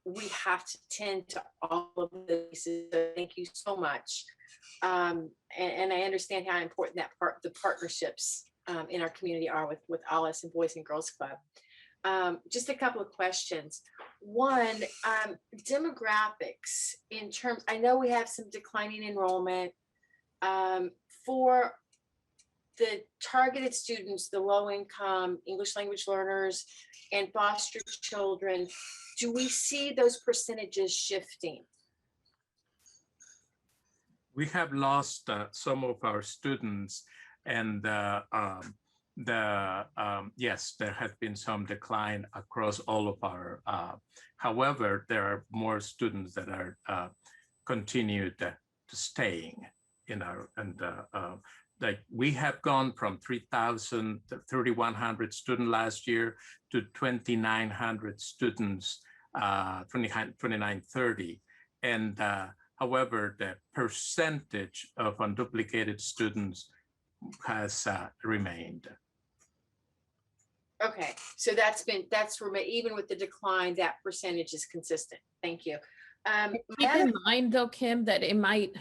[SPEAKER 7] we have to tend to all of these. So thank you so much. And I understand how important the partnerships in our community are with ALICE and Boys and Girls Club. Just a couple of questions. One, demographics in terms, I know we have some declining enrollment. For the targeted students, the low income English language learners and foster children, do we see those percentages shifting?
[SPEAKER 14] We have lost some of our students, and yes, there has been some decline across all of our. However, there are more students that are continued to staying in our, and like we have gone from 3,000 to 3,100 students last year to 2,900 students, 2,930, and however, the percentage of unduplicated students has remained.
[SPEAKER 7] Okay, so even with the decline, that percentage is consistent. Thank you.
[SPEAKER 15] Keep in mind though, Kim, that it might,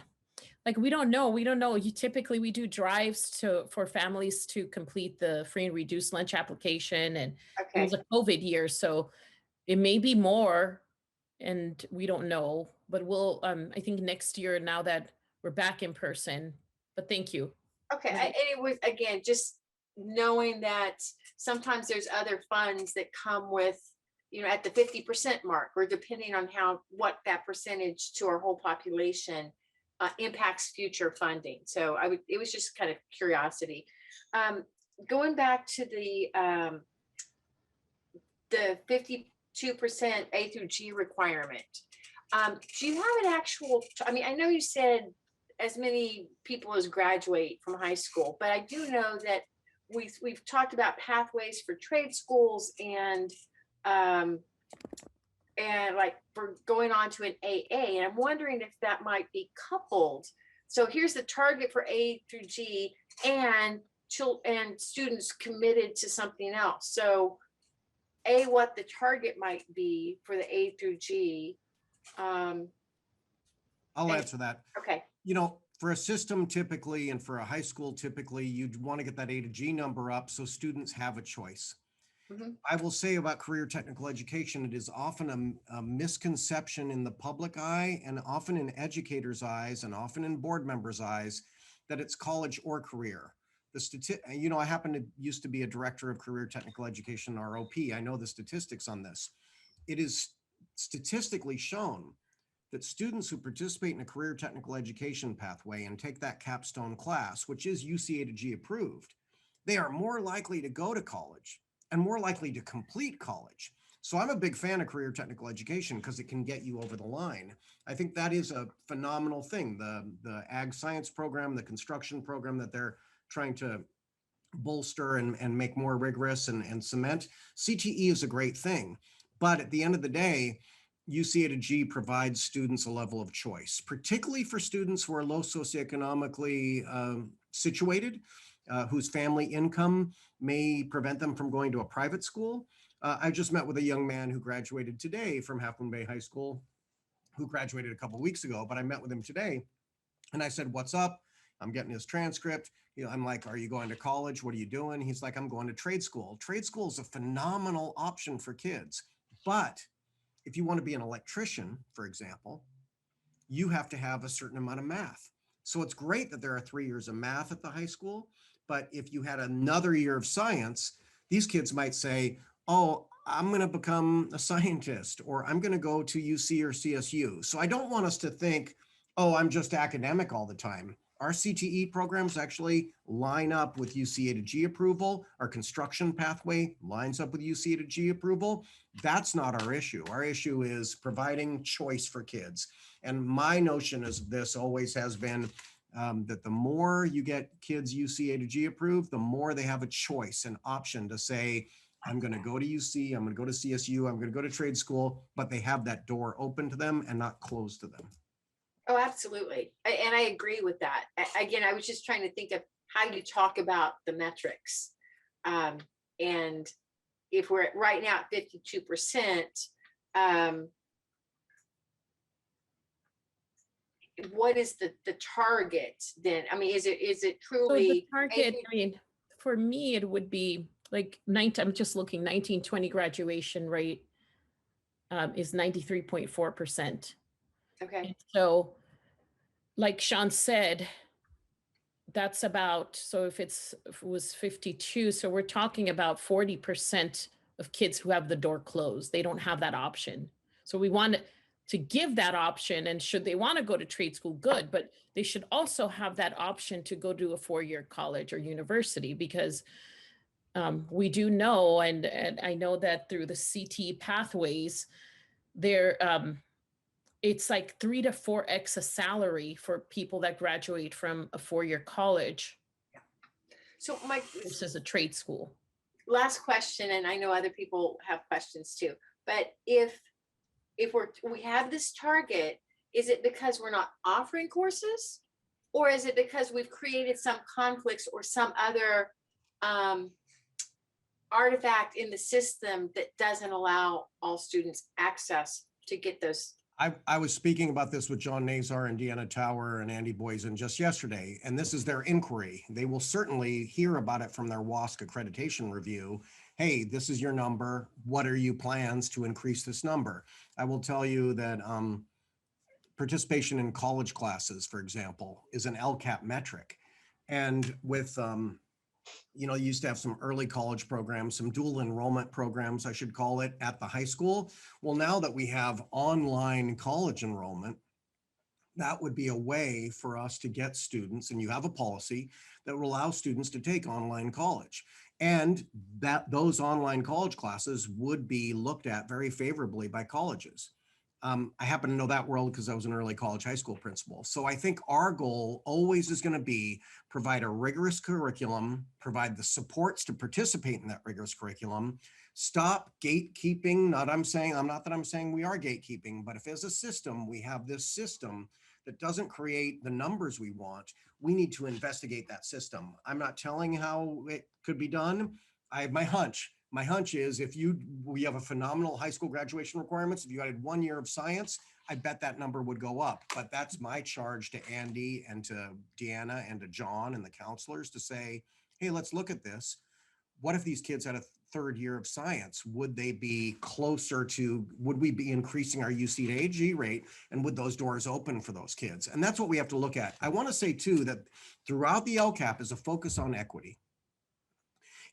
[SPEAKER 15] like, we don't know. Typically we do drives for families to complete the free and reduced lunch application, and it was a COVID year, so it may be more, and we don't know. But we'll, I think next year, now that we're back in person. But thank you.
[SPEAKER 7] Okay, and it was, again, just knowing that sometimes there's other funds that come with, at the 50% mark, or depending on what that percentage to our whole population impacts future funding. So it was just kind of curiosity. Going back to the 52% A through G requirement. Do you have an actual, I know you said as many people as graduate from high school, but I do know that we've talked about pathways for trade schools and like for going on to an AA, and I'm wondering if that might be coupled. So here's the target for A through G and students committed to something else. So what the target might be for the A through G.
[SPEAKER 10] I'll answer that.
[SPEAKER 7] Okay.
[SPEAKER 10] For a system typically, and for a high school typically, you'd want to get that A to G number up so students have a choice. Mm-hmm. I will say about career technical education, it is often a misconception in the public eye, and often in educators' eyes, and often in board members' eyes, that it's college or career. I used to be a director of career technical education, ROP. I know the statistics on this. It is statistically shown that students who participate in a career technical education pathway and take that capstone class, which is UCA to G approved, they are more likely to go to college and more likely to complete college. So I'm a big fan of career technical education because it can get you over the line. I think that is a phenomenal thing. The ag science program, the construction program that they're trying to bolster and make more rigorous and cement, CTE is a great thing. But at the end of the day, UCA to G provides students a level of choice, particularly for students who are low socioeconomically situated, whose family income may prevent them from going to a private school. I just met with a young man who graduated today from Half Moon Bay High School, who graduated a couple of weeks ago, but I met with him today and I said, "What's up?" I'm getting his transcript. I'm like, "Are you going to college? What are you doing?" He's like, "I'm going to trade school." Trade school is a phenomenal option for kids. But if you want to be an electrician, for example, you have to have a certain amount of math. So it's great that there are 3 years of math at the high school, but if you had another year of science, these kids might say, oh, I'm going to become a scientist, or I'm going to go to UC or CSU. So I don't want us to think, oh, I'm just academic all the time. Our CTE programs actually line up with UC A to G approval. Our construction pathway lines up with UC A to G approval. That's not our issue. Our issue is providing choice for kids. And my notion is this always has been that the more you get kids UC A to G approved, the more they have a choice, an option to say, I'm going to go to UC, I'm going to go to CSU, I'm going to go to trade school, but they have that door open to them and not closed to them.
[SPEAKER 7] Oh, absolutely. And I agree with that. Again, I was just trying to think of how you talk about the metrics. And if we're right now at 52%, what is the target then? I mean, is it truly?
[SPEAKER 15] So the target, I mean, for me, it would be like 19, I'm just looking, 1920 graduation rate is 93.4%.
[SPEAKER 7] Okay.
[SPEAKER 15] And so like Sean said, that's about, so if it was 52, so we're talking about 40% of kids who have the door closed. They don't have that option. So we want to give that option, and should they want to go to trade school, good, but they should also have that option to go to a 4-year college or university, because we do know, and I know that through the CTE pathways, there, it's like 3 to 4x a salary for people that graduate from a 4-year college.
[SPEAKER 7] So my
[SPEAKER 15] versus a trade school.
[SPEAKER 7] Last question, and I know other people have questions too, but if we have this target, is it because we're not offering courses, or is it because we've created some conflicts or some other artifact in the system that doesn't allow all students access to get those?
[SPEAKER 10] I was speaking about this with John Nazar and Deanna Tower and Andy Boysen just yesterday, and this is their inquiry. They will certainly hear about it from their WASC accreditation review. Hey, this is your number. What are your plans to increase this number? I will tell you that participation in college classes, for example, is an LCAP metric. And with you used to have some early college programs, some dual enrollment programs, I should call it, at the high school. Well, now that we have online college enrollment, that would be a way for us to get students, and you have a policy that will allow students to take online college. And that those online college classes would be looked at very favorably by colleges. I happen to know that world because I was an early college high school principal. So I think our goal always is going to be provide a rigorous curriculum, provide the supports to participate in that rigorous curriculum, stop gatekeeping. Not that I'm saying we are gatekeeping, but if as a system, we have this system that doesn't create the numbers we want, we need to investigate that system. I'm not telling how it could be done. I have my hunch. My hunch is we have a phenomenal high school graduation requirements. If you added 1 year of science, I bet that number would go up. But that's my charge to Andy and to Deanna and to John and the counselors to say, hey, let's look at this. What if these kids had a 3rd year of science? Would they be closer to, would we be increasing our UC to AG rate? And would those doors open for those kids? And that's what we have to look at. I want to say too, that throughout the LCAP is a focus on equity.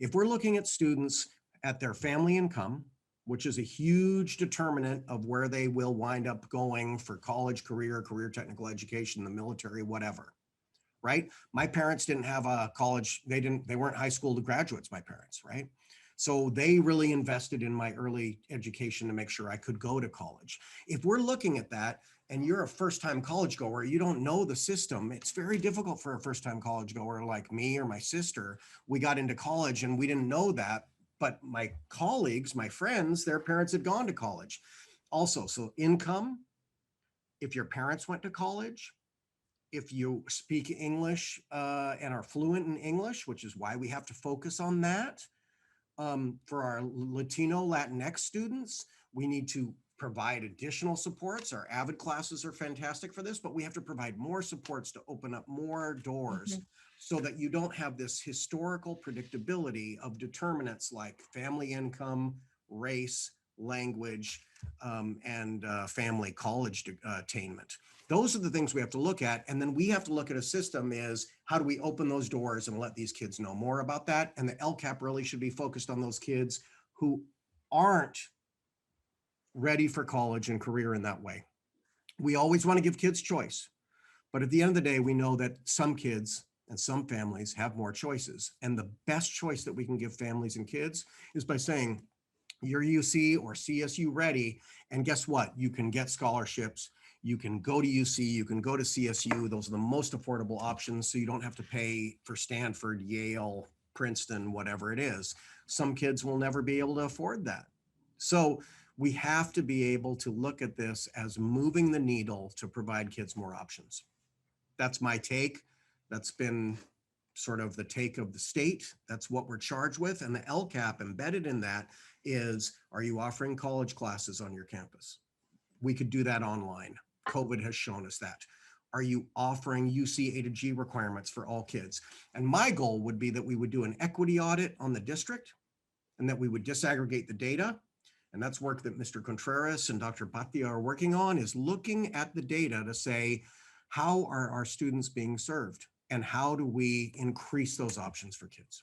[SPEAKER 10] If we're looking at students at their family income, which is a huge determinant of where they will wind up going for college, career technical education, the military, whatever, right? My parents didn't have a college, they weren't high school graduates, my parents, right? So they really invested in my early education to make sure I could go to college. If we're looking at that and you're a first-time college goer, you don't know the system, it's very difficult for a first-time college goer like me or my sister. We got into college and we didn't know that, but my colleagues, my friends, their parents had gone to college. Also, so income, if your parents went to college, if you speak English and are fluent in English, which is why we have to focus on that. For our Latino, Latinx students, we need to provide additional supports. Our AVID classes are fantastic for this, but we have to provide more supports to open up more doors so that you don't have this historical predictability of determinants like family income, race, language, and family college attainment. Those are the things we have to look at. And then we have to look at a system is how do we open those doors and let these kids know more about that? And the LCAP really should be focused on those kids who aren't ready for college and career in that way. We always want to give kids choice, but at the end of the day, we know that some kids and some families have more choices. And the best choice that we can give families and kids is by saying, you're UC or CSU ready, and guess what? You can get scholarships. You can go to UC, you can go to CSU. Those are the most affordable options, so you don't have to pay for Stanford, Yale, Princeton, whatever it is. Some kids will never be able to afford that. So we have to be able to look at this as moving the needle to provide kids more options. That's my take. That's been sort of the take of the state. That's what we're charged with. And the LCAP embedded in that is, are you offering college classes on your campus? We could do that online. COVID has shown us that. Are you offering UC A to G requirements for all kids? And my goal would be that we would do an equity audit on the district and that we would disaggregate the data. And that's work that Mr. Contreras and Dr. Bhatia are working on, is looking at the data to say, how are our students being served? And how do we increase those options for kids?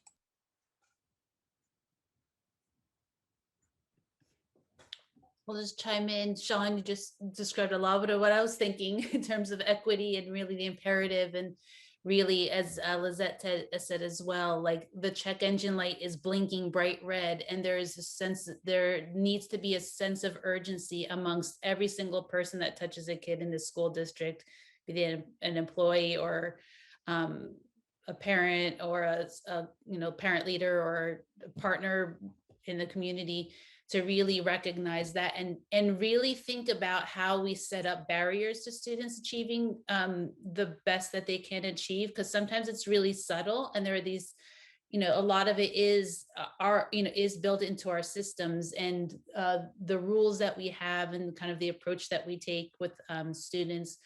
[SPEAKER 8] We'll just chime in. Sean, you just described a lot of what I was thinking in terms of equity and really the imperative. And really, as Lizette said as well, like the check engine light is blinking bright red, and there is a sense that there needs to be a sense of urgency amongst every single person that touches a kid in the school district, be they an employee or a parent or a parent leader or a partner in the community, to really recognize that and really think about how we set up barriers to students achieving the best that they can achieve, because sometimes it's really subtle, and there are these, a lot of it is is built into our systems, and the rules that we have and kind of the approach that we take with students.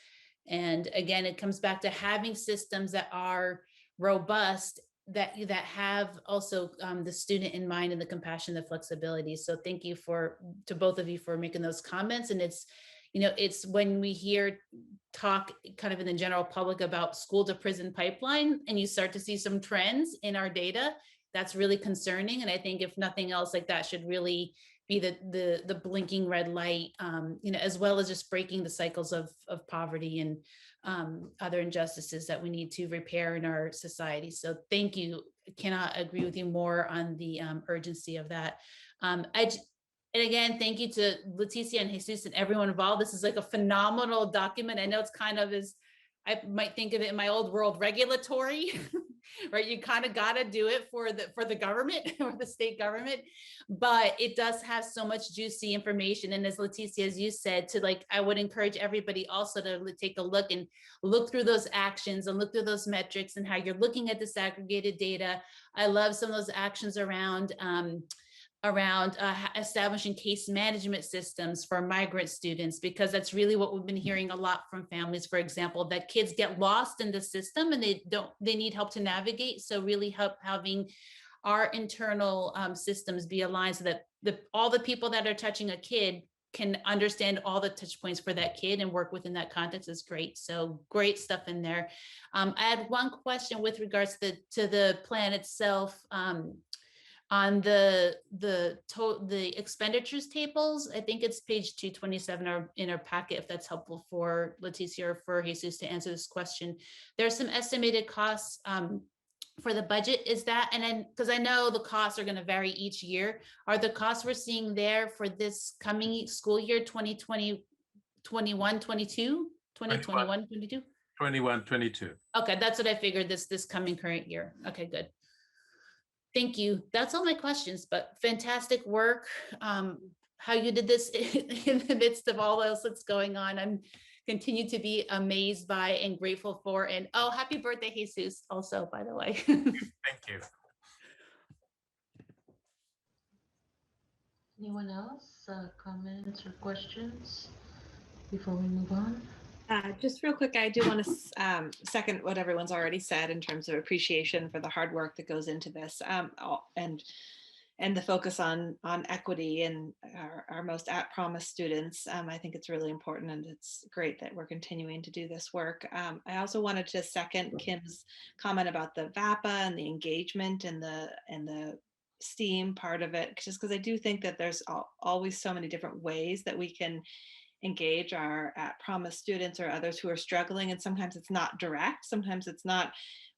[SPEAKER 8] And again, it comes back to having systems that are robust, that have also the student in mind, and the compassion, the flexibility. So thank you to both of you for making those comments. And it's, it's when we hear talk kind of in the general public about school to prison pipeline, and you start to see some trends in our data, that's really concerning. And I think if nothing else, like that should really be the blinking red light, as well as just breaking the cycles of poverty and other injustices that we need to repair in our society. So thank you. I cannot agree with you more on the urgency of that. And again, thank you to Leticia and Jesus and everyone involved. This is like a phenomenal document. I know it's kind of I might think of it in my old world, regulatory, right? You kind of got to do it for the government or the state government, but it does have so much juicy information. And as Leticia, as you said, I would encourage everybody also to take a look through those actions and look through those metrics and how you're looking at disaggregated data. I love some of those actions around establishing case management systems for migrant students, because that's really what we've been hearing a lot from families, for example, that kids get lost in the system and they need help to navigate. So really having our internal systems be aligned so that all the people that are touching a kid can understand all the touch points for that kid and work within that context is great. So great stuff in there. I had one question with regards to the plan itself. On the expenditures tables, I think it's page 227 in our packet, if that's helpful for Leticia or for Jesus to answer this question. There's some estimated costs for the budget. Is that, and then, because I know the costs are going to vary each year, are the costs we're seeing there for this coming school year, 2020, 21, 22, 2021, 22?
[SPEAKER 14] 21, 22.
[SPEAKER 8] Okay, that's what I figured this coming current year. Okay, good. Thank you. That's all my questions, but fantastic work. How you did this in the midst of all else that's going on. I'm continue to be amazed by and grateful for. And oh, happy birthday, Jesus, also, by the way.
[SPEAKER 14] Thank you.
[SPEAKER 3] Anyone else? Comments or questions before we move on?
[SPEAKER 2] Just real quick, I do want to second what everyone's already said in terms of appreciation for the hard work that goes into this. And and the focus on equity and our most at-promise students. I think it's really important, and it's great that we're continuing to do this work. I also wanted to second Kim's comment about the VAPA and the engagement and the STEAM part of it, just because I do think that there's always so many different ways that we can engage our at-promise students or others who are struggling. And sometimes it's not direct. Sometimes it's not,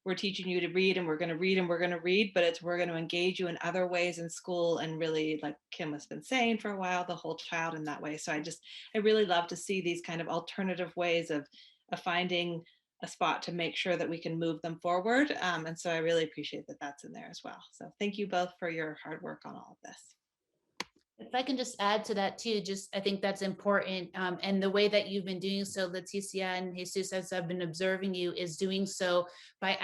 [SPEAKER 2] we're teaching you to read and we're going to read and we're going to read, but it's, we're going to engage you in other ways in school and really, like Kim has been saying for a while, the whole child in that way. So I really love to see these kind of alternative ways of finding a spot to make sure that we can move them forward. And so I really appreciate that that's in there as well. So thank you both for your hard work on all of this.
[SPEAKER 8] If I can just add to that too, I think that's important. And the way that you've been doing so, Leticia and Jesus, as I've been observing you, is doing so by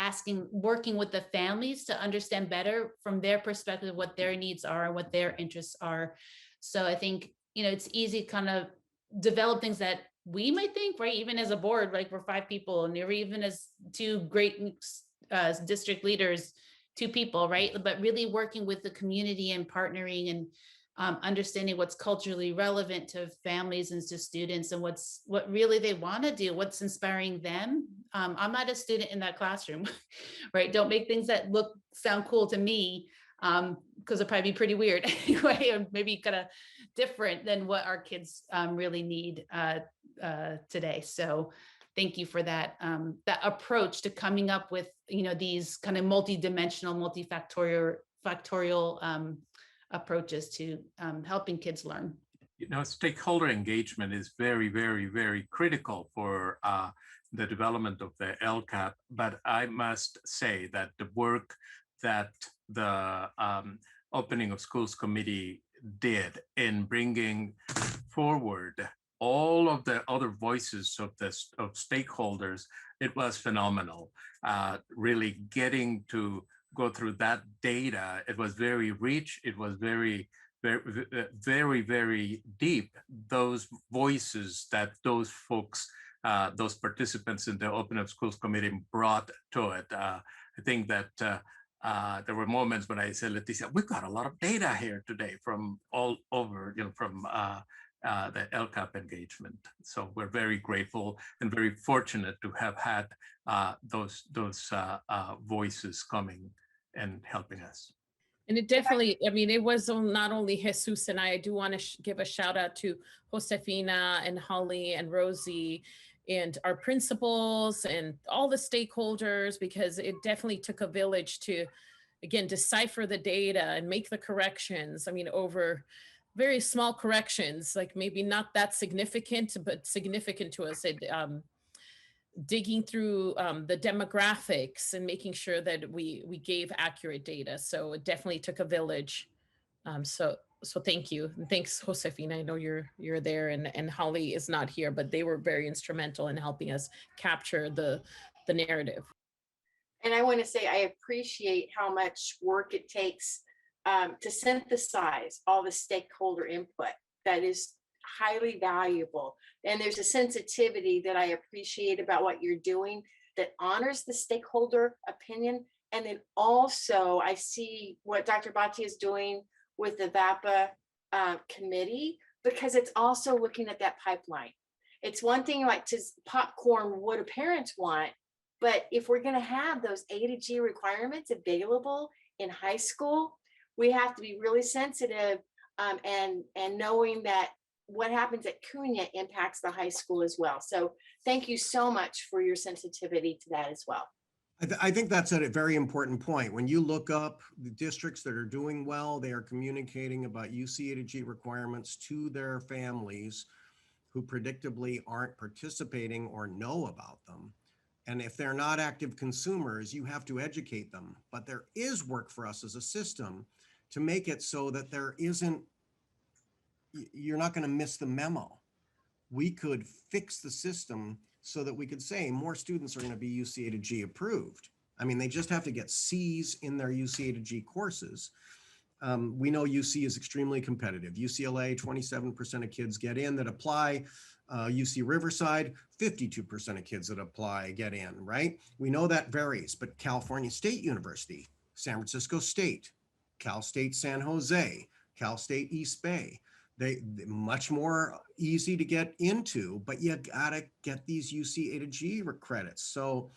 [SPEAKER 8] working with the families to understand better from their perspective what their needs are, what their interests are. So I think, it's easy to kind of develop things that we might think, right? Even as a board, like we're 5 people, and you're even as 2 great district leaders, 2 people, right? But really working with the community and partnering and understanding what's culturally relevant to families and to students, and what really they want to do, what's inspiring them. I'm not a student in that classroom, right? Don't make things that sound cool to me, because it'll probably be pretty weird anyway, or maybe kind of different than what our kids really need today. So thank you for that approach to coming up with these kind of multi-dimensional, multifactorial approaches to helping kids learn.
[SPEAKER 14] Stakeholder engagement is very, very, very critical for the development of the LCAP. But I must say that the work that the Opening of Schools Committee did in bringing forward all of the other voices of stakeholders, it was phenomenal. Really getting to go through that data, it was very rich. It was very, very, very deep. Those voices that those folks, those participants in the Open Up Schools Committee brought to it. I think that there were moments when I said, Leticia, we've got a lot of data here today from all over, from the LCAP engagement. So we're very grateful and very fortunate to have had those voices coming and helping us.
[SPEAKER 15] And it definitely, it was not only Jesus and I do want to give a shout out to Josefina and Holly and Rosie and our principals and all the stakeholders, because it definitely took a village to, again, decipher the data and make the corrections. Over very small corrections, like maybe not that significant, but significant to us. Digging through the demographics and making sure that we gave accurate data. So it definitely took a village. So thank you. And thanks, Josefina. I know you're there, and Holly is not here, but they were very instrumental in helping us capture the narrative.
[SPEAKER 7] And I want to say I appreciate how much work it takes to synthesize all the stakeholder input. That is highly valuable. And there's a sensitivity that I appreciate about what you're doing that honors the stakeholder opinion. And then also I see what Dr. Bhatia is doing with the VAPA committee, because it's also looking at that pipeline. It's one thing like to popcorn what do parents want, but if we're going to have those A to G requirements available in high school, we have to be really sensitive and knowing that what happens at Cunha impacts the high school as well. So thank you so much for your sensitivity to that as well.
[SPEAKER 10] I think that's a very important point. When you look up the districts that are doing well, they are communicating about UC A to G requirements to their families who predictably aren't participating or know about them. And if they're not active consumers, you have to educate them. But there is work for us as a system to make it so that you're not going to miss the memo. We could fix the system so that we could say more students are going to be UC A to G approved. They just have to get C's in their UC A to G courses. We know UC is extremely competitive. UCLA, 27% of kids get in that apply. UC Riverside, 52% of kids that apply get in, right? We know that varies, but California State University, San Francisco State, Cal State San Jose, Cal State East Bay. They're much more easy to get into, but you gotta get these UC A to G credits. So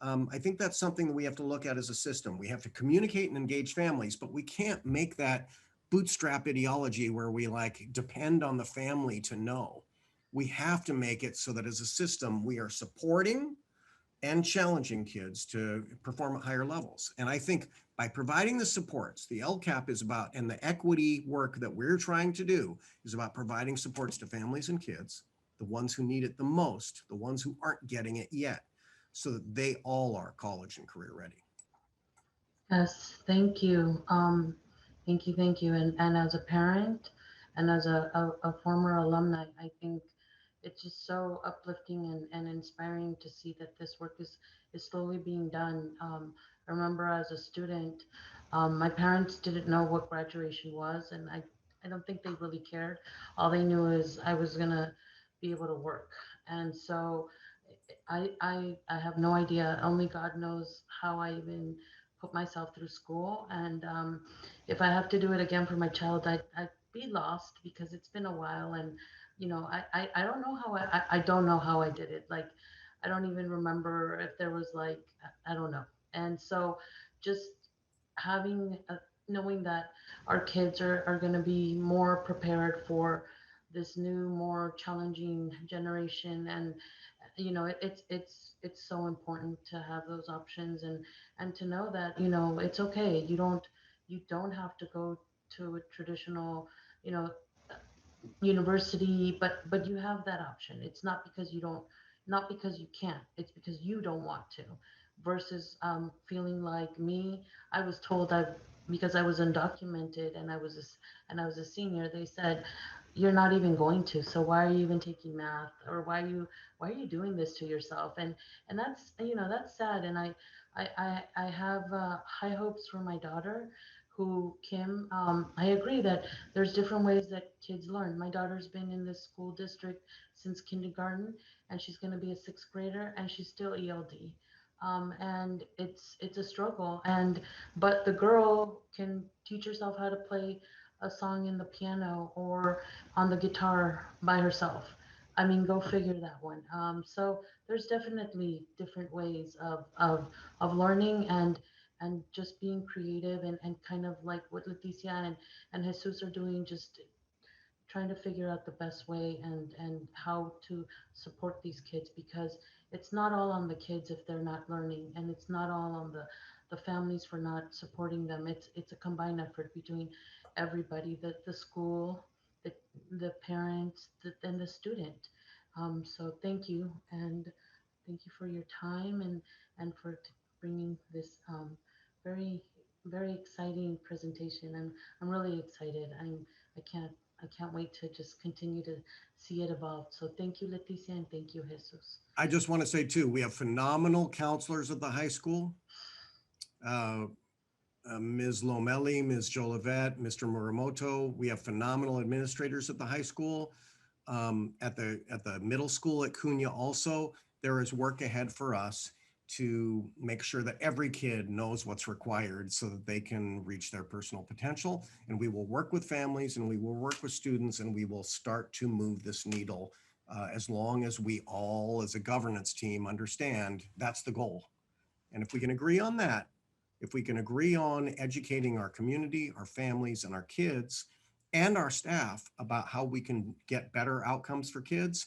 [SPEAKER 10] I think that's something that we have to look at as a system. We have to communicate and engage families, but we can't make that bootstrap ideology where we like depend on the family to know. We have to make it so that as a system, we are supporting and challenging kids to perform at higher levels. And I think by providing the supports, the LCAP is about, and the equity work that we're trying to do is about providing supports to families and kids, the ones who need it the most, the ones who aren't getting it yet, so that they all are college and career ready.
[SPEAKER 3] Yes, thank you. Thank you. And as a parent and as a former alumni, I think it's just so uplifting and inspiring to see that this work is slowly being done. I remember as a student, my parents didn't know what graduation was, and I don't think they really cared. All they knew is I was gonna be able to work. And so I have no idea. Only God knows how I even put myself through school. And if I have to do it again for my child, I'd be lost because it's been a while. And, you know, I don't know how I don't know how I did it. Like, I don't even remember if there was like, I don't know. And so just having, knowing that our kids are going to be more prepared for this new, more challenging generation. And you know, it's so important to have those options and to know that, you know, it's okay. You don't have to go to a traditional, you know, university, but you have that option. It's not because you don't, not because you can't, it's because you don't want to, versus feeling like me. I was told because I was undocumented and I was a senior, they said, you're not even going to, so why are you even taking math, or why are you doing this to yourself? And that's, you know, that's sad. And I have high hopes for my daughter, who Kim, I agree that there's different ways that kids learn. My daughter's been in this school district since kindergarten, and she's going to be a sixth grader, and she's still ELD. And it's a struggle. But the girl can teach herself how to play a song in the piano or on the guitar by herself. I mean, go figure that one. So there's definitely different ways of learning and just being creative and kind of like what Leticia and Jesus are doing, just trying to figure out the best way and how to support these kids, because it's not all on the kids if they're not learning, and it's not all on the families for not supporting them. It's a combined effort between everybody, the school, the the parents, and the student. So thank you, and thank you for your time and for bringing this very very exciting presentation. I'm really excited. I can't I can't wait to just continue to see it evolve. So thank you, Leticia, and thank you, Jesus.
[SPEAKER 10] I just want to say too, we have phenomenal counselors at the high school. Ms. Lomelli, Ms. Jolivet, Mr. Muramoto. We have phenomenal administrators at the high school. At the middle school at Cunha also, there is work ahead for us to make sure that every kid knows what's required so that they can reach their personal potential. And we will work with families and we will work with students, and we will start to move this needle as long as we all as a governance team understand that's the goal. And if we can agree on that, if we can agree on educating our community, our families, and our kids, and our staff about how we can get better outcomes for kids,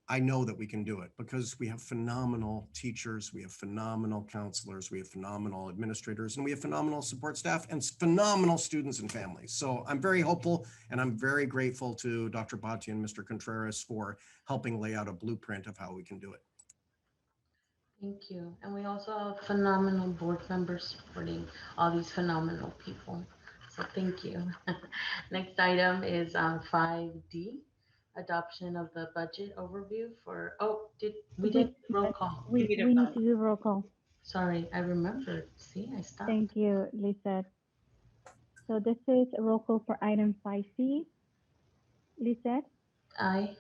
[SPEAKER 10] I know that we can do it because we have phenomenal teachers, we have phenomenal counselors, we have phenomenal administrators, and we have phenomenal support staff and phenomenal students and families. So I'm very hopeful, and I'm very grateful to Dr. Bhatia and Mr. Contreras for helping lay out a blueprint of how we can do it.
[SPEAKER 3] Thank you. And we also have phenomenal board members supporting all these phenomenal people. So thank you. Next item is 5D, adoption of the budget overview for, we did roll call.
[SPEAKER 1] We need to do roll call.
[SPEAKER 3] Sorry, I remembered. See, I stopped.
[SPEAKER 1] Thank you, Lisa. So this is a roll call for item 5C. Lisette,
[SPEAKER 3] Aye.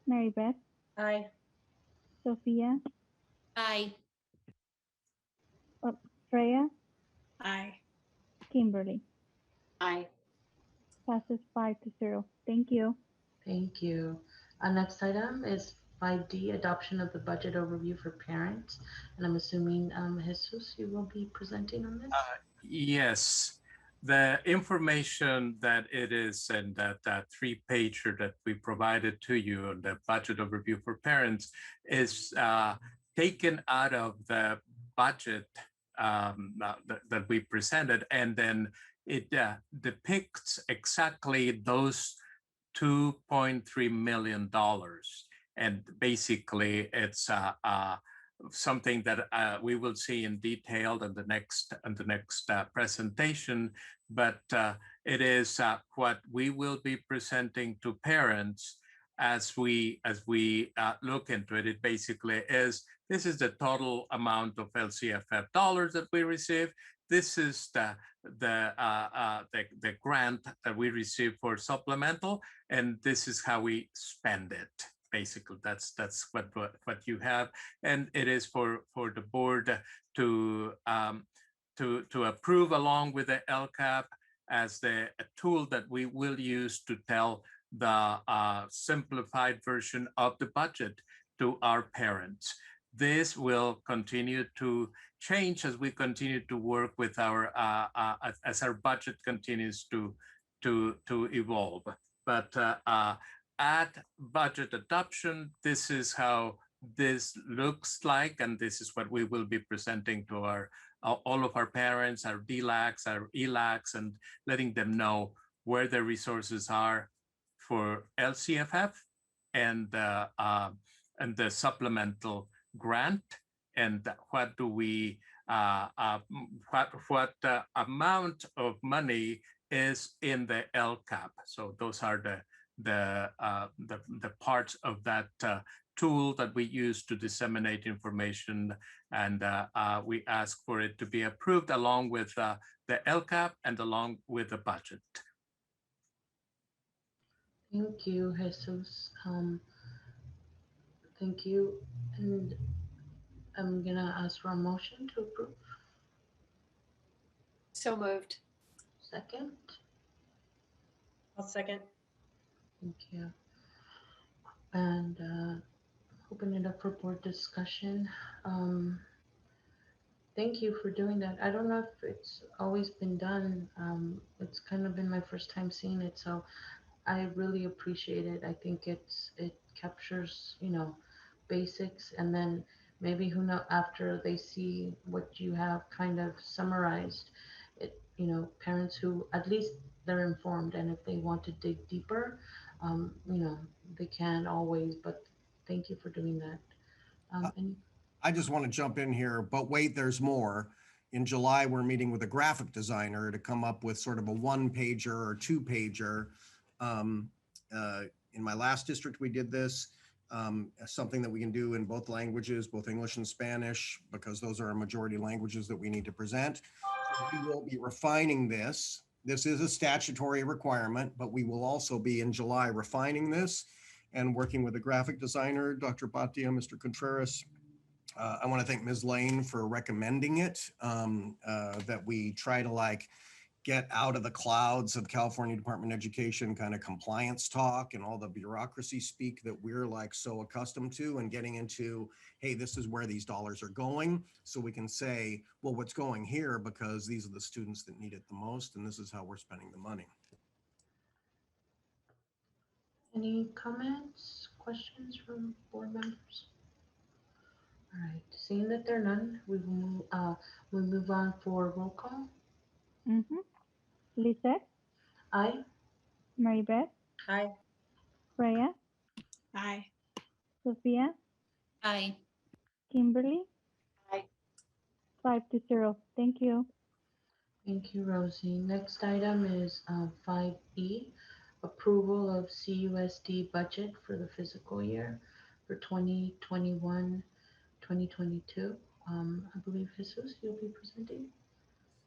[SPEAKER 1] Mary Beth,
[SPEAKER 9] Aye.
[SPEAKER 1] Sophia,
[SPEAKER 8] Aye.
[SPEAKER 1] Freya,
[SPEAKER 2] Aye.
[SPEAKER 1] Kimberly.
[SPEAKER 7] Aye.
[SPEAKER 1] Passes 5-0. Thank you.
[SPEAKER 3] Thank you. Our next item is 5D, adoption of the budget overview for parents. And I'm assuming, Jesus, you will be presenting on this?
[SPEAKER 14] Yes, the information that it is and that three-pager that we provided to you on the budget overview for parents is taken out of the budget that we presented, and then it depicts exactly those $2.3 million. And basically, it's something that we will see in detail in the next presentation. But it is what we will be presenting to parents as we look into it. It basically is, this is the total amount of LCFF dollars that we receive. This is the grant that we receive for supplemental, and this is how we spend it. Basically, that's what you have, and it is for the board to approve along with the LCAP as the tool that we will use to tell the simplified version of the budget to our parents. This will continue to change as we continue to work with our as our budget continues to evolve. But at budget adoption, this is how this looks like, and this is what we will be presenting to our all of our parents, our DLACs, our ELACs, and letting them know where the resources are for LCFF and the supplemental grant, and what do we what amount of money is in the LCAP. So those are the parts of that tool that we use to disseminate information, and we ask for it to be approved along with the LCAP and along with the budget.
[SPEAKER 3] Thank you, Jesus. Thank you. And I'm gonna ask for a motion to approve.
[SPEAKER 7] So moved.
[SPEAKER 3] Second.
[SPEAKER 9] I'll second.
[SPEAKER 3] Thank you. And open it up for board discussion. Thank you for doing that. I don't know if it's always been done. It's kind of been my first time seeing it, so I really appreciate it. I think it captures, basics, and then maybe who know after they see what you have kind of summarized, it, parents who at least they're informed, and if they want to dig deeper, they can always. But thank you for doing that.
[SPEAKER 10] I just want to jump in here, but wait, there's more. In July, we're meeting with a graphic designer to come up with sort of a 1-pager or 2-pager. In my last district, we did this, something that we can do in both languages, both English and Spanish, because those are our majority languages that we need to present. So we will be refining this. This is a statutory requirement, but we will also be in July refining this and working with a graphic designer, Dr. Batia, Mr. Contreras. I want to thank Ms. Lane for recommending it, that we try to get out of the clouds of California Department of Education kind of compliance talk and all the bureaucracy speak that we're so accustomed to, and getting into, hey, this is where these dollars are going. So we can say, well, what's going here, because these are the students that need it the most, and this is how we're spending the money.
[SPEAKER 3] Any comments, questions from board members? All right, seeing that there are none, we will we'll move on for roll call.
[SPEAKER 1] Lisette,
[SPEAKER 3] Aye.
[SPEAKER 1] Maribeth,
[SPEAKER 9] Aye.
[SPEAKER 1] Freya,
[SPEAKER 2] Aye.
[SPEAKER 1] Sophia,
[SPEAKER 8] Aye.
[SPEAKER 1] Kimberly.
[SPEAKER 7] Aye.
[SPEAKER 1] 5-0. Thank you.
[SPEAKER 3] Thank you, Rosie. Next item is 5E, approval of CUSD budget for the fiscal year for 2021-2022. I believe, Jesus, you'll be presenting.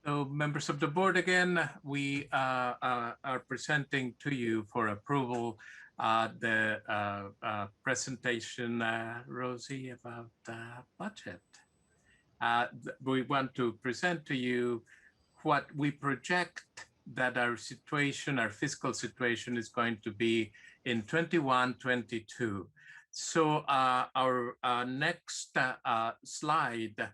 [SPEAKER 14] So members of the board, again, we are presenting to you for approval the presentation, Rosie, about the budget. We want to present to you what we project that our situation, our fiscal situation is going to be in 21-22. So our next slide,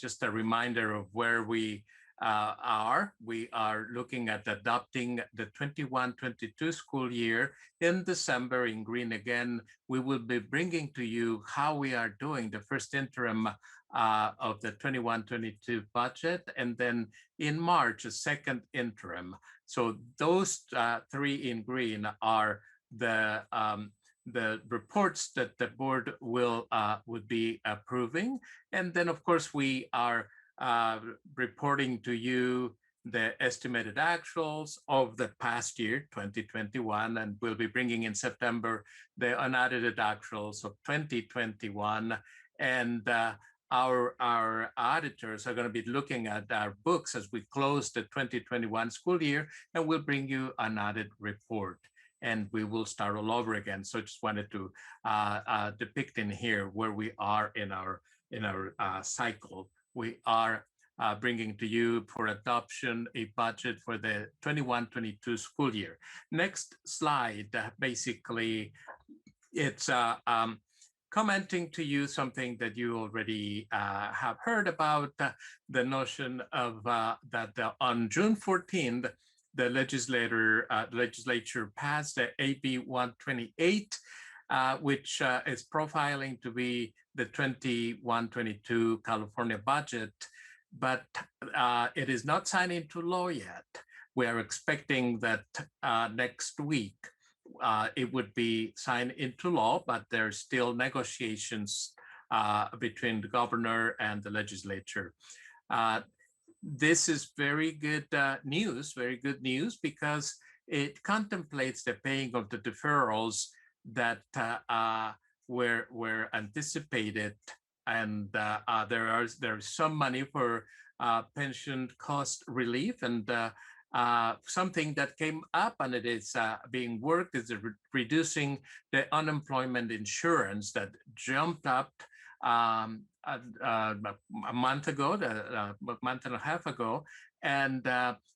[SPEAKER 14] just a reminder of where we are. We are looking at adopting the 21-22 school year in December in green again. We will be bringing to you how we are doing the first interim of the 21-22 budget, and then in March, a second interim. So those three in green are the reports that the board would be approving. And then of course we are reporting to you the estimated actuals of the past year, 2021, and we'll be bringing in September the unaudited actuals of 2021. And our auditors are going to be looking at our books as we close the 2021 school year, and we'll bring you an audit report. And we will start all over again. So I just wanted to depict in here where we are in our cycle. We are bringing to you for adoption a budget for the 21-22 school year. Next slide, basically, it's commenting to you something that you already have heard about, the notion of that on June 14th, the legislature passed the AB 128, which is profiling to be the 21-22 California budget, but it is not signed into law yet. We are expecting that next week it would be signed into law, but there's still negotiations between the governor and the legislature. This is very good news, because it contemplates the paying of the deferrals that were anticipated, and there's some money for pension cost relief, and something that came up and it is being worked is reducing the unemployment insurance that jumped up a month ago, a month and a half ago, and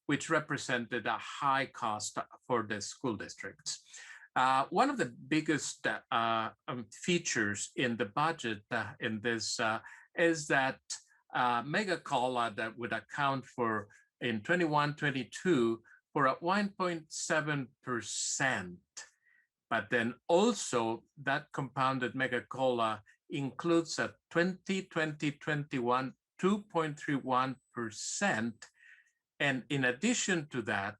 [SPEAKER 14] which represented a high cost for the school districts. One of the biggest features in the budget in this is that mega COLA that would account for in 21-22 for a 1.7%. But then also that compounded mega COLA includes a 2020-21 2.31%. And in addition to that,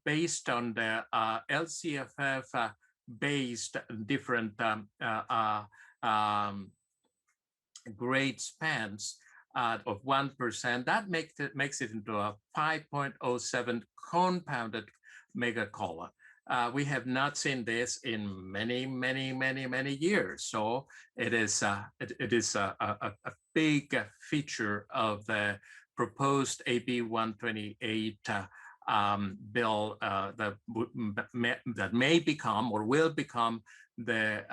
[SPEAKER 14] based on the LCFF based different grade spans of 1%, that makes it into a 5.07 compounded mega COLA. We have not seen this in many years. So it is a big feature of the proposed AB 128 bill that may become or will become the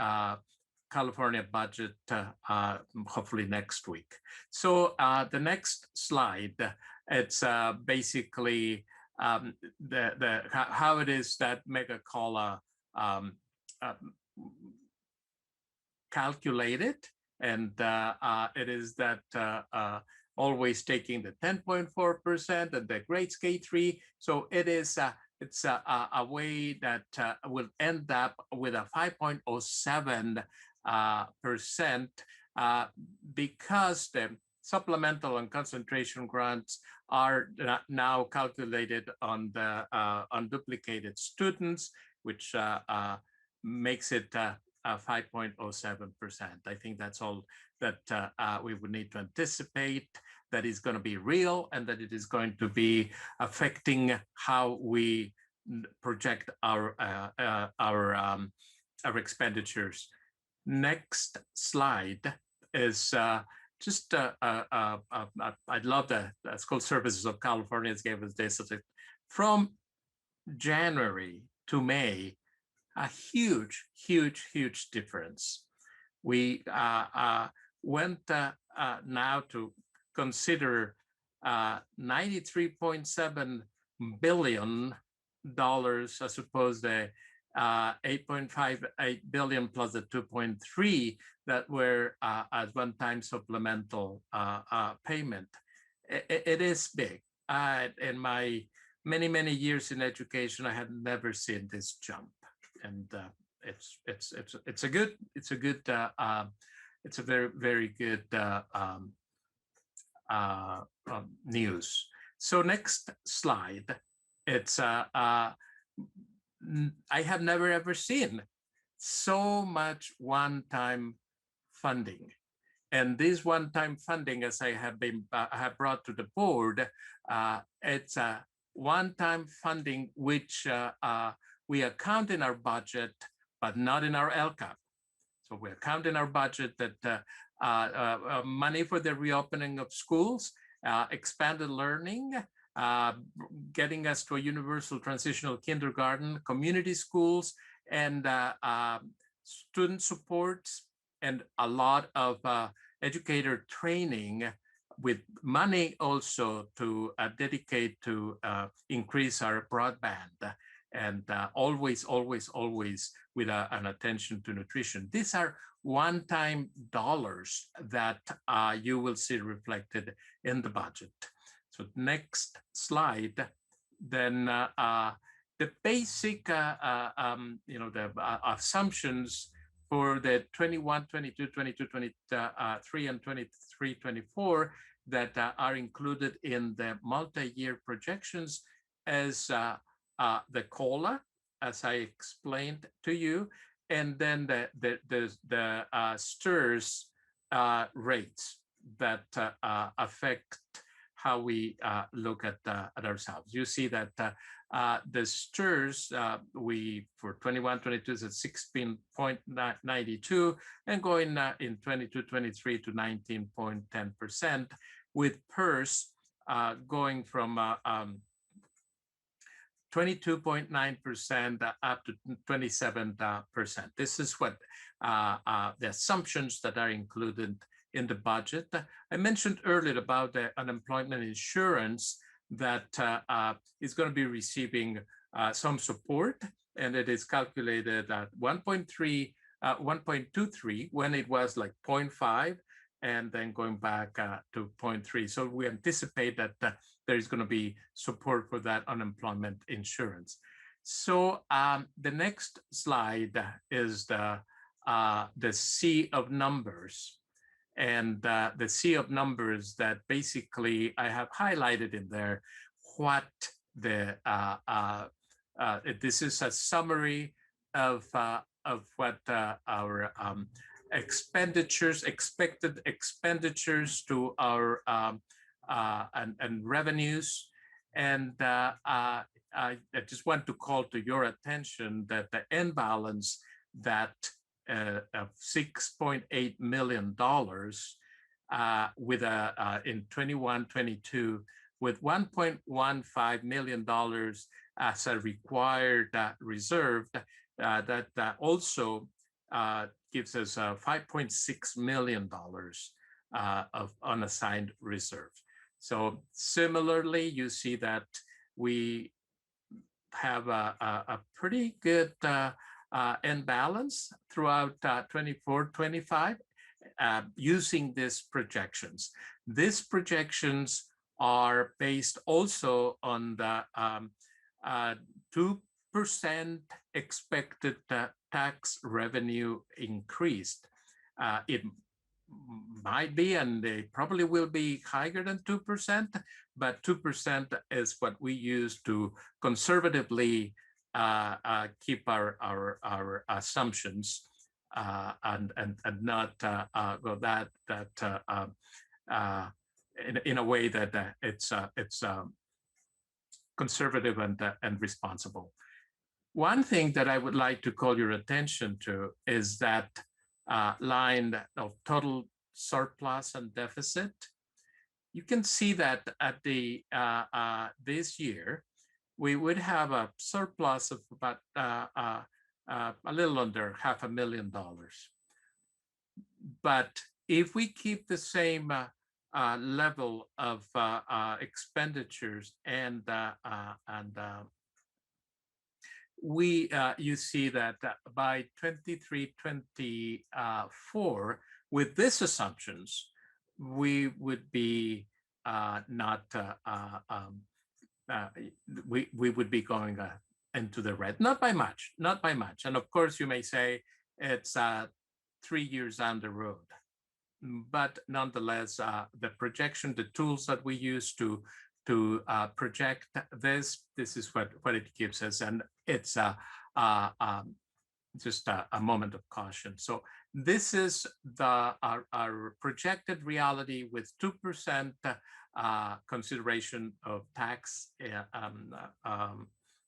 [SPEAKER 14] California budget hopefully next week. So the next slide, it's basically how it is that mega COLA calculated, and it is that always taking the 10.4% and the grades K3. So it is it's a way that will end up with a 5.07% because the supplemental and concentration grants are now calculated on the unduplicated students, which makes it 5.07%. I think that's all that we would need to anticipate, that is going to be real and that it is going to be affecting how we project our expenditures. Next slide is just, I'd love the School Services of California gave us this. From January to May, a huge difference. We went now to consider $93.7 billion as opposed to 8.58 billion plus the 2.3 that were as one-time supplemental payment. It is big. In my many years in education, I had never seen this jump, and it's a very good news. So next slide. It's I have never ever seen so much one-time funding. And this one-time funding, as I have brought to the board, it's a one-time funding which we account in our budget, but not in our LCAP. So we account in our budget that money for the reopening of schools, expanded learning, getting us to a universal transitional kindergarten, community schools, and student supports, and a lot of educator training with money also to dedicate to increase our broadband, and always with an attention to nutrition. These are one-time dollars that you will see reflected in the budget. So next slide, then the basic, the assumptions for the 21, 22, 22, 23, and 23, 24 that are included in the multi-year projections as the COLA, as I explained to you, and then the STIRS rates that affect how we look at ourselves. You see that the STIRS, for 21, 22 is at 16.92 and going in 22, 23 to 19.10%, with PERS going from 22.9% up to 27%. This is what the assumptions that are included in the budget. I mentioned earlier about the unemployment insurance that is going to be receiving some support, and it is calculated at 1.23 when it was like 0.5, and then going back to 0.3. So we anticipate that there is going to be support for that unemployment insurance. So the next slide is the sea of numbers. And the sea of numbers that basically I have highlighted in there what the, this is a summary of what our expenditures, expected expenditures to our and revenues. And I just want to call to your attention that the end balance that of $6.8 million with in 21-22 with $1.15 million as a required reserve that also gives us $5.6 million of unassigned reserve. So similarly, you see that we have a pretty good end balance throughout 24-25 using these projections. These projections are based also on the 2% expected tax revenue increased. It might be, and they probably will be higher than 2%, but 2% is what we use to conservatively keep our assumptions and not go that in a way that it's conservative and responsible. One thing that I would like to call your attention to is that line of total surplus and deficit. You can see that at the this year we would have a surplus of about a little under $500,000. But if we keep the same level of expenditures, and you see that by 23-24, with these assumptions, we would be not we would be going into the red, not by much, not by much. And of course, you may say it's 3 years down the road, but nonetheless, the projection, the tools that we use to project this is what it gives us, and it's just a moment of caution. So this is our projected reality with 2% consideration of tax,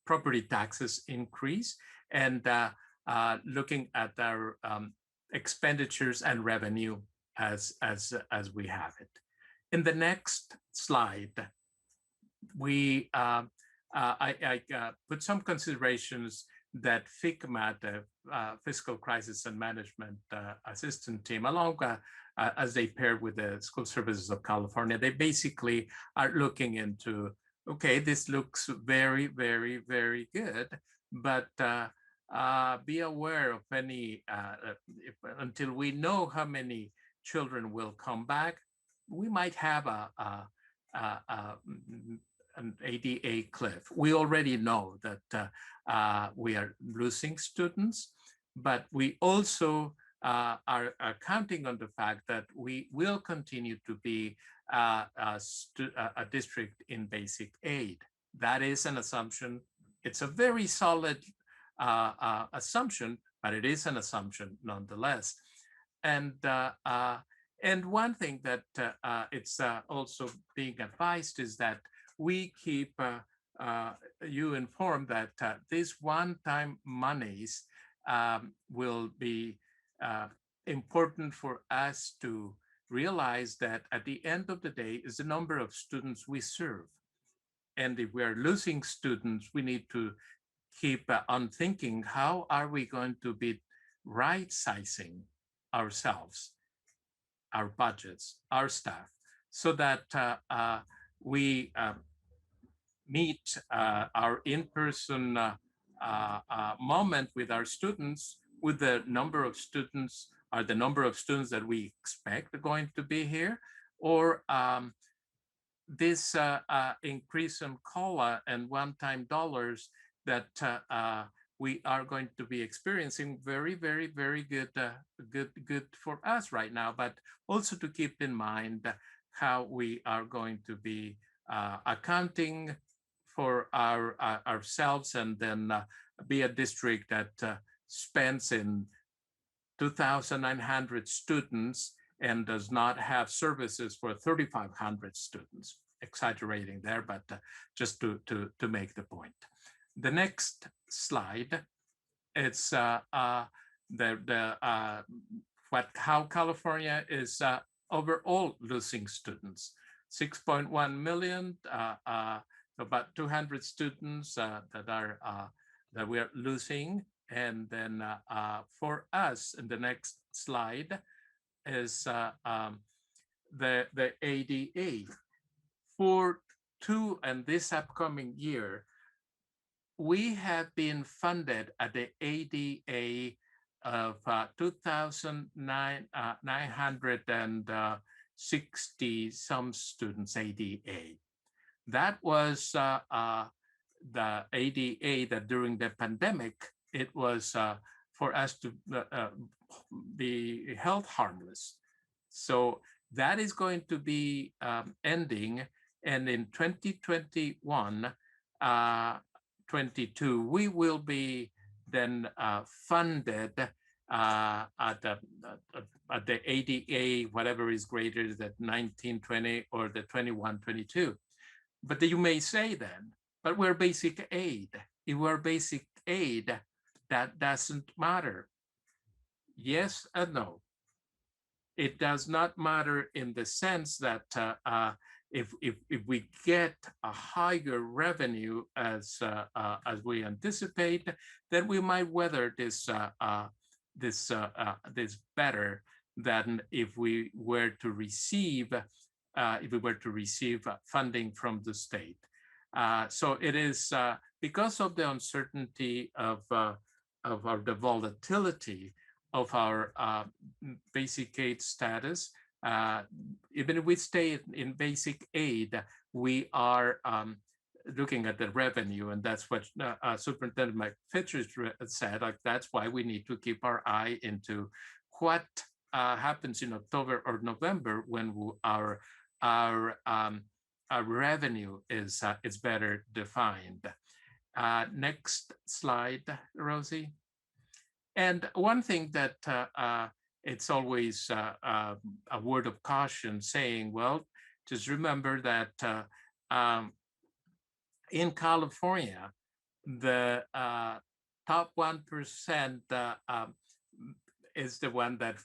[SPEAKER 14] property taxes increase, and looking at our expenditures and revenue as we have it. In the next slide, we I put some considerations that FICMA, the Fiscal Crisis and Management Assistant Team, along as they paired with the School Services of California, they basically are looking into, okay, this looks very, very, very good, but be aware of any, until we know how many children will come back, we might have an ADA cliff. We already know that we are losing students, but we also are counting on the fact that we will continue to be a district in basic aid. That is an assumption. It's a very solid assumption, but it is an assumption nonetheless. And one thing that it's also being advised is that we keep you informed that these one-time monies will be important for us to realize that at the end of the day is the number of students we serve. And if we are losing students, we need to keep on thinking, how are we going to be right-sizing ourselves, our budgets, our staff, so that we meet our in-person moment with our students with the number of students, or the number of students that we expect are going to be here, or this increase in COLA and one-time dollars that we are going to be experiencing. Very, very, very good, good for us right now, but also to keep in mind how we are going to be accounting for ourselves, and then be a district that spends in 2,900 students and does not have services for 3,500 students. Exaggerating there, but just to make the point. The next slide, it's how California is overall losing students. 6.1 million, about 200 students that we are losing. And then for us, in the next slide, is the ADA. For this upcoming year, we have been funded at the ADA of 2,960 some students ADA. That was the ADA that during the pandemic, it was for us to be health harmless. So that is going to be ending. And in 2021, 22, we will be then funded at the ADA, whatever is greater than 1920 or the 21-22. But you may say then, but we're basic aid. If we're basic aid, that doesn't matter. Yes and no. It does not matter in the sense that if we get a higher revenue as we anticipate, then we might weather this this better than if we were to receive if we were to receive funding from the state. So it is because of the uncertainty of the volatility of our basic aid status. Even if we stay in basic aid, we are looking at the revenue, and that's what Superintendent McFitchers said. Like that's why we need to keep our eye into what happens in October or November when our revenue is better defined. Next slide, Rosie. And one thing that it's always a word of caution saying, well, just remember that in California, the top 1% is the one that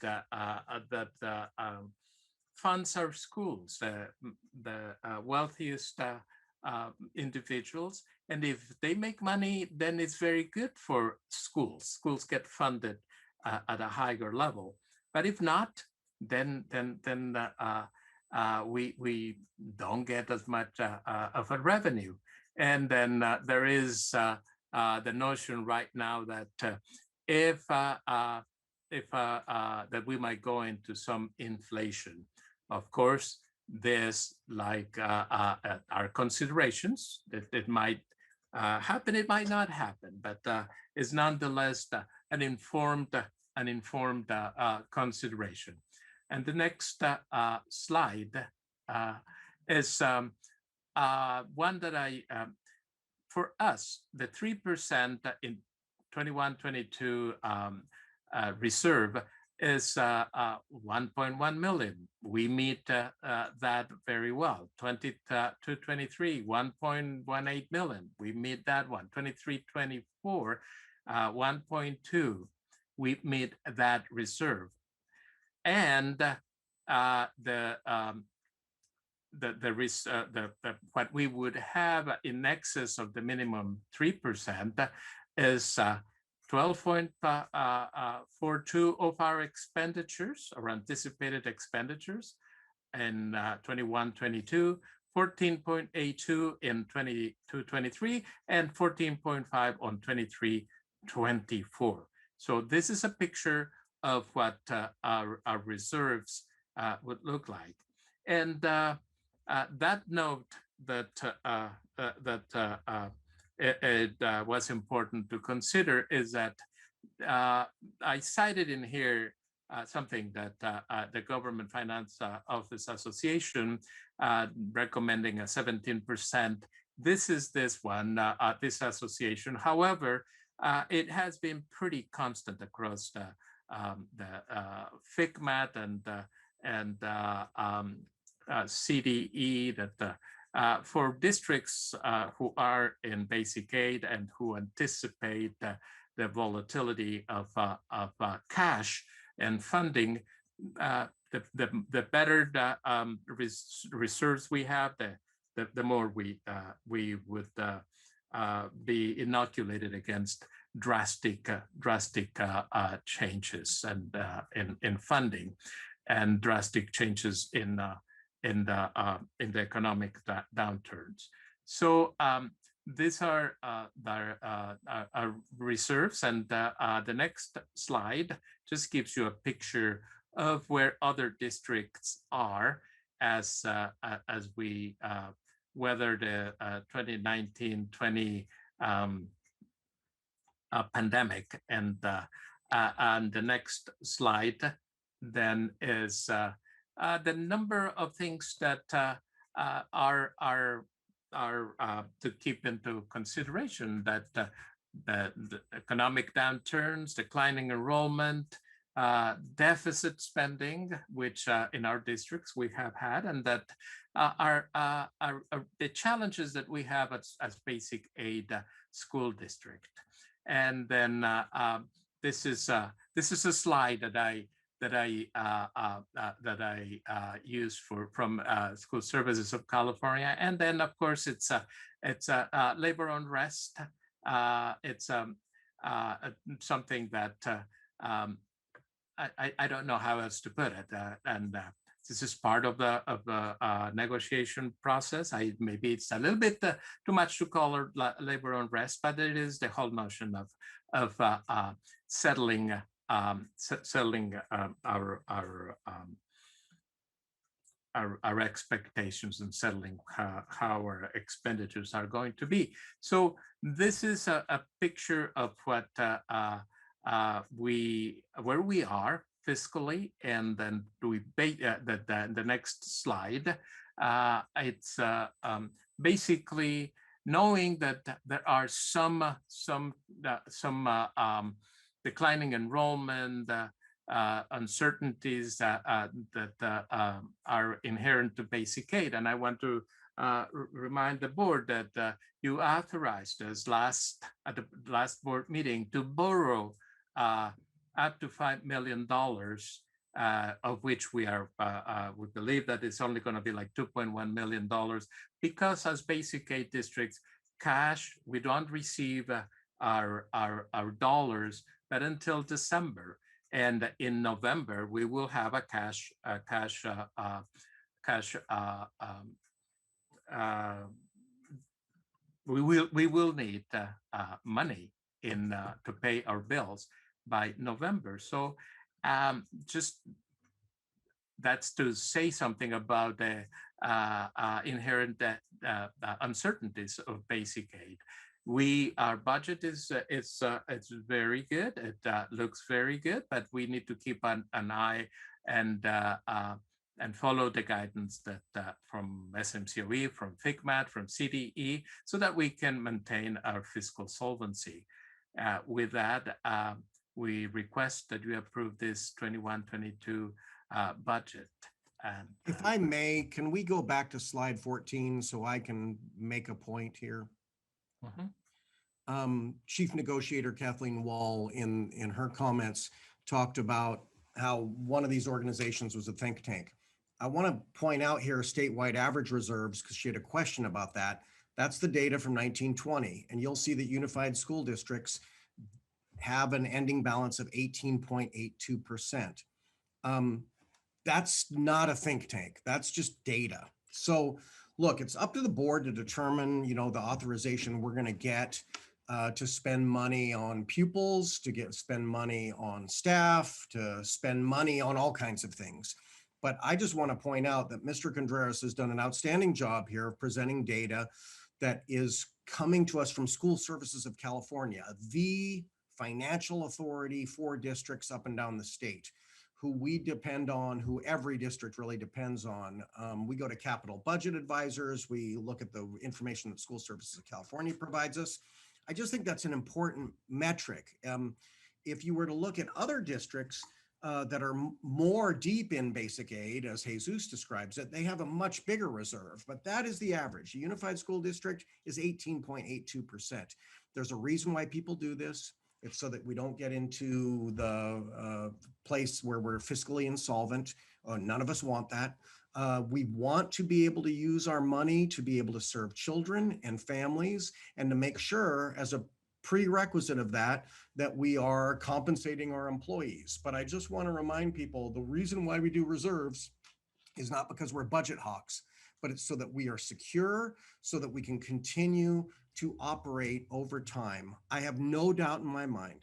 [SPEAKER 14] funds our schools, the wealthiest individuals. And if they make money, then it's very good for schools. Schools get funded at a higher level. But if not, then we don't get as much of a revenue. And then there is the notion right now that if that we might go into some inflation. Of course, there's like our considerations that it might happen, it might not happen, but is nonetheless an informed consideration. And the next slide is one that for us, the 3% in 21-22 reserve is 1.1 million. We meet that very well. 22-23, 1.18 million. We meet that one. 23-24, 1.2. We meet that reserve. And what we would have in excess of the minimum 3% is 12.42 of our expenditures, or anticipated expenditures, in 21-22, 14.82 in 22-23, and 14.5 on 23-24. So this is a picture of what our reserves would look like. And that note that it was important to consider is that I cited in here something that the Government Finance Office Association recommending a 17%. This is this one, this association. However, it has been pretty constant across the FICMAT and CDE that for districts who are in basic aid and who anticipate the volatility of cash and funding, the better the reserves we have, the more we would be inoculated against drastic changes and in funding and drastic changes in the economic downturns. So these are our reserves, and the next slide just gives you a picture of where other districts are as we weather the 2019-20 pandemic. And the next slide then is the number of things that are to keep into consideration, that the economic downturns, declining enrollment, deficit spending, which in our districts we have had, and that are the challenges that we have as basic aid school district. And then this is a slide that I use from School Services of California. And then of course it's labor unrest. It's something that I don't know how else to put it. And this is part of the negotiation process. Maybe it's a little bit too much to call it labor unrest, but it is the whole notion of settling our expectations and settling how our expenditures are going to be. So this is a picture of what where we are fiscally, and then the next slide. It's basically knowing that there are some declining enrollment, uncertainties that are inherent to basic aid. And I want to remind the board that you authorized us at the last board meeting to borrow up to $5 million, of which we believe that it's only going to be like $2.1 million, because as basic aid districts, cash, we don't receive our dollars, but until December. And in November, we will have a we will need money to pay our bills by November. So just that's to say something about the inherent uncertainties of basic aid. Our budget is it's very good. It looks very good, but we need to keep an eye and follow the guidance that from SMCOE, from FICMAT, from CDE, so that we can maintain our fiscal solvency. With that, we request that you approve this 21-22 budget. And
[SPEAKER 10] if I may, can we go back to slide 14 so I can make a point here? Chief Negotiator Kathleen Wall in her comments talked about how one of these organizations was a think tank. I want to point out here statewide average reserves, because she had a question about that. That's the data from 1920, and you'll see that unified school districts have an ending balance of 18.82%. That's not a think tank, that's just data. So look, it's up to the board to determine, the authorization we're going to get to spend money on pupils, to spend money on staff, to spend money on all kinds of things. But I just want to point out that Mr. Contreras has done an outstanding job here of presenting data that is coming to us from School Services of California, the financial authority for districts up and down the state, who we depend on, who every district really depends on. We go to capital budget advisors. We look at the information that School Services of California provides us. I just think that's an important metric. If you were to look at other districts that are more deep in basic aid, as Jesus describes it, they have a much bigger reserve, but that is the average. A unified school district is 18.82%. There's a reason why people do this. It's so that we don't get into the place where we're fiscally insolvent. None of us want that. We want to be able to use our money to be able to serve children and families, and to make sure, as a prerequisite of that we are compensating our employees. But I just want to remind people, the reason why we do reserves is not because we're budget hawks, but it's so that we are secure, so that we can continue to operate over time. I have no doubt in my mind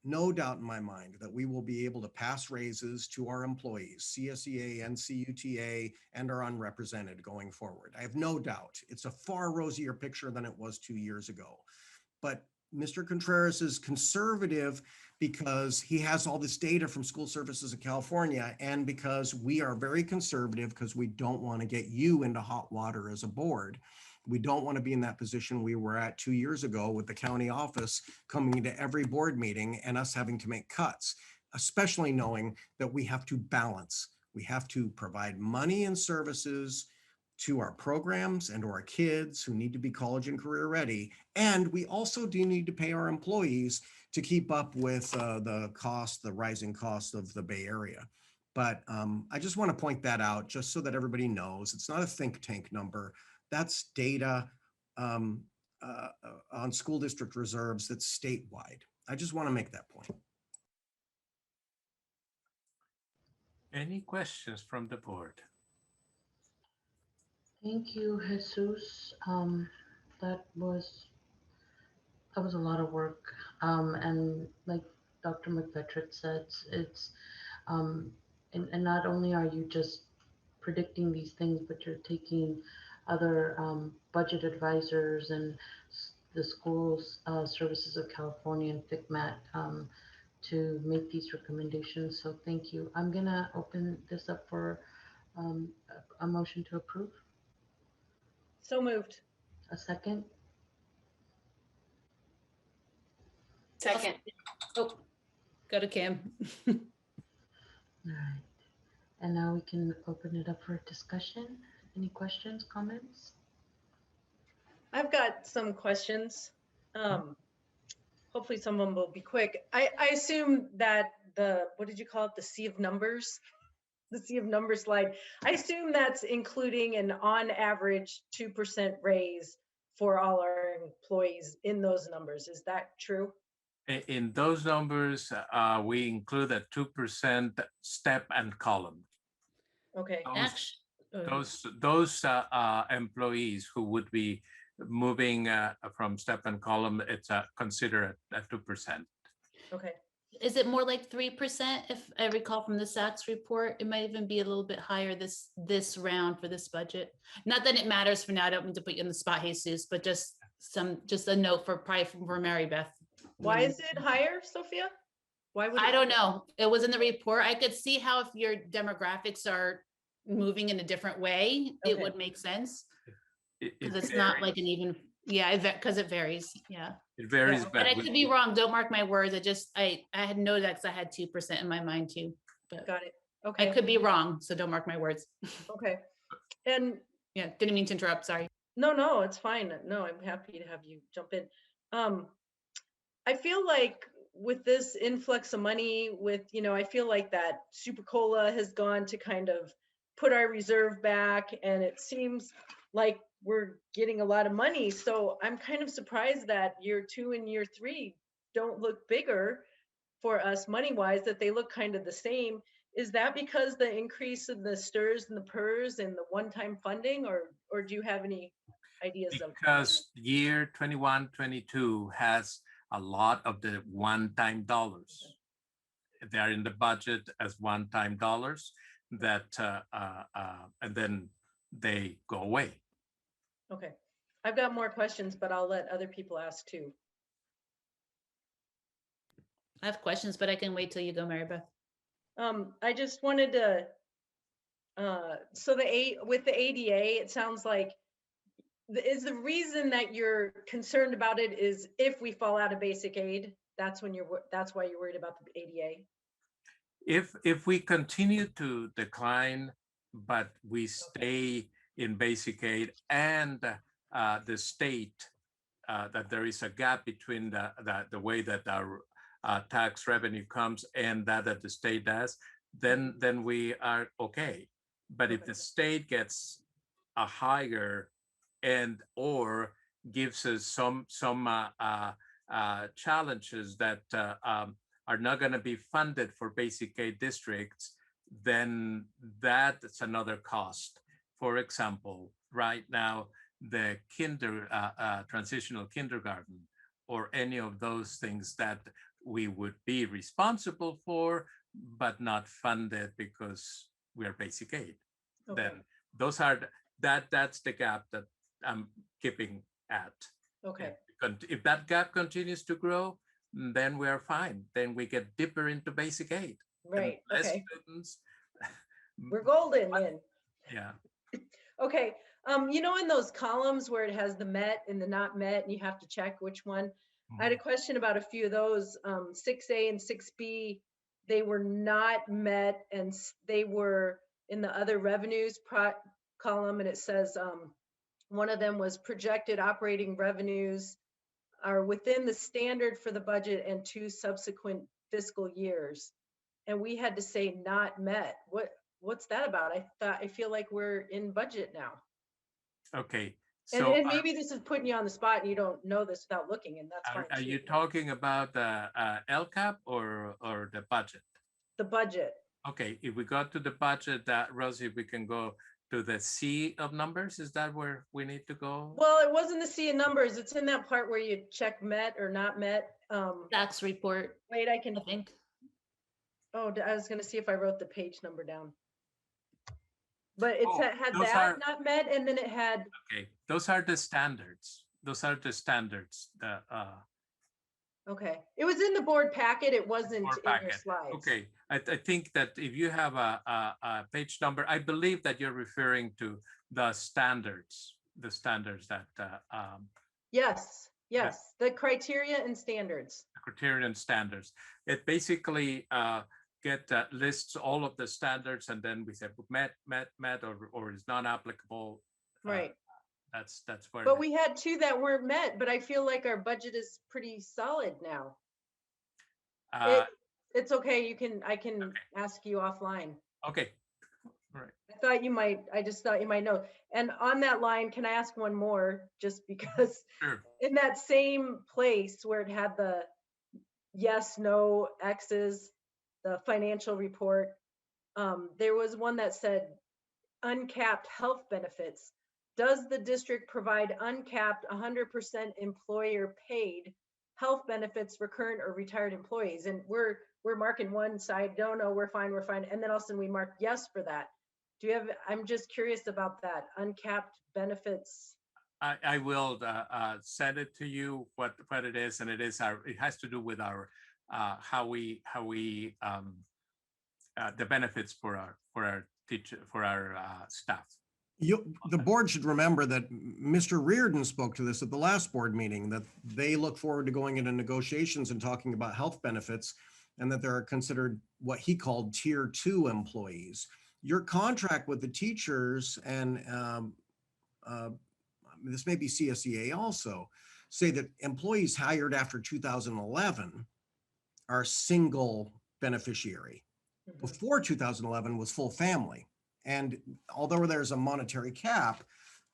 [SPEAKER 10] that we will be able to pass raises to our employees, CSEA and CUTA, and our unrepresented going forward. I have no doubt. It's a far rosier picture than it was 2 years ago. But Mr. Contreras is conservative because he has all this data from School Services of California, and because we are very conservative because we don't want to get you into hot water as a board. We don't want to be in that position we were at 2 years ago with the county office coming into every board meeting and us having to make cuts, especially knowing that we have to balance. We have to provide money and services to our programs and to our kids who need to be college and career ready. And we also do need to pay our employees to keep up with the rising cost of the Bay Area. But I just want to point that out just so that everybody knows it's not a think tank number. That's data on school district reserves that's statewide. I just want to make that point.
[SPEAKER 14] Any questions from the board?
[SPEAKER 3] Thank you, Jesus. That was that was a lot of work. And like Dr. McFetrich said, it's and not only are you just predicting these things, but you're taking other budget advisors and the schools services of California and FICMAT to make these recommendations. So thank you. I'm gonna open this up for a motion to approve.
[SPEAKER 9] So moved.
[SPEAKER 3] A second.
[SPEAKER 7] Second.
[SPEAKER 8] Oh, go to Kim.
[SPEAKER 3] All right. And now we can open it up for discussion. Any questions, comments?
[SPEAKER 9] I've got some questions. Hopefully some of them will be quick. I assume that what did you call it? The sea of numbers? The sea of numbers slide. I assume that's including an on average 2% raise for all our employees in those numbers. Is that true?
[SPEAKER 14] In those numbers, we include a 2% step and column.
[SPEAKER 9] Okay.
[SPEAKER 14] Those employees who would be moving from step and column, it's considered at 2%.
[SPEAKER 9] Okay.
[SPEAKER 8] Is it more like 3%? If I recall from the SACS report, it might even be a little bit higher this round for this budget. Not that it matters for now. I don't mean to put you in the spot, Jesus, but just a note for probably for Mary Beth.
[SPEAKER 9] Why is it higher, Sophia? Why would
[SPEAKER 8] I don't know. It was in the report. I could see how if your demographics are moving in a different way, it would make sense. Because it's not like an even, yeah, because it varies. Yeah.
[SPEAKER 14] It varies.
[SPEAKER 8] But I could be wrong. Don't mark my words. I had noted that because I had 2% in my mind too. But
[SPEAKER 9] got it. Okay.
[SPEAKER 8] I could be wrong, so don't mark my words.
[SPEAKER 9] Okay. And
[SPEAKER 8] yeah, didn't mean to interrupt. Sorry.
[SPEAKER 9] No, it's fine. No, I'm happy to have you jump in. I feel like with this influx of money, I feel like that Super Cola has gone to kind of put our reserve back, and it seems like we're getting a lot of money. So I'm kind of surprised that year 2 and year 3 don't look bigger for us money-wise, that they look kind of the same. Is that because the increase in the STIRS and the PERS and the one-time funding, or do you have any ideas of?
[SPEAKER 14] Because year 21-22 has a lot of the one-time dollars. They're in the budget as one-time dollars that, and then they go away.
[SPEAKER 9] Okay. I've got more questions, but I'll let other people ask too.
[SPEAKER 8] I have questions, but I can wait till you go, Mary Beth.
[SPEAKER 9] I just wanted to, so with the ADA, it sounds like is the reason that you're concerned about it is if we fall out of basic aid, that's why you're worried about the ADA?
[SPEAKER 14] If we continue to decline, but we stay in basic aid and the state, that there is a gap between the way that our tax revenue comes and that the state does, then we are okay. But if the state gets a higher and or gives us some challenges that are not going to be funded for basic aid districts, then that's another cost. For example, right now, the transitional kindergarten or any of those things that we would be responsible for, but not funded because we're basic aid. Okay. Then those are that's the gap that I'm keeping at.
[SPEAKER 9] Okay.
[SPEAKER 14] And if that gap continues to grow, then we are fine. Then we get deeper into basic aid.
[SPEAKER 9] Right. Okay.
[SPEAKER 14] Students.
[SPEAKER 9] We're golden then.
[SPEAKER 14] Yeah.
[SPEAKER 9] Okay. In those columns where it has the met and the not met, and you have to check which one. Mm-hmm. I had a question about a few of those. 6A and 6B, they were not met, and they were in the other revenues column, and it says one of them was projected operating revenues are within the standard for the budget and 2 subsequent fiscal years. And we had to say not met. What's that about? I feel like we're in budget now.
[SPEAKER 14] Okay. So
[SPEAKER 9] and maybe this is putting you on the spot and you don't know this without looking, and that's fine.
[SPEAKER 14] Are you talking about the LCAP or the budget?
[SPEAKER 9] The budget.
[SPEAKER 14] Okay, if we go to the budget, that Rosie, we can go to the C of numbers. Is that where we need to go?
[SPEAKER 9] Well, it wasn't the C in numbers. It's in that part where you check met or not met.
[SPEAKER 8] Tax report,
[SPEAKER 9] Wait, I can.
[SPEAKER 8] I think.
[SPEAKER 9] Oh, I was gonna see if I wrote the page number down. But it
[SPEAKER 14] Oh,
[SPEAKER 9] had
[SPEAKER 14] those
[SPEAKER 9] that
[SPEAKER 14] are-
[SPEAKER 9] not met, and then it had.
[SPEAKER 14] Okay, those are the standards. Those are the standards. The
[SPEAKER 9] Okay, it was in the board packet. It wasn't
[SPEAKER 14] board
[SPEAKER 9] in your
[SPEAKER 14] packet.
[SPEAKER 9] slides.
[SPEAKER 14] Okay, I think that if you have a page number, I believe that you're referring to the standards that
[SPEAKER 9] Yes, yes, the criteria and standards.
[SPEAKER 14] criterion standards. It basically lists all of the standards, and then we say met, or is not applicable.
[SPEAKER 9] Right.
[SPEAKER 14] That's where.
[SPEAKER 9] But we had two that weren't met, but I feel like our budget is pretty solid now. It's okay. I can ask you offline.
[SPEAKER 14] Okay. All right.
[SPEAKER 9] I just thought you might know. And on that line, can I ask one more, just because
[SPEAKER 14] Sure.
[SPEAKER 9] in that same place where it had the yes, no, X's, the financial report, there was one that said uncapped health benefits. Does the district provide uncapped 100% employer paid health benefits for current or retired employees? And we're marking one side, no, we're fine. And then all of a sudden we mark yes for that. I'm just curious about that uncapped benefits.
[SPEAKER 14] I will send it to you what it is, and it has to do with our how we the benefits for our staff.
[SPEAKER 10] The board should remember that Mr. Reardon spoke to this at the last board meeting, that they look forward to going into negotiations and talking about health benefits, and that they're considered what he called tier 2 employees. Your contract with the teachers, and this may be CSEA also, say that employees hired after 2011 are single beneficiary. Before 2011 was full family. And although there's a monetary cap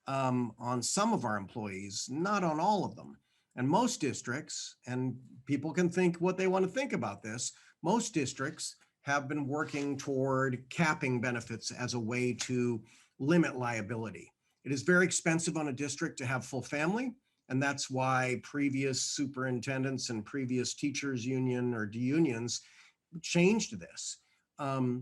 [SPEAKER 10] on some of our employees, not on all of them. And most districts, and people can think what they want to think about this, most districts have been working toward capping benefits as a way to limit liability. It is very expensive on a district to have full family, and that's why previous superintendents and previous teachers union or unions changed this.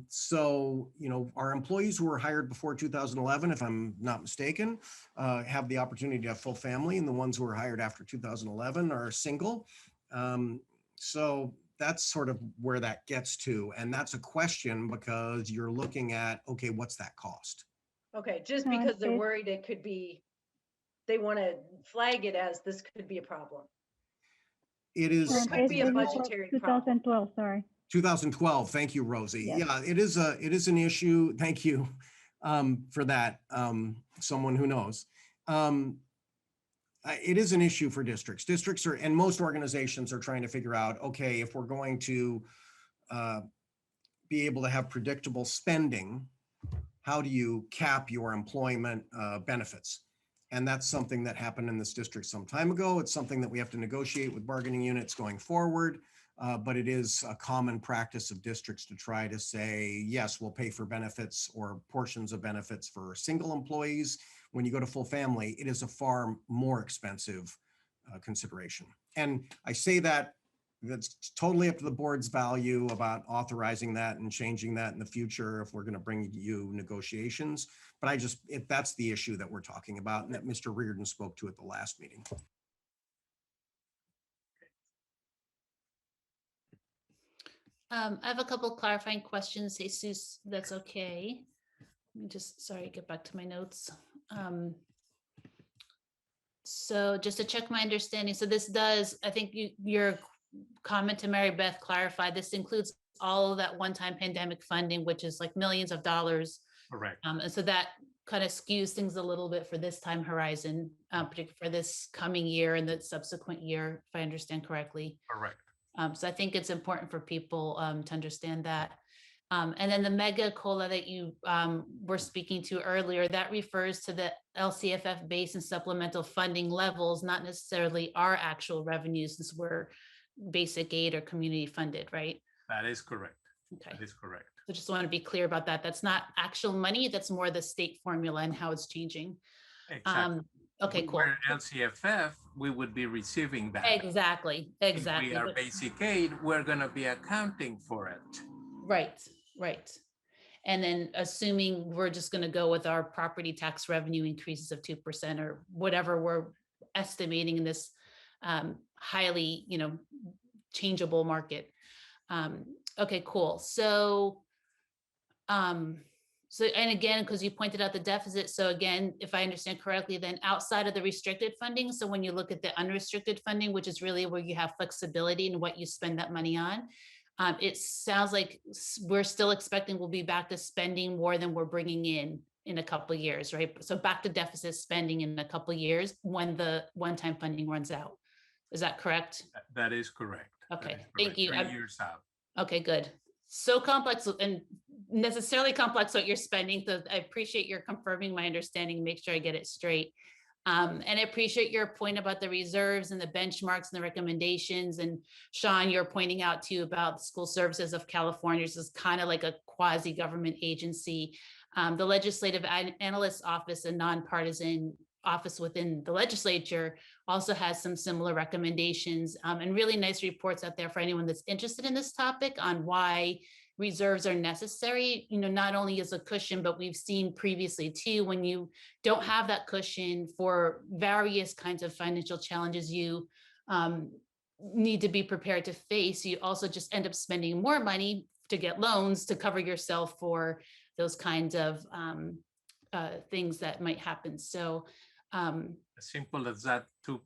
[SPEAKER 10] So, our employees who were hired before 2011, if I'm not mistaken, have the opportunity to have full family, and the ones who were hired after 2011 are single. So that's sort of where that gets to. And that's a question because you're looking at, okay, what's that cost?
[SPEAKER 9] Okay, just because they're worried it could be, they want to flag it as this could be a problem.
[SPEAKER 10] It is.
[SPEAKER 9] It could be a budgetary problem.
[SPEAKER 1] 2012, sorry.
[SPEAKER 10] 2012. Thank you, Rosie.
[SPEAKER 1] Yes.
[SPEAKER 10] Yeah, it is an issue. Thank you for that. Someone who knows. It is an issue for districts. Districts are, and most organizations are trying to figure out, okay, if we're going to be able to have predictable spending, how do you cap your employment benefits? And that's something that happened in this district some time ago. It's something that we have to negotiate with bargaining units going forward. But it is a common practice of districts to try to say, yes, we'll pay for benefits or portions of benefits for single employees. When you go to full family, it is a far more expensive consideration. And I say that's totally up to the board's value about authorizing that and changing that in the future if we're going to bring you negotiations. But that's the issue that we're talking about and that Mr. Reardon spoke to at the last meeting.
[SPEAKER 8] I have a couple clarifying questions, Jesus, that's okay. Let me just, get back to my notes. So just to check my understanding, so this does, I think your comment to Mary Beth clarified, this includes all of that one-time pandemic funding, which is like millions of dollars.
[SPEAKER 14] Correct.
[SPEAKER 8] And so that kind of skews things a little bit for this time horizon, particularly for this coming year and the subsequent year, if I understand correctly.
[SPEAKER 14] Correct.
[SPEAKER 8] So I think it's important for people to understand that. And then the mega COLA that you were speaking to earlier, that refers to the LCFF base and supplemental funding levels, not necessarily our actual revenues, since we're basic aid or community funded, right?
[SPEAKER 14] That is correct.
[SPEAKER 8] Okay.
[SPEAKER 14] That is correct.
[SPEAKER 8] I just want to be clear about that. That's not actual money. That's more the state formula and how it's changing.
[SPEAKER 14] Exactly.
[SPEAKER 8] Okay,
[SPEAKER 14] If
[SPEAKER 8] cool.
[SPEAKER 14] we're LCFF, we would be receiving that.
[SPEAKER 8] Exactly.
[SPEAKER 14] If we are basic aid, we're going to be accounting for it.
[SPEAKER 8] Right, right. And then assuming we're just going to go with our property tax revenue increases of 2% or whatever we're estimating in this highly, changeable market. Okay, cool. So and again, because you pointed out the deficit. So again, if I understand correctly, then outside of the restricted funding, so when you look at the unrestricted funding, which is really where you have flexibility in what you spend that money on, it sounds like we're still expecting we'll be back to spending more than we're bringing in a couple of years, right? So back to deficit spending in a couple of years when the one-time funding runs out. Is that correct?
[SPEAKER 14] That is correct.
[SPEAKER 8] Okay,
[SPEAKER 14] Is correct.
[SPEAKER 8] thank you.
[SPEAKER 14] 3 years out.
[SPEAKER 8] Okay, good. So complex and necessarily complex what you're spending. So I appreciate your confirming my understanding, make sure I get it straight. And I appreciate your point about the reserves and the benchmarks and the recommendations. And Sean, you're pointing out too about the School Services of California. This is kind of like a quasi-government agency. The Legislative Analyst's Office, a nonpartisan office within the legislature, also has some similar recommendations and really nice reports out there for anyone that's interested in this topic on why reserves are necessary, not only as a cushion, but we've seen previously too, when you don't have that cushion for various kinds of financial challenges you need to be prepared to face, you also just end up spending more money to get loans to cover yourself for those kinds of things that might happen. So
[SPEAKER 14] as simple as that 2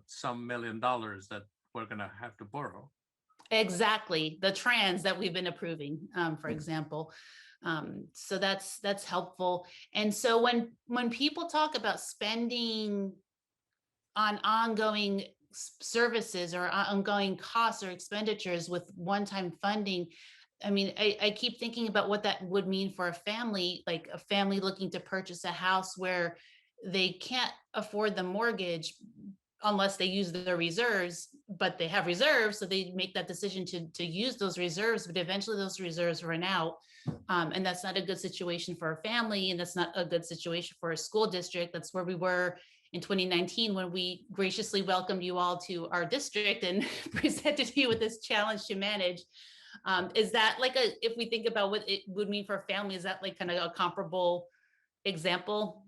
[SPEAKER 14] some million dollars that we're going to have to borrow.
[SPEAKER 8] Exactly, the trans that we've been approving, for example. So that's helpful. And so when people talk about spending on ongoing services or ongoing costs or expenditures with one-time funding, I mean, I keep thinking about what that would mean for a family, like a family looking to purchase a house where they can't afford the mortgage unless they use their reserves, but they have reserves. So they make that decision to use those reserves, but eventually those reserves run out. And that's not a good situation for a family. And that's not a good situation for a school district. That's where we were in 2019 when we graciously welcomed you all to our district and presented you with this challenge to manage. Is that like if we think about what it would mean for a family, is that like kind of a comparable example?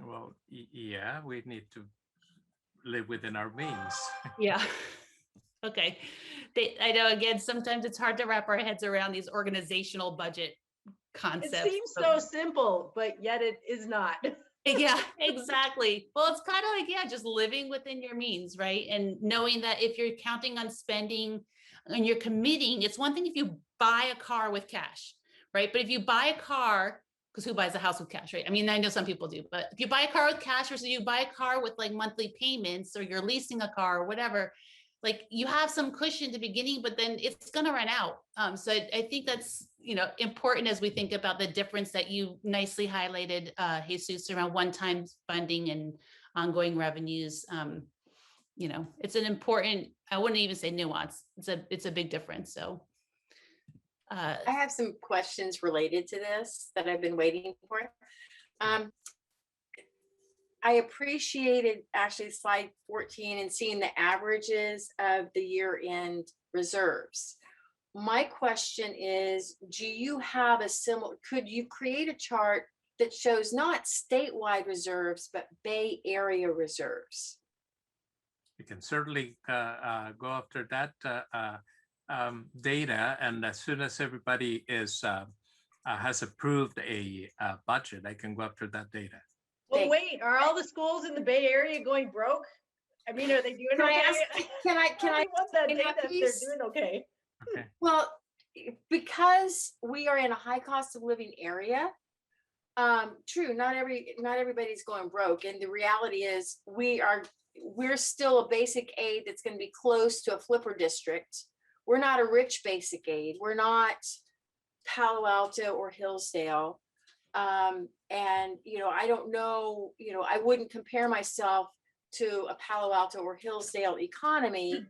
[SPEAKER 14] Well, yeah, we need to live within our means.
[SPEAKER 8] Yeah. Okay. I know, again, sometimes it's hard to wrap our heads around these organizational budget concepts.
[SPEAKER 9] It seems so simple, but yet it is not.
[SPEAKER 8] Yeah, exactly. Well, it's kind of like, yeah, just living within your means, right? And knowing that if you're counting on spending and you're committing, it's one thing if you buy a car with cash, right? But if you buy a car, because who buys a house with cash, right? I mean, I know some people do, but if you buy a car with cash versus you buy a car with like monthly payments or you're leasing a car or whatever, like you have some cushion at the beginning, but then it's going to run out. So I think that's, important as we think about the difference that you nicely highlighted, Jesus, around one-time funding and ongoing revenues. It's an important, I wouldn't even say nuance. It's a big difference. So.
[SPEAKER 7] I have some questions related to this that I've been waiting for. I appreciated actually slide 14 and seeing the averages of the year-end reserves. My question is, do you have a similar, could you create a chart that shows not statewide reserves, but Bay Area reserves?
[SPEAKER 14] We can certainly go after that data, and as soon as everybody has approved a budget, I can go after that data.
[SPEAKER 9] Well, wait, are all the schools in the Bay Area going broke? I mean, are they doing okay?
[SPEAKER 7] Can I
[SPEAKER 9] want that data if they're doing okay?
[SPEAKER 14] Okay.
[SPEAKER 7] Well, because we are in a high cost of living area, true, not everybody's going broke, and the reality is we're still a basic aid that's going to be close to a flipper district. We're not a rich basic aid. We're not Palo Alto or Hillsdale. And, I don't know, I wouldn't compare myself to a Palo Alto or Hillsdale economy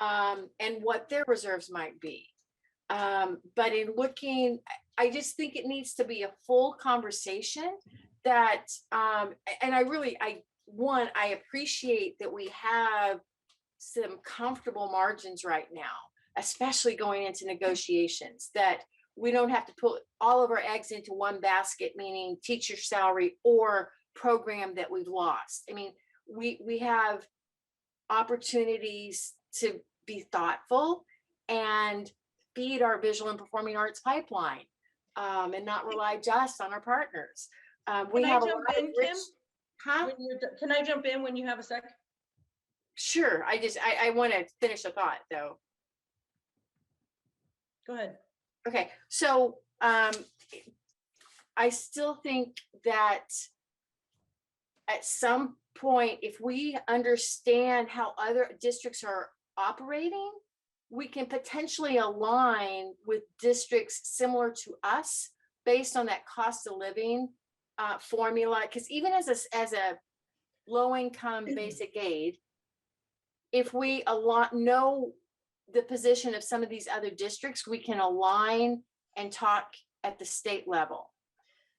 [SPEAKER 7] and what their reserves might be. But in looking, I just think it needs to be a full conversation that, and I appreciate that we have some comfortable margins right now, especially going into negotiations, that we don't have to put all of our eggs into one basket, meaning teacher salary or program that we've lost. I mean, we have opportunities to be thoughtful and feed our visual and performing arts pipeline, and not rely just on our partners. We
[SPEAKER 9] Can I
[SPEAKER 7] have a
[SPEAKER 9] jump
[SPEAKER 7] lot of
[SPEAKER 9] in,
[SPEAKER 7] rich,
[SPEAKER 9] Kim?
[SPEAKER 7] huh?
[SPEAKER 9] Can I jump in when you have a sec?
[SPEAKER 7] Sure. I want to finish a thought though.
[SPEAKER 9] Go ahead.
[SPEAKER 7] Okay. So I still think that at some point, if we understand how other districts are operating, we can potentially align with districts similar to us based on that cost of living formula. Because even as a low-income basic aid, if we know the position of some of these other districts, we can align and talk at the state level.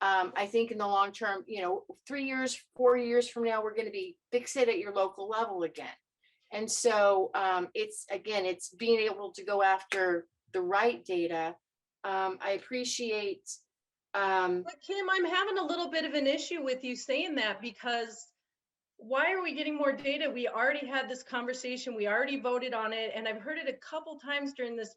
[SPEAKER 7] I think in the long term, 3 years, 4 years from now, we're going to be fixated at your local level again. And so it's being able to go after the right data. I appreciate.
[SPEAKER 9] But Kim, I'm having a little bit of an issue with you saying that, because why are we getting more data? We already had this conversation. We already voted on it. And I've heard it a couple times during this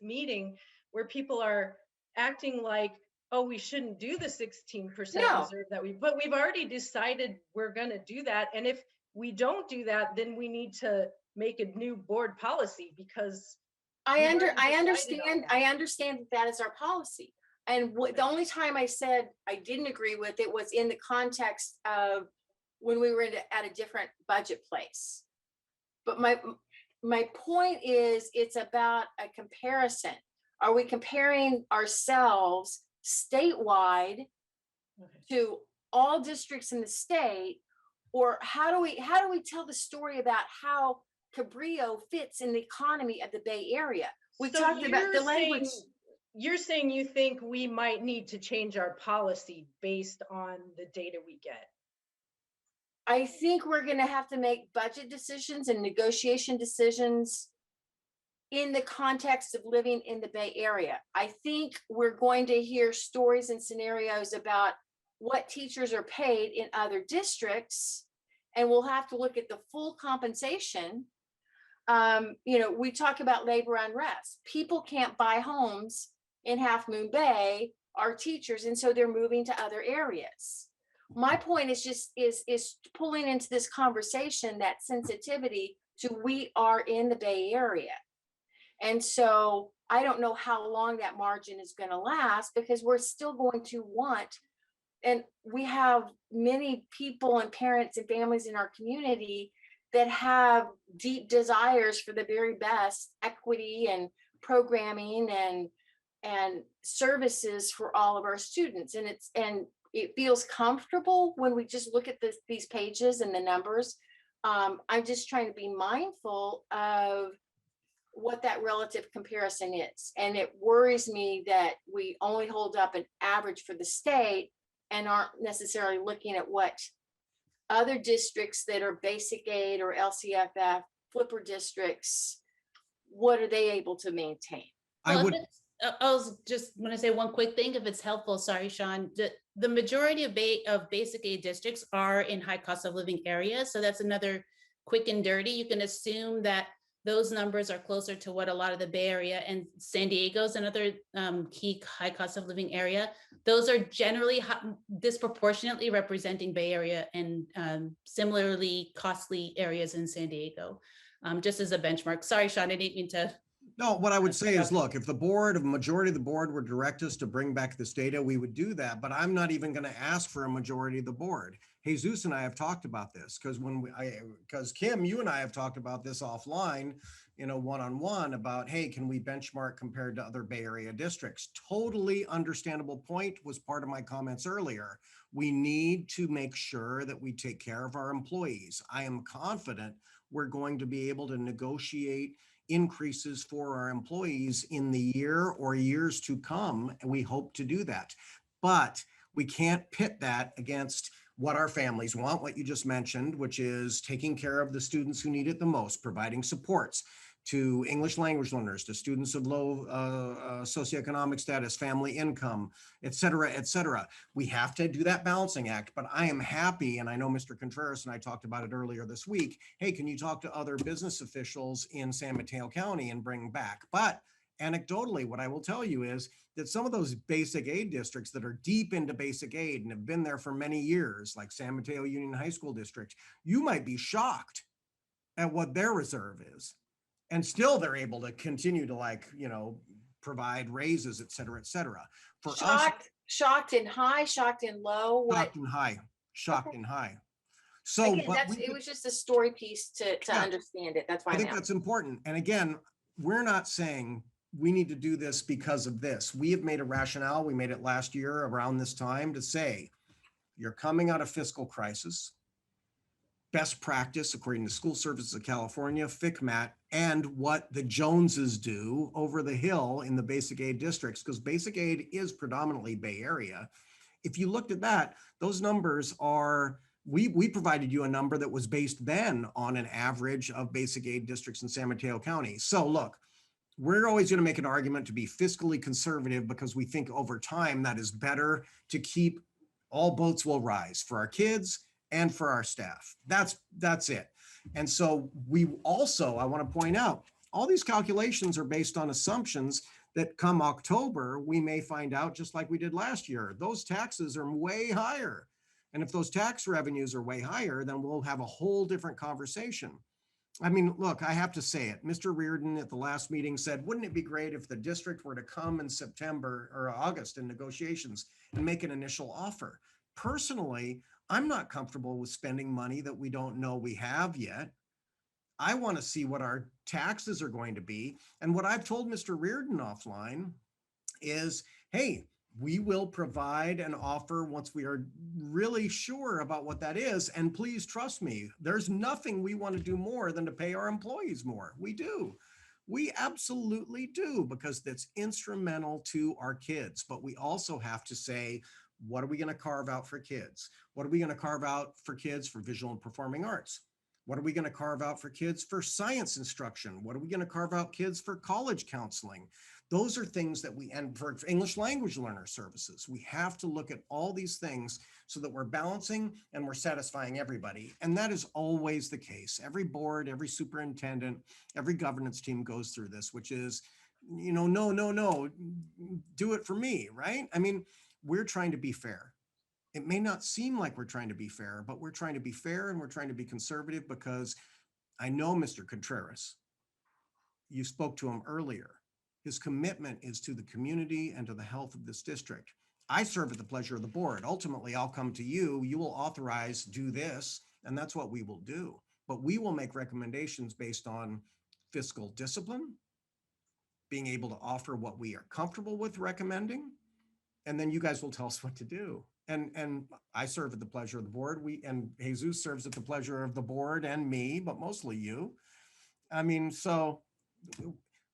[SPEAKER 9] meeting where people are acting like, oh, we shouldn't do the 16% reserve but we've already decided we're going to do that. And if we don't do that, then we need to make a new board policy, because
[SPEAKER 7] I understand that is our policy. And the only time I said I didn't agree with it was in the context of when we were at a different budget place. But my point is, it's about a comparison. Are we comparing ourselves statewide to all districts in the state, or how do we tell the story about how Cabrillo fits in the economy of the Bay Area? We talked about the language.
[SPEAKER 9] You're saying you think we might need to change our policy based on the data we get?
[SPEAKER 7] I think we're going to have to make budget decisions and negotiation decisions in the context of living in the Bay Area. I think we're going to hear stories and scenarios about what teachers are paid in other districts, and we'll have to look at the full compensation. We talk about labor unrest. People can't buy homes in Half Moon Bay, our teachers, and so they're moving to other areas. My point is pulling into this conversation that sensitivity to we are in the Bay Area. And so I don't know how long that margin is going to last, because we're still going to want, and we have many people and parents and families in our community that have deep desires for the very best equity and programming and services for all of our students. And it feels comfortable when we just look at these pages and the numbers. I'm just trying to be mindful of what that relative comparison is. And it worries me that we only hold up an average for the state and aren't necessarily looking at what other districts that are basic aid or LCFF, flipper districts, what are they able to maintain?
[SPEAKER 8] I was just want to say one quick thing, if it's helpful. Sorry, Sean. The majority of basic aid districts are in high cost of living areas. So that's another quick and dirty. You can assume that those numbers are closer to what a lot of the Bay Area and San Diego's another key high cost of living area. Those are generally disproportionately representing Bay Area and similarly costly areas in San Diego, just as a benchmark. Sorry, Sean, I didn't mean to.
[SPEAKER 10] No, what I would say is, look, if the majority of the board would direct us to bring back this data, we would do that. But I'm not even going to ask for a majority of the board. Jesus and I have talked about this because Kim, you and I have talked about this offline, one-on-one about, hey, can we benchmark compared to other Bay Area districts? Totally understandable point, was part of my comments earlier. We need to make sure that we take care of our employees. I am confident we're going to be able to negotiate increases for our employees in the year or years to come. And we hope to do that. But we can't pit that against what our families want, what you just mentioned, which is taking care of the students who need it the most, providing supports to English language learners, to students of low socioeconomic status, family income, et cetera, et cetera. We have to do that balancing act, but I am happy, and I know Mr. Contreras and I talked about it earlier this week, hey, can you talk to other business officials in San Mateo County and bring back? But anecdotally, what I will tell you is that some of those basic aid districts that are deep into basic aid and have been there for many years, like San Mateo Union High School District, you might be shocked at what their reserve is. And still they're able to continue to, like, you know, provide raises, et cetera, et cetera. For
[SPEAKER 7] Shocked and high, shocked and low. What?
[SPEAKER 10] Shocked and high, shocked
[SPEAKER 7] Okay.
[SPEAKER 10] and high. So
[SPEAKER 7] Again, it was just a story piece to understand it. That's why
[SPEAKER 10] I think that's important. And again, we're not saying we need to do this because of this. We have made a rationale. We made it last year around this time to say, you're coming out of fiscal crisis. Best practice, according to School Services of California, FCMAT, and what the Joneses do over the hill in the basic aid districts, because basic aid is predominantly Bay Area. If you looked at that, those numbers are, we provided you a number that was based then on an average of basic aid districts in San Mateo County. So look, we're always going to make an argument to be fiscally conservative because we think over time that is better to keep all boats will rise for our kids and for our staff. That's it. And so we also, I want to point out, all these calculations are based on assumptions that come October, we may find out, just like we did last year, those taxes are way higher. And if those tax revenues are way higher, then we'll have a whole different conversation. I mean, look, I have to say it. Mr. Reardon at the last meeting said, wouldn't it be great if the district were to come in September or August in negotiations and make an initial offer? Personally, I'm not comfortable with spending money that we don't know we have yet. I want to see what our taxes are going to be. And what I've told Mr. Reardon offline is, hey, we will provide an offer once we are really sure about what that is. And please trust me, there's nothing we want to do more than to pay our employees more. We do. We absolutely do, because that's instrumental to our kids. But we also have to say, what are we going to carve out for kids? What are we going to carve out for kids for visual and performing arts? What are we going to carve out for kids for science instruction? What are we going to carve out kids for college counseling? Those are things that and for English language learner services, we have to look at all these things so that we're balancing and we're satisfying everybody. And that is always the case. Every board, every superintendent, every governance team goes through this, which is, you know, no, do it for me, right? I mean, we're trying to be fair. It may not seem like we're trying to be fair, but we're trying to be fair and we're trying to be conservative, because I know Mr. Contreras, you spoke to him earlier. His commitment is to the community and to the health of this district. I serve at the pleasure of the board. Ultimately, I'll come to you, you will authorize, do this, and that's what we will do. But we will make recommendations based on fiscal discipline, being able to offer what we are comfortable with recommending, and then you guys will tell us what to do. And I serve at the pleasure of the board. And Jesus serves at the pleasure of the board and me, but mostly you. I mean, so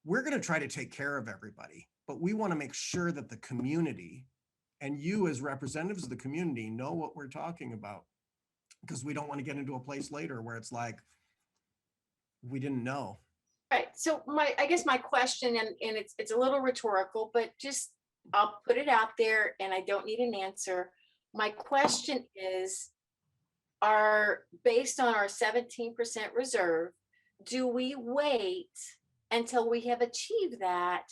[SPEAKER 10] we're going to try to take care of everybody, but we want to make sure that the community and you as representatives of the community know what we're talking about, because we don't want to get into a place later where it's like, we didn't know.
[SPEAKER 7] Right. So I guess my question, and it's a little rhetorical, but just I'll put it out there and I don't need an answer. My question is, based on our 17% reserve, do we wait until we have achieved that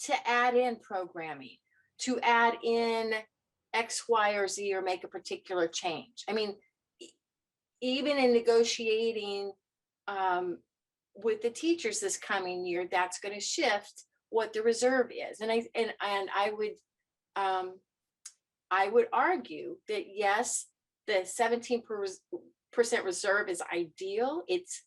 [SPEAKER 7] to add in programming, to add in X, Y, or Z, or make a particular change? I mean, even in negotiating with the teachers this coming year, that's going to shift what the reserve is. And I would argue that yes, the 17% reserve is ideal. It's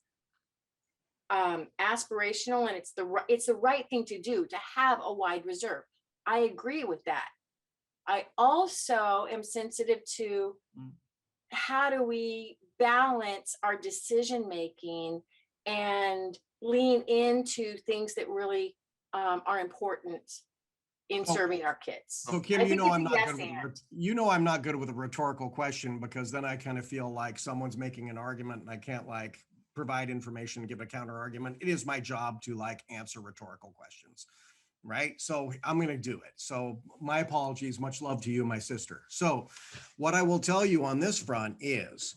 [SPEAKER 7] aspirational, and it's the right thing to do, to have a wide reserve. I agree with that. I also am sensitive to how do we balance our decision making and lean into things that really are important in serving our kids.
[SPEAKER 10] So Kim,
[SPEAKER 7] I
[SPEAKER 10] you
[SPEAKER 7] think
[SPEAKER 10] know
[SPEAKER 7] it's
[SPEAKER 10] I'm
[SPEAKER 7] a
[SPEAKER 10] not
[SPEAKER 7] yes
[SPEAKER 10] good with
[SPEAKER 7] and.
[SPEAKER 10] you know I'm not good with a rhetorical question, because then I kind of feel like someone's making an argument and I can't like provide information and give a counter argument. It is my job to like answer rhetorical questions, right? So I'm going to do it. So my apologies, much love to you, my sister. So what I will tell you on this front is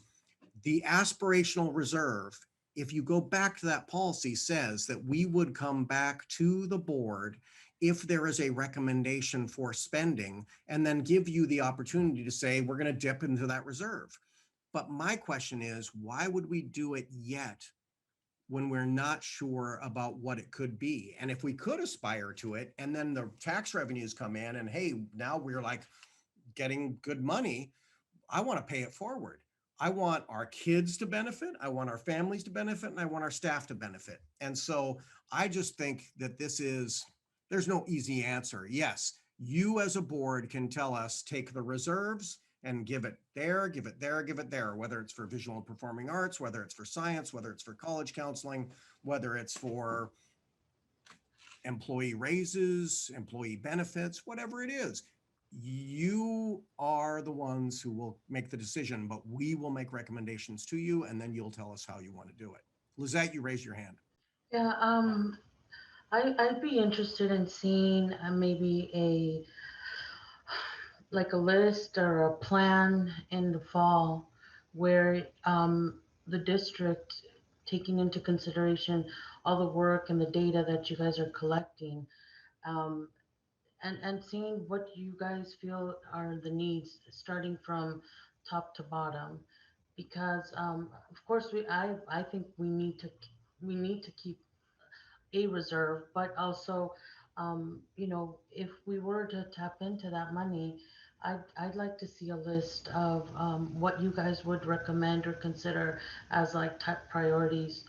[SPEAKER 10] the aspirational reserve, if you go back to that policy, says that we would come back to the board if there is a recommendation for spending, and then give you the opportunity to say, we're going to dip into that reserve. But my question is, why would we do it yet when we're not sure about what it could be? And if we could aspire to it, and then the tax revenues come in and hey, now we're like getting good money, I want to pay it forward. I want our kids to benefit. I want our families to benefit, and I want our staff to benefit. And so I just think that there's no easy answer. Yes, you as a board can tell us, take the reserves and give it there, give it there, give it there, whether it's for visual and performing arts, whether it's for science, whether it's for college counseling, whether it's for employee raises, employee benefits, whatever it is. You are the ones who will make the decision, but we will make recommendations to you, and then you'll tell us how you want to do it. Lizette, you raise your hand.
[SPEAKER 3] Yeah, I'd be interested in seeing maybe like a list or a plan in the fall where the district, taking into consideration all the work and the data that you guys are collecting, um, and seeing what you guys feel are the needs starting from top to bottom, because of course I think we need to keep a reserve, but also, you know, if we were to tap into that money, I'd like to see a list of what you guys would recommend or consider as like top priorities,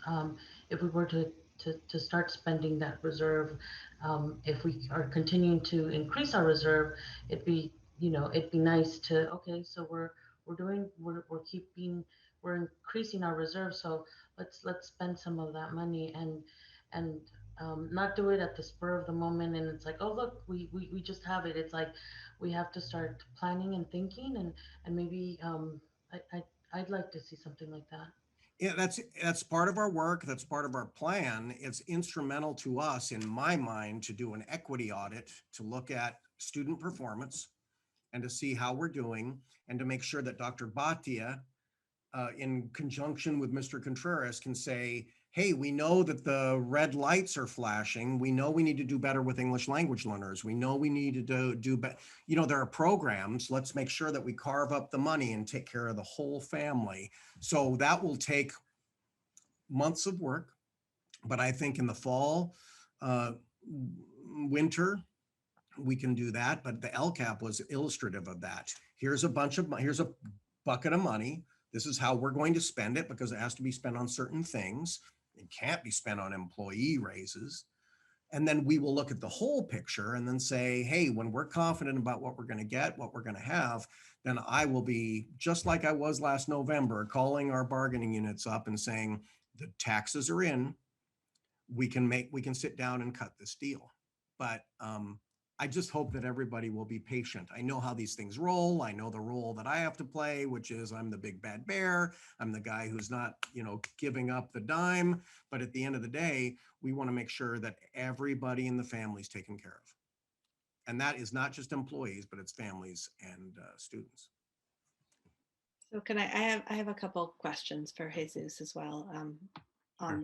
[SPEAKER 3] if we were to start spending that reserve. If we are continuing to increase our reserve, it'd be, you know, it'd be nice to, okay, so we're increasing our reserve, so let's spend some of that money and not do it at the spur of the moment. And it's like, oh, look, we just have it. It's like, we have to start planning and thinking, and maybe I'd like to see something like that.
[SPEAKER 10] Yeah, that's part of our work. That's part of our plan. It's instrumental to us, in my mind, to do an equity audit, to look at student performance and to see how we're doing, and to make sure that Dr. Bhatia, in conjunction with Mr. Contreras, can say, hey, we know that the red lights are flashing. We know we need to do better with English language learners. We know we need to do better. You know, there are programs. Let's make sure that we carve up the money and take care of the whole family. So that will take months of work. But I think in the fall, winter, we can do that. But the LCAP was illustrative of that. Here's a bucket of money. This is how we're going to spend it, because it has to be spent on certain things. It can't be spent on employee raises. And then we will look at the whole picture and then say, hey, when we're confident about what we're going to get, what we're going to have, then I will be, just like I was last November, calling our bargaining units up and saying, the taxes are in, we can sit down and cut this deal. But I just hope that everybody will be patient. I know how these things roll. I know the role that I have to play, which is I'm the big bad bear. I'm the guy who's not, you know, giving up the dime. But at the end of the day, we want to make sure that everybody in the family is taken care of. And that is not just employees, but it's families and students.
[SPEAKER 2] So can I have a couple questions for Jesus as well, on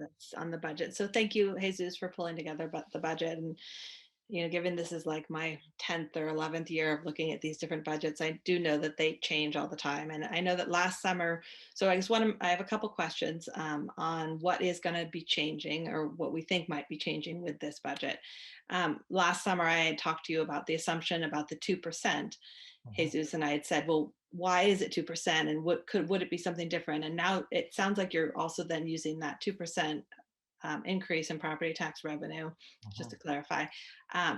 [SPEAKER 2] the budget. So thank you, Jesus, for pulling together the budget. And, you know, given this is like my 10th or 11th year of looking at these different budgets, I do know that they change all the time. And I know that last summer, so I have a couple questions on what is going to be changing, or what we think might be changing with this budget. Last summer, I had talked to you about the assumption about the 2%. Jesus and I had said, well, why is it 2%? And would it be something different? And now it sounds like you're also then using that 2% increase in property tax revenue, just to clarify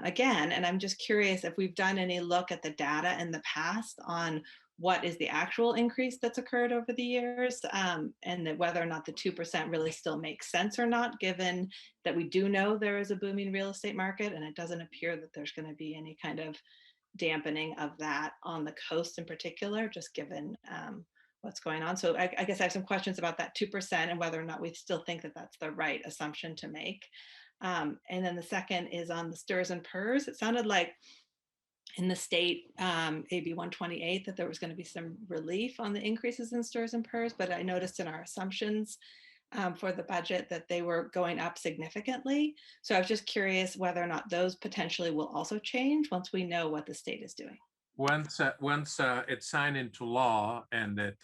[SPEAKER 2] again. And I'm just curious if we've done any look at the data in the past on what is the actual increase that's occurred over the years, and that whether or not the 2% really still makes sense or not, given that we do know there is a booming real estate market, and it doesn't appear that there's going to be any kind of dampening of that on the coast in particular, just given what's going on. So I guess I have some questions about that 2% and whether or not we still think that that's the right assumption to make. And then the second is on the STRS and PERS. It sounded like in the state AB 128 that there was going to be some relief on the increases in STRS and PERS, but I noticed in our assumptions for the budget that they were going up significantly. So I was just curious whether or not those potentially will also change once we know what the state is doing.
[SPEAKER 14] Once it's signed into law and it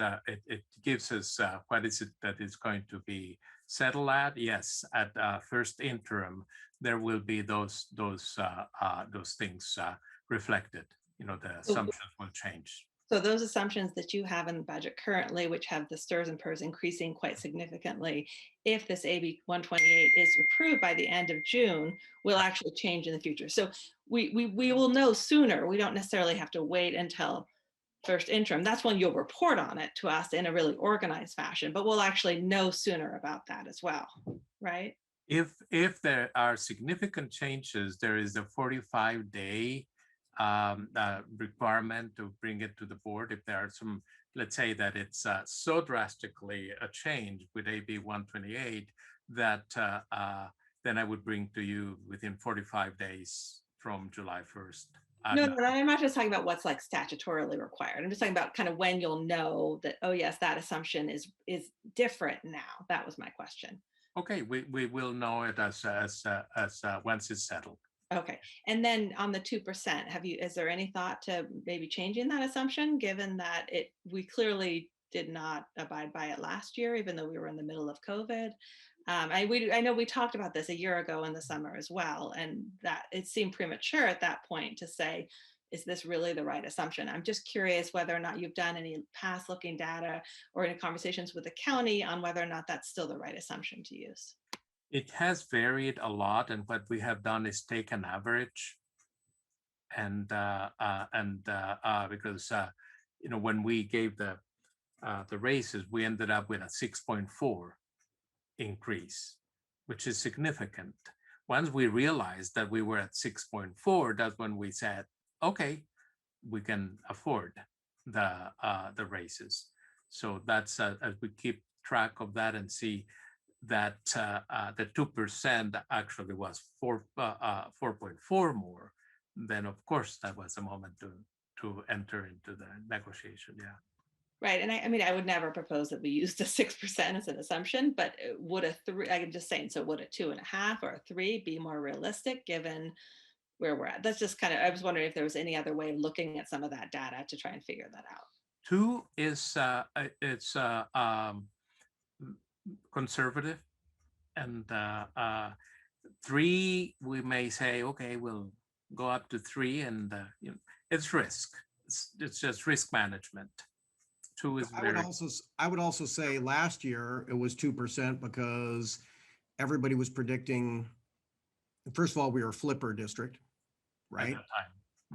[SPEAKER 14] gives us what is it that is going to be settled at, yes, at first interim there will be those things reflected. You know, the assumptions will change.
[SPEAKER 2] So those assumptions that you have in the budget currently, which have the STRS and PERS increasing quite significantly, if this AB 128 is approved by the end of June, will actually change in the future. So we will know sooner. We don't necessarily have to wait until first interim. That's when you'll report on it to us in a really organized fashion, but we'll actually know sooner about that as well, right?
[SPEAKER 14] If there are significant changes, there is a 45-day requirement to bring it to the board. If there are some, let's say that it's so drastically a change with AB 128 that then I would bring to you within 45 days from July 1st.
[SPEAKER 2] No, I'm not just talking about what's like statutorily required. I'm just talking about kind of when you'll know that, oh yes, that assumption is different now. That was my question.
[SPEAKER 14] Okay, we will know it as once it's settled.
[SPEAKER 2] Okay, and then on the 2%, is there any thought to maybe changing that assumption, given that we clearly did not abide by it last year, even though we were in the middle of COVID? I know we talked about this a year ago in the summer as well, and that it seemed premature at that point to say, is this really the right assumption? I'm just curious whether or not you've done any past looking data or any conversations with the county on whether or not that's still the right assumption to use.
[SPEAKER 14] It has varied a lot, and what we have done is take an average, and because you know, when we gave the raises, we ended up with a 6.4 increase, which is significant. Once we realized that we were at 6.4, that's when we said, okay, we can afford the raises. So that's as we keep track of that and see that the 2% actually was 4.4 more, then of course that was a moment to enter into the negotiation. Yeah.
[SPEAKER 2] Right, and I mean, I would never propose that we used a 6% as an assumption, but would a 3? I'm just saying, so would a 2.5 or a 3 be more realistic given where we're at? That's just kind of, I was wondering if there was any other way of looking at some of that data to try and figure that out.
[SPEAKER 14] 2 is it's conservative, and 3 we may say, okay, we'll go up to 3, and you know, it's risk. It's just risk management. 2 is very.
[SPEAKER 10] I would also say last year it was 2% because everybody was predicting. First of all, we were a flipper district, right?
[SPEAKER 14] At that time.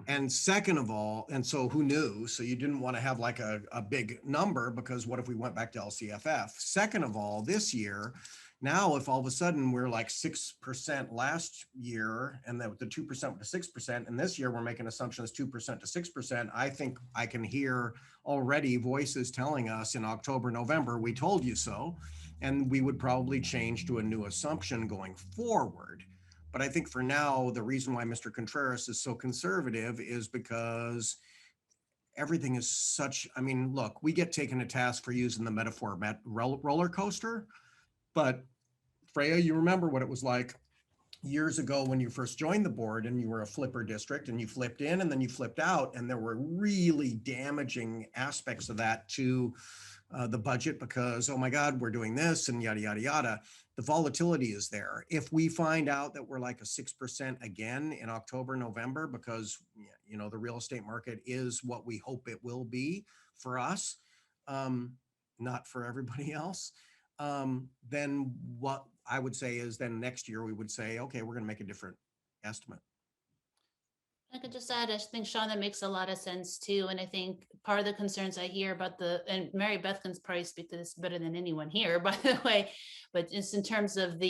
[SPEAKER 10] And second of all, and so who knew? So you didn't want to have like a big number, because what if we went back to LCFF? Second of all, this year, now if all of a sudden we're like 6% last year, and the 2% to 6%, and this year we're making assumptions 2% to 6%, I think I can hear already voices telling us in October, November, we told you so, and we would probably change to a new assumption going forward. But I think for now, the reason why Mr. Contreras is so conservative is because everything is such, I mean, look, we get taken to task for using the metaphor roller coaster, but Freya, you remember what it was like years ago when you first joined the board and you were a flipper district and you flipped in and then you flipped out, and there were really damaging aspects of that to the budget because, oh my God, we're doing this and yada, yada, yada. The volatility is there. If we find out that we're like a 6% again in October, November, because, you know, the real estate market is what we hope it will be for us, not for everybody else, then what I would say is then next year we would say, okay, we're going to make a different estimate.
[SPEAKER 8] I could just add, I think, Sean, that makes a lot of sense too. And I think part of the concerns I hear about and Mary Beth can probably speak to this better than anyone here, by the way, but just in terms of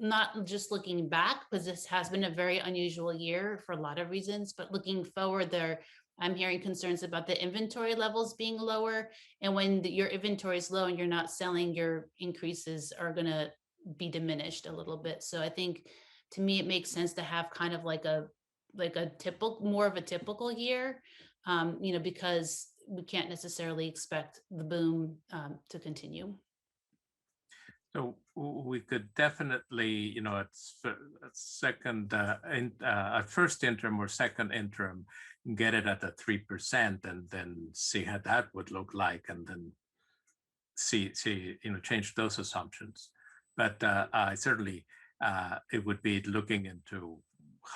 [SPEAKER 8] not just looking back, because this has been a very unusual year for a lot of reasons, but looking forward I'm hearing concerns about the inventory levels being lower. And when your inventory is low and you're not selling, your increases are going to be diminished a little bit. So I think to me, it makes sense to have kind of like a more of a typical year, because we can't necessarily expect the boom to continue.
[SPEAKER 14] So we could definitely, at first interim or second interim, get it at a 3% and then see how that would look like, and then see, change those assumptions. But I certainly, it would be looking into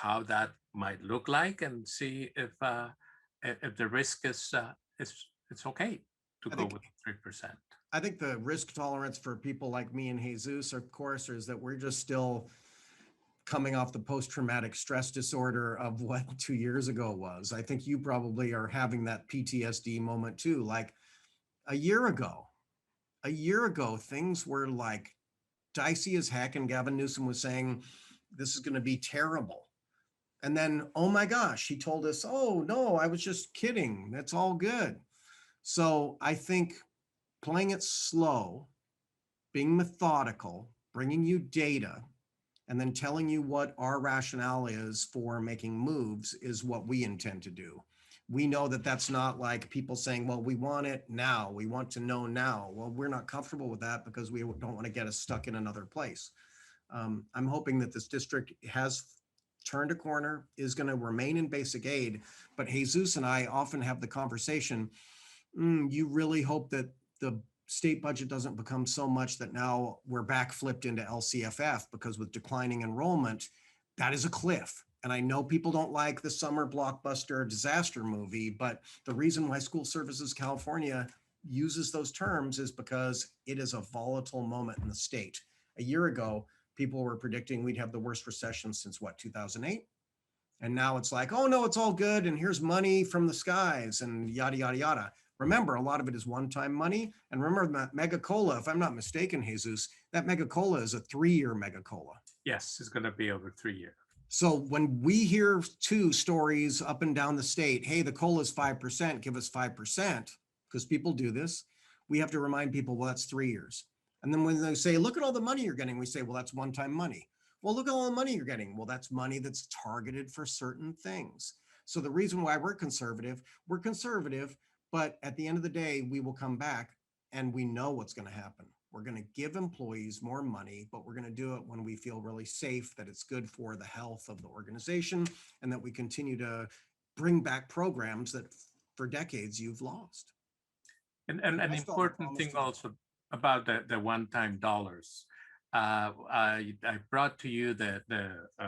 [SPEAKER 14] how that might look like and see if the risk is it's okay to go with 3%.
[SPEAKER 10] I think the risk tolerance for people like me and Jesus, of course, is that we're just still coming off the post-traumatic stress disorder of what 2 years ago was. I think you probably are having that PTSD moment too. Like a year ago, things were like dicey as heck, and Gavin Newsom was saying, this is going to be terrible. And then, oh my gosh, he told us, oh no, I was just kidding. That's all good. So I think playing it slow, being methodical, bringing you data, and then telling you what our rationale is for making moves is what we intend to do. We know that that's not like people saying, well, we want it now. We want to know now. Well, we're not comfortable with that because we don't want to get us stuck in another place. I'm hoping that this district has turned a corner, is going to remain in basic aid. But Jesus and I often have the conversation, you really hope that the state budget doesn't become so much that now we're back flipped into LCFF, because with declining enrollment, that is a cliff. And I know people don't like the summer blockbuster disaster movie, but the reason why School Services California uses those terms is because it is a volatile moment in the state. A year ago, people were predicting we'd have the worst recession since 2008? And now it's like, oh no, it's all good. And here's money from the skies and yada, yada, yada. Remember, a lot of it is one-time money. And remember that mega cola, if I'm not mistaken, Jesus, that mega cola is a 3-year mega cola.
[SPEAKER 14] Yes, it's going to be over 3 years.
[SPEAKER 10] So when we hear two stories up and down the state, hey, the cola is 5%, give us 5%, because people do this, we have to remind people, well, that's 3 years. And then when they say, look at all the money you're getting, we say, well, that's one-time money. Well, look at all the money you're getting. Well, that's money that's targeted for certain things. So the reason why we're conservative, but at the end of the day, we will come back and we know what's going to happen. We're going to give employees more money, but we're going to do it when we feel really safe, that it's good for the health of the organization, and that we continue to bring back programs that for decades you've lost.
[SPEAKER 14] And an important thing also about the one-time dollars. I brought to you the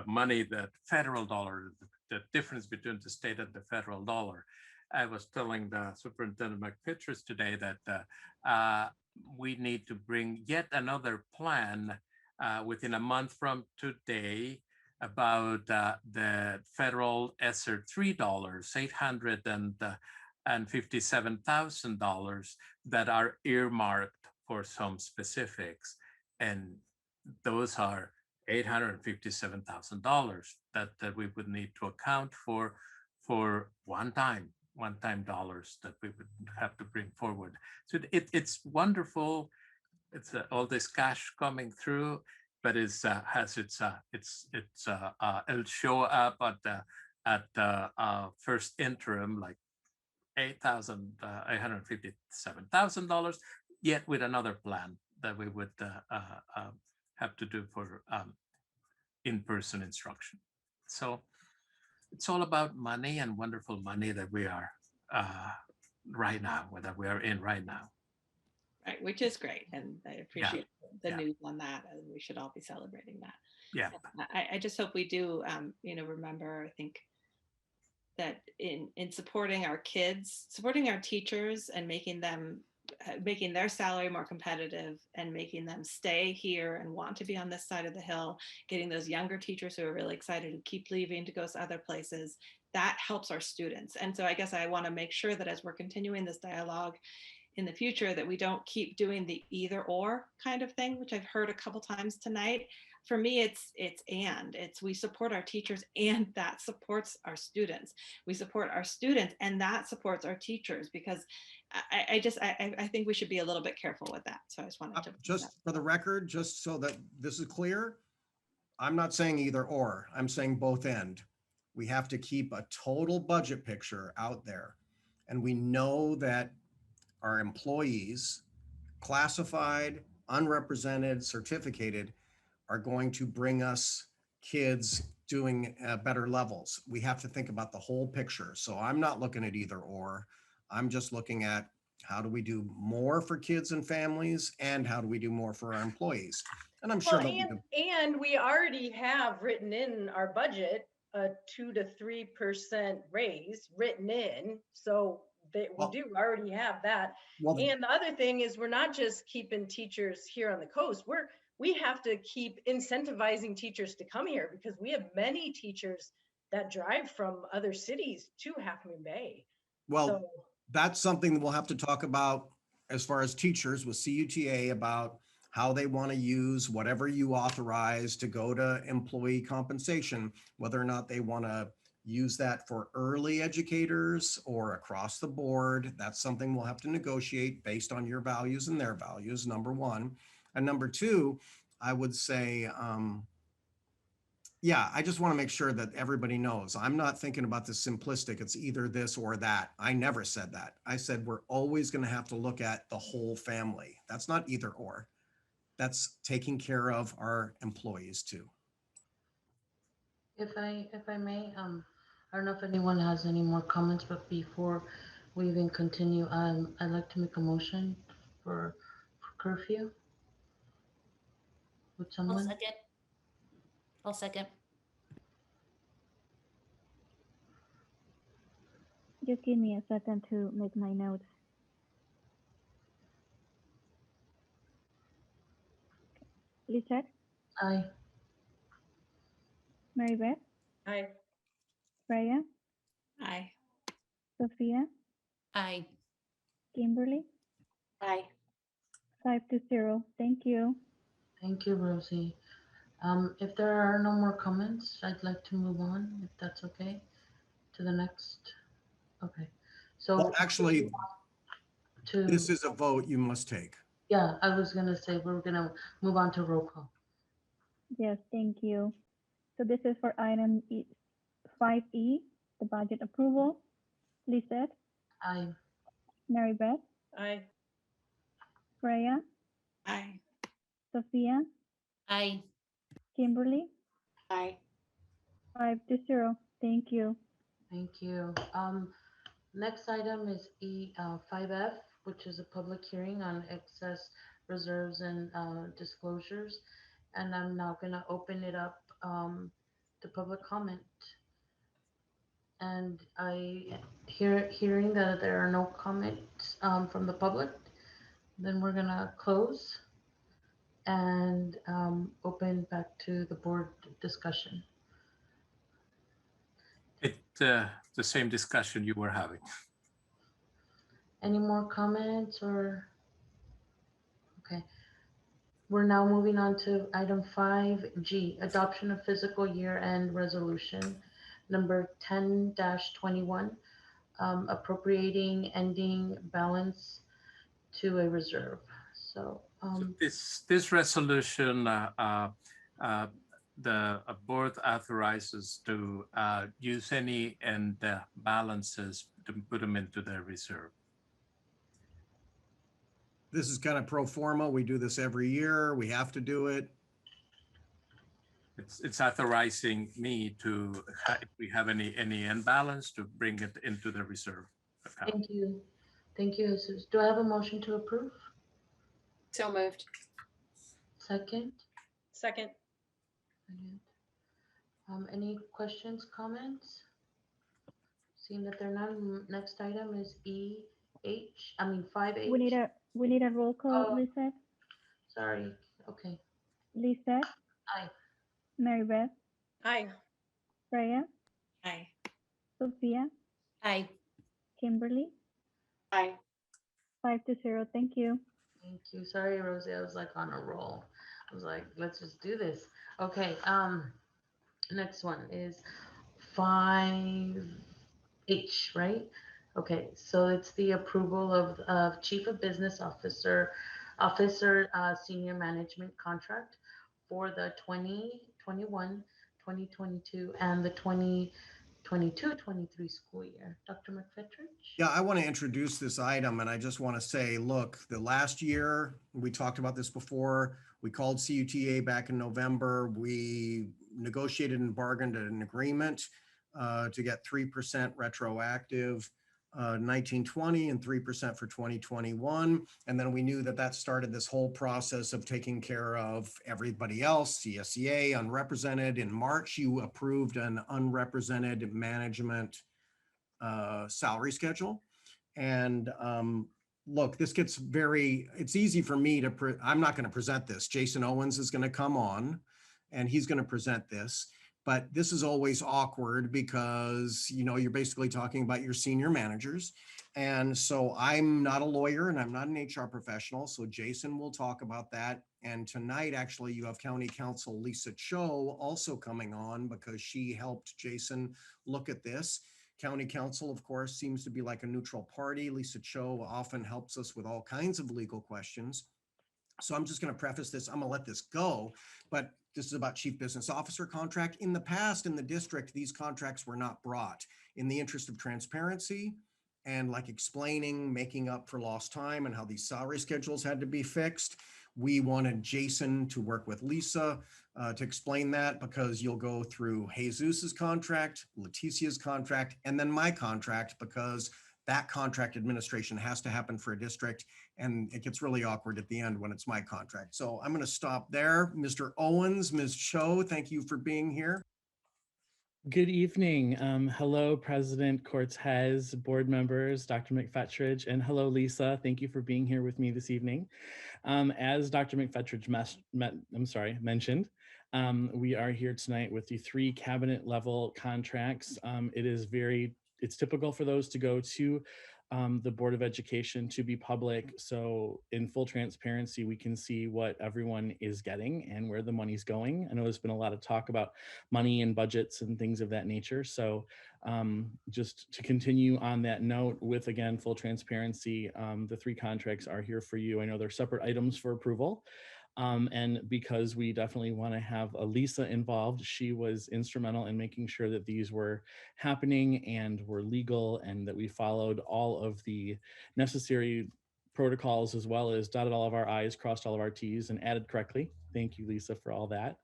[SPEAKER 14] money, the federal dollar, the difference between the state and the federal dollar. I was telling the Superintendent McPitras today that we need to bring yet another plan within a month from today about the federal ESSER $3, $857,000 that are earmarked for some specifics. And those are $857,000 that we would need to account for one-time dollars that we would have to bring forward. So it's wonderful. It's all this cash coming through, but it'll show up at the first interim like $857,000, yet with another plan that we would have to do for in-person instruction. So it's all about money, and wonderful money that we are right now, that we are in right now.
[SPEAKER 2] Right, which is great. And I appreciate the news on that. And we should all be celebrating that.
[SPEAKER 14] Yeah.
[SPEAKER 2] I just hope we do, remember, I think that in supporting our kids, supporting our teachers and making them making their salary more competitive and making them stay here and want to be on this side of the hill, getting those younger teachers who are really excited to keep leaving to go to other places, that helps our students. And so I guess I want to make sure that as we're continuing this dialogue in the future, that we don't keep doing the either or kind of thing, which I've heard a couple times tonight. For me, it's we support our teachers and that supports our students. We support our students and that supports our teachers, because I think we should be a little bit careful with that. So I just wanted to
[SPEAKER 10] just for the record, just so that this is clear, I'm not saying either or, I'm saying both end. We have to keep a total budget picture out there. And we know that our employees, classified, unrepresented, certificated, are going to bring us kids doing better levels. We have to think about the whole picture. So I'm not looking at either or. I'm just looking at how do we do more for kids and families, and how do we do more for our employees? And I'm sure
[SPEAKER 9] Well,
[SPEAKER 10] that
[SPEAKER 9] and we already have written in our budget a 2 to 3% raise written in. So that we do already have that. And the other thing is, we're not just keeping teachers here on the coast. We have to keep incentivizing teachers to come here, because we have many teachers that drive from other cities to Half Moon Bay.
[SPEAKER 10] well,
[SPEAKER 9] So,
[SPEAKER 10] that's something that we'll have to talk about as far as teachers with CUTA, about how they want to use whatever you authorize to go to employee compensation, whether or not they want to use that for early educators or across the board. That's something we'll have to negotiate based on your values and their values, number one. And number two, I would say, yeah, I just want to make sure that everybody knows I'm not thinking about this simplistic. It's either this or that. I never said that. I said we're always going to have to look at the whole family. That's not either or. That's taking care of our employees too.
[SPEAKER 3] If I may, I don't know if anyone has any more comments, but before we even continue, I'd like to make a motion for curfew. Would
[SPEAKER 8] I'll
[SPEAKER 3] someone?
[SPEAKER 8] second. I'll second.
[SPEAKER 1] Just give me a second to make my notes. Lisette,
[SPEAKER 3] Aye.
[SPEAKER 1] Mary Beth,
[SPEAKER 9] Aye.
[SPEAKER 1] Freya,
[SPEAKER 2] Aye.
[SPEAKER 1] Sophia,
[SPEAKER 8] Aye.
[SPEAKER 1] Kimberly,
[SPEAKER 7] Aye.
[SPEAKER 1] 5-0. Thank you.
[SPEAKER 3] Thank you, Rosie. If there are no more comments, I'd like to move on, if that's okay, to the next. Okay. So
[SPEAKER 10] Well, actually, this
[SPEAKER 3] to,
[SPEAKER 10] is a vote you must take.
[SPEAKER 3] yeah, I was gonna say, we're gonna move on to roll call.
[SPEAKER 1] Yes, thank you. So this is for item 5E, the budget approval. Lisette,
[SPEAKER 3] Aye.
[SPEAKER 1] Mary Beth,
[SPEAKER 9] Aye.
[SPEAKER 1] Freya,
[SPEAKER 2] Aye.
[SPEAKER 1] Sophia,
[SPEAKER 8] Aye.
[SPEAKER 1] Kimberly,
[SPEAKER 7] Aye.
[SPEAKER 1] 5-0. Thank you.
[SPEAKER 3] Thank you. Next item is 5F, which is a public hearing on excess reserves and disclosures. And I'm now gonna open it up to public comment. And hearing that there are no comments from the public, then we're gonna close and open back to the board discussion.
[SPEAKER 14] The same discussion you were having.
[SPEAKER 3] Any more comments or? Okay. We're now moving on to item 5G, adoption of fiscal year-end resolution number 10-21, appropriating ending balance to a reserve. So,
[SPEAKER 14] This resolution, the board authorizes to use any end balances to put them into the reserve.
[SPEAKER 10] This is kind of pro forma. We do this every year. We have to do it.
[SPEAKER 14] It's authorizing me to, if we have any end balance, to bring it into the reserve account.
[SPEAKER 3] thank you. Thank you, Jesus. Do I have a motion to approve?
[SPEAKER 7] So moved.
[SPEAKER 3] Second?
[SPEAKER 9] Second.
[SPEAKER 3] Any questions, comments? Seeing that there are none, next item is 5H.
[SPEAKER 1] We need a We need a roll call,
[SPEAKER 3] Oh.
[SPEAKER 1] Lizette.
[SPEAKER 3] Sorry. Okay.
[SPEAKER 1] Lizette,
[SPEAKER 3] Aye.
[SPEAKER 1] Mary Beth,
[SPEAKER 9] Aye.
[SPEAKER 1] Freya,
[SPEAKER 2] Aye.
[SPEAKER 1] Sophia,
[SPEAKER 8] Aye.
[SPEAKER 1] Kimberly,
[SPEAKER 7] Aye.
[SPEAKER 1] 5-0. Thank you.
[SPEAKER 3] Thank you. Sorry, Rosie. I was like on a roll. I was like, let's just do this. Okay. Next one is 5H, right? Okay, so it's the approval of Chief of Business Officer Senior Management Contract for the 2021, 2022, and the 2022-23 school year. Dr. McFetrich?
[SPEAKER 10] Yeah, I want to introduce this item and I just want to say, look, the last year, we talked about this before, we called CUTA back in November. We negotiated and bargained an agreement to get 3% retroactive 1920 and 3% for 2021. And then we knew that that started this whole process of taking care of everybody else, CSEA, unrepresented. In March, you approved an unrepresented management salary schedule. And look, this gets it's easy for me to, I'm not going to present this. Jason Owens is going to come on and he's going to present this. But this is always awkward because, you know, you're basically talking about your senior managers. And so I'm not a lawyer and I'm not an HR professional. So Jason will talk about that. And tonight, actually, you have County Counsel Lisa Cho also coming on because she helped Jason look at this. County Counsel, of course, seems to be like a neutral party. Lisa Cho often helps us with all kinds of legal questions. So I'm just going to preface this. I'm going to let this go, but this is about Chief Business Officer contract. In the past, in the district, these contracts were not brought in the interest of transparency and like explaining, making up for lost time and how these salary schedules had to be fixed. We wanted Jason to work with Lisa to explain that because you'll go through Jesus's contract, Leticia's contract, and then my contract because that contract administration has to happen for a district and it gets really awkward at the end when it's my contract. So I'm going to stop there. Mr. Owens, Ms. Cho, thank you for being here.
[SPEAKER 16] Good evening. Hello, President Cortez, board members, Dr. McFetrich, and hello, Lisa. Thank you for being here with me this evening. As Dr. McFetrich mentioned, we are here tonight with the 3 cabinet level contracts. It's typical for those to go to the Board of Education to be public. So in full transparency, we can see what everyone is getting and where the money's going. I know there's been a lot of talk about money and budgets and things of that nature. So just to continue on that note with, again, full transparency, the 3 contracts are here for you. I know they're separate items for approval. And because we definitely want to have Lisa involved, she was instrumental in making sure that these were happening and were legal and that we followed all of the necessary protocols as well as dotted all of our I's, crossed all of our T's and added correctly. Thank you, Lisa, for all that.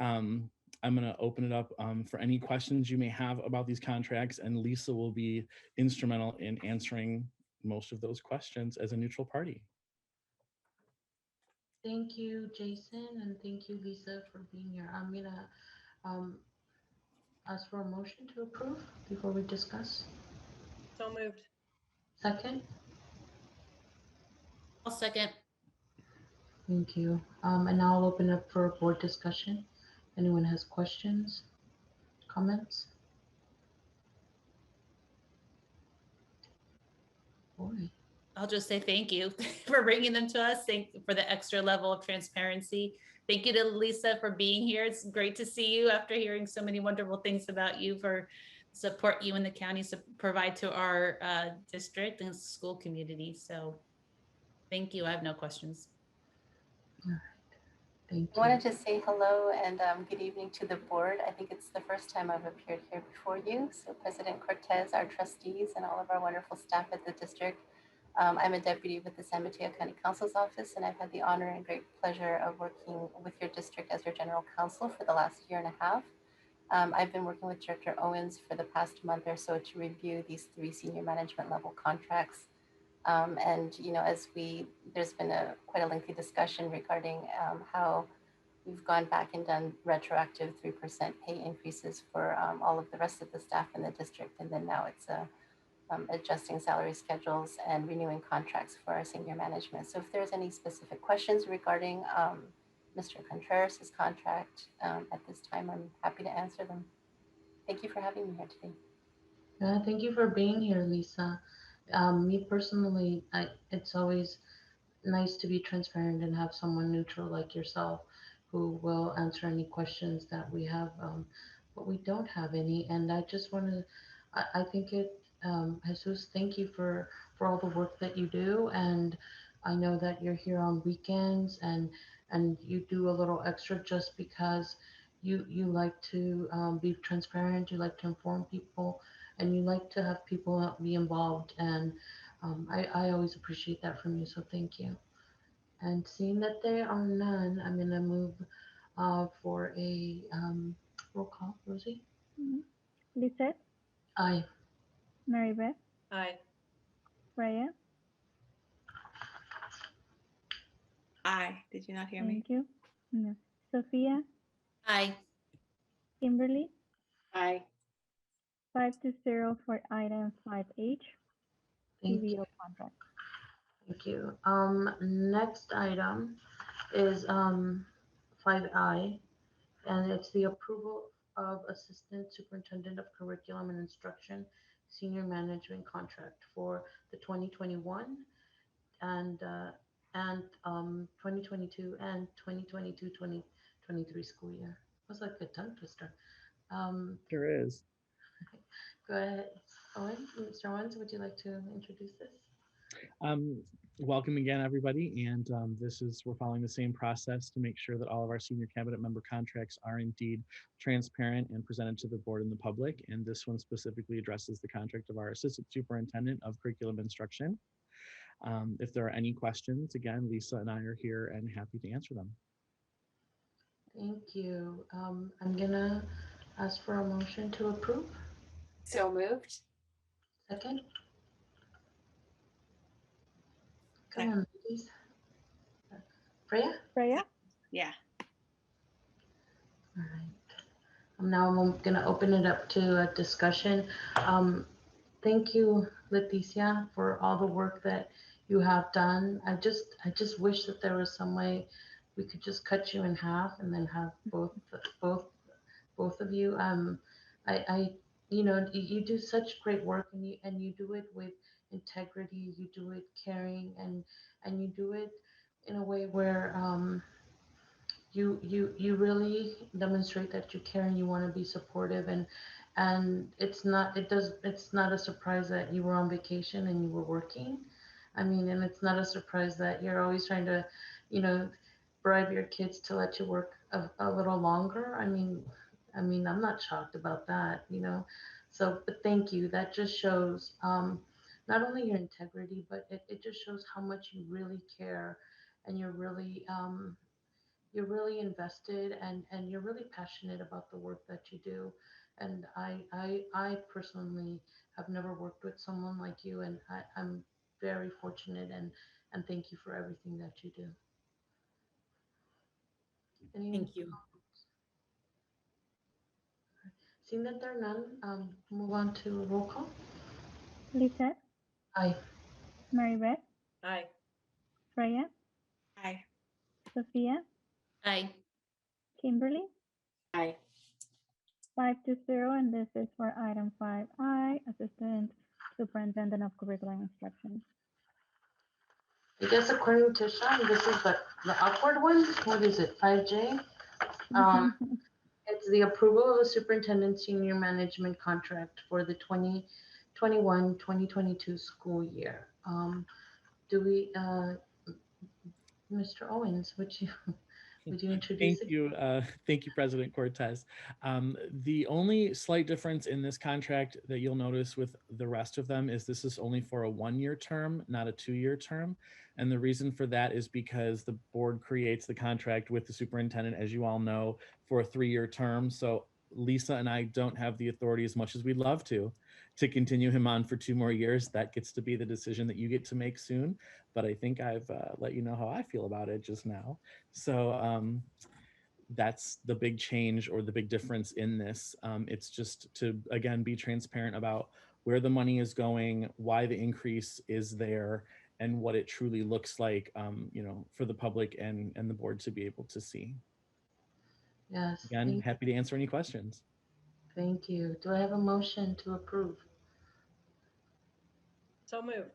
[SPEAKER 16] I'm going to open it up for any questions you may have about these contracts, and Lisa will be instrumental in answering most of those questions as a neutral party.
[SPEAKER 3] Thank you, Jason, and thank you, Lisa, for being here. I'm gonna ask for a motion to approve before we discuss.
[SPEAKER 9] So moved.
[SPEAKER 3] Second?
[SPEAKER 8] I'll second.
[SPEAKER 3] Thank you. And now I'll open up for a board discussion. Anyone has questions, comments? Boy.
[SPEAKER 8] I'll just say thank you for bringing them to us. Thank you for the extra level of transparency. Thank you to Lisa for being here. It's great to see you after hearing so many wonderful things about you, for support you and the county provide to our district and school community. So thank you. I have no questions.
[SPEAKER 3] All right. Thank
[SPEAKER 17] I wanted to say hello and good evening to the board. I think it's the first time I've appeared here before you. So President Cortez, our trustees, and all of our wonderful staff at the district. I'm a deputy with the San Mateo County Council's office, and I've had the honor and great pleasure of working with your district as your general counsel for the last year and a half. I've been working with Director Owens for the past month or so to review these 3 senior management level contracts. And, you know, there's been quite a lengthy discussion regarding how we've gone back and done retroactive 3% pay increases for all of the rest of the staff in the district. And then now it's adjusting salary schedules and renewing contracts for our senior management. So if there's any specific questions regarding Mr. Contreras' contract at this time, I'm happy to answer them. Thank you for having me here today.
[SPEAKER 3] Thank you for being here, Lisa. Me personally, it's always nice to be transparent and have someone neutral like yourself who will answer any questions that we have, but we don't have any. And I just want to, I think Jesus, thank you for all the work that you do. And I know that you're here on weekends and you do a little extra just because you like to be transparent, you like to inform people, and you like to have people be involved. And I always appreciate that from you, so thank you. And seeing that there are none, I'm going to move for a roll call. Rosie?
[SPEAKER 1] Lisette,
[SPEAKER 3] Aye.
[SPEAKER 1] Mary Beth,
[SPEAKER 9] Aye.
[SPEAKER 1] Freya,
[SPEAKER 2] Aye. Did you not hear me?
[SPEAKER 1] thank you. No. Sophia,
[SPEAKER 8] Aye.
[SPEAKER 1] Kimberly,
[SPEAKER 5] Aye.
[SPEAKER 1] 5-0 for item 5H,
[SPEAKER 3] Thank you.
[SPEAKER 1] CVO contract.
[SPEAKER 3] Thank you. Next item is 5I, and it's the approval of Assistant Superintendent of Curriculum and Instruction Senior Management Contract for the 2021 and 2022 and 2022-2023 school year. Was like a tongue twister.
[SPEAKER 16] Sure is.
[SPEAKER 3] Go ahead, Owen. Mr. Owens, would you like to introduce this?
[SPEAKER 16] Welcome again, everybody. And we're following the same process to make sure that all of our senior cabinet member contracts are indeed transparent and presented to the board and the public. And this one specifically addresses the contract of our Assistant Superintendent of Curriculum Instruction. If there are any questions, again, Lisa and I are here and happy to answer them.
[SPEAKER 3] Thank you. I'm gonna ask for a motion to approve.
[SPEAKER 7] So moved.
[SPEAKER 3] Second. Come on, please. Freya?
[SPEAKER 1] Freya?
[SPEAKER 2] Yeah.
[SPEAKER 3] All right. Now I'm gonna open it up to a discussion. Thank you, Leticia, for all the work that you have done. I just wish that there was some way we could just cut you in half and then have both of you. You do such great work, and you do it with integrity. You do it caring, and you do it in a way where you really demonstrate that you care and you want to be supportive, and it's not a surprise that you were on vacation and you were working. I mean, and it's not a surprise that you're always trying to, bribe your kids to let you work a little longer. I mean, I'm not shocked about that, So, but thank you. That just shows not only your integrity, but it just shows how much you really care, and you're really invested, and you're really passionate about the work that you do. And I personally have never worked with someone like you, and I'm very fortunate, and thank you for everything that you do.
[SPEAKER 8] Thank you.
[SPEAKER 3] Seeing that there are none, move on to roll call.
[SPEAKER 1] Lisette,
[SPEAKER 3] Aye.
[SPEAKER 1] Mary Beth,
[SPEAKER 9] Aye.
[SPEAKER 1] Freya,
[SPEAKER 2] Aye.
[SPEAKER 1] Sophia,
[SPEAKER 8] Aye.
[SPEAKER 1] Kimberly,
[SPEAKER 7] Aye.
[SPEAKER 1] 5-0, and this is for item 5I, Assistant Superintendent of Curriculum Instruction.
[SPEAKER 3] I guess according to Sean, this is the awkward one. What is it, 5J? It's the approval of a superintendent senior management contract for the 2021-2022 school year. Do we, Mr. Owens, would you introduce it?
[SPEAKER 16] Thank you, President Cortez. The only slight difference in this contract that you'll notice with the rest of them is this is only for a 1-year term, not a 2-year term. And the reason for that is because the board creates the contract with the superintendent, as you all know, for a 3-year term. So Lisa and I don't have the authority, as much as we'd love to continue him on for 2 more years. That gets to be the decision that you get to make soon. But I think I've let you know how I feel about it just now. So that's the big change or the big difference in this. It's just to, again, be transparent about where the money is going, why the increase is there, and what it truly looks like, for the public and the board to be able to see.
[SPEAKER 3] Yes,
[SPEAKER 16] Again, happy to answer any questions.
[SPEAKER 3] thank you. Do I have a motion to approve?
[SPEAKER 9] So moved.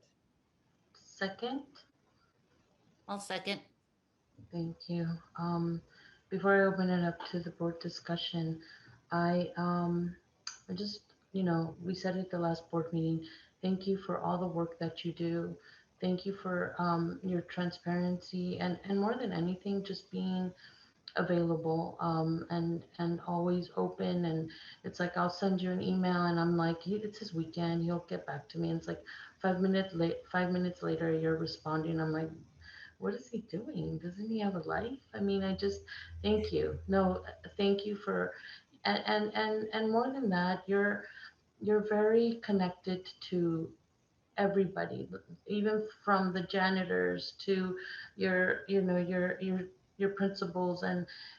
[SPEAKER 3] Second?
[SPEAKER 8] I'll second.
[SPEAKER 3] Thank you. Before I open it up to the board discussion, I just, we said it at the last board meeting. Thank you for all the work that you do. Thank you for your transparency and more than anything, just being available and always open. And it's like I'll send you an email and I'm like, it's his weekend, he'll get back to me. And it's like 5 minutes later, you're responding. I'm like, what is he doing? Doesn't he have a life? I mean, I just thank you. No, thank you for and more than that, you're very connected to everybody, even from the janitors to your principals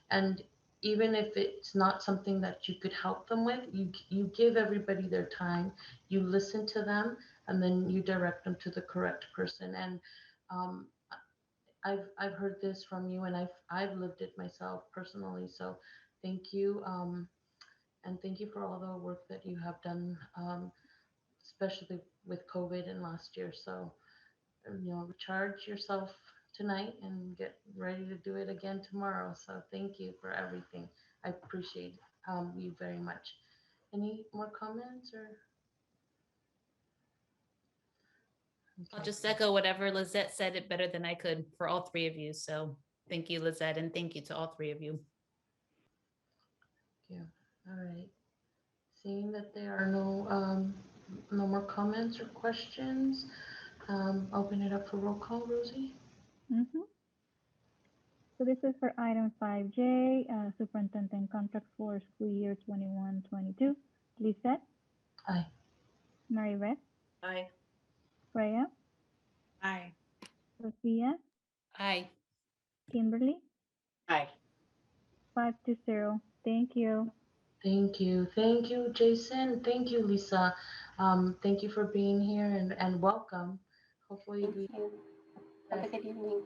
[SPEAKER 3] and even if it's not something that you could help them with, you give everybody their time, you listen to them, and then you direct them to the correct person. And um, I've heard this from you, and I've lived it myself personally. So thank you, and thank you for all the work that you have done, especially with COVID and last year. So recharge yourself tonight and get ready to do it again tomorrow. So thank you for everything. I appreciate you very much. Any more comments or?
[SPEAKER 8] I'll just echo whatever Lizette said, it better than I could for all three of you. So thank you, Lizette, and thank you to all three of you.
[SPEAKER 3] Thank you. All right. Seeing that there are no more comments or questions, open it up for roll call, Rosie.
[SPEAKER 1] Mm-hmm. So this is for item 5J, superintendent contract for school year 21-22. Lisette,
[SPEAKER 3] Aye.
[SPEAKER 1] Mary Beth,
[SPEAKER 9] Aye.
[SPEAKER 1] Freya,
[SPEAKER 2] Aye.
[SPEAKER 1] Sophia,
[SPEAKER 8] Aye.
[SPEAKER 1] Kimberly,
[SPEAKER 7] Aye.
[SPEAKER 1] 5-0. Thank you.
[SPEAKER 3] Thank you. Thank you, Jason. Thank you, Lisa. Thank you for being here and welcome. Hopefully
[SPEAKER 17] Thank you. Have a good evening.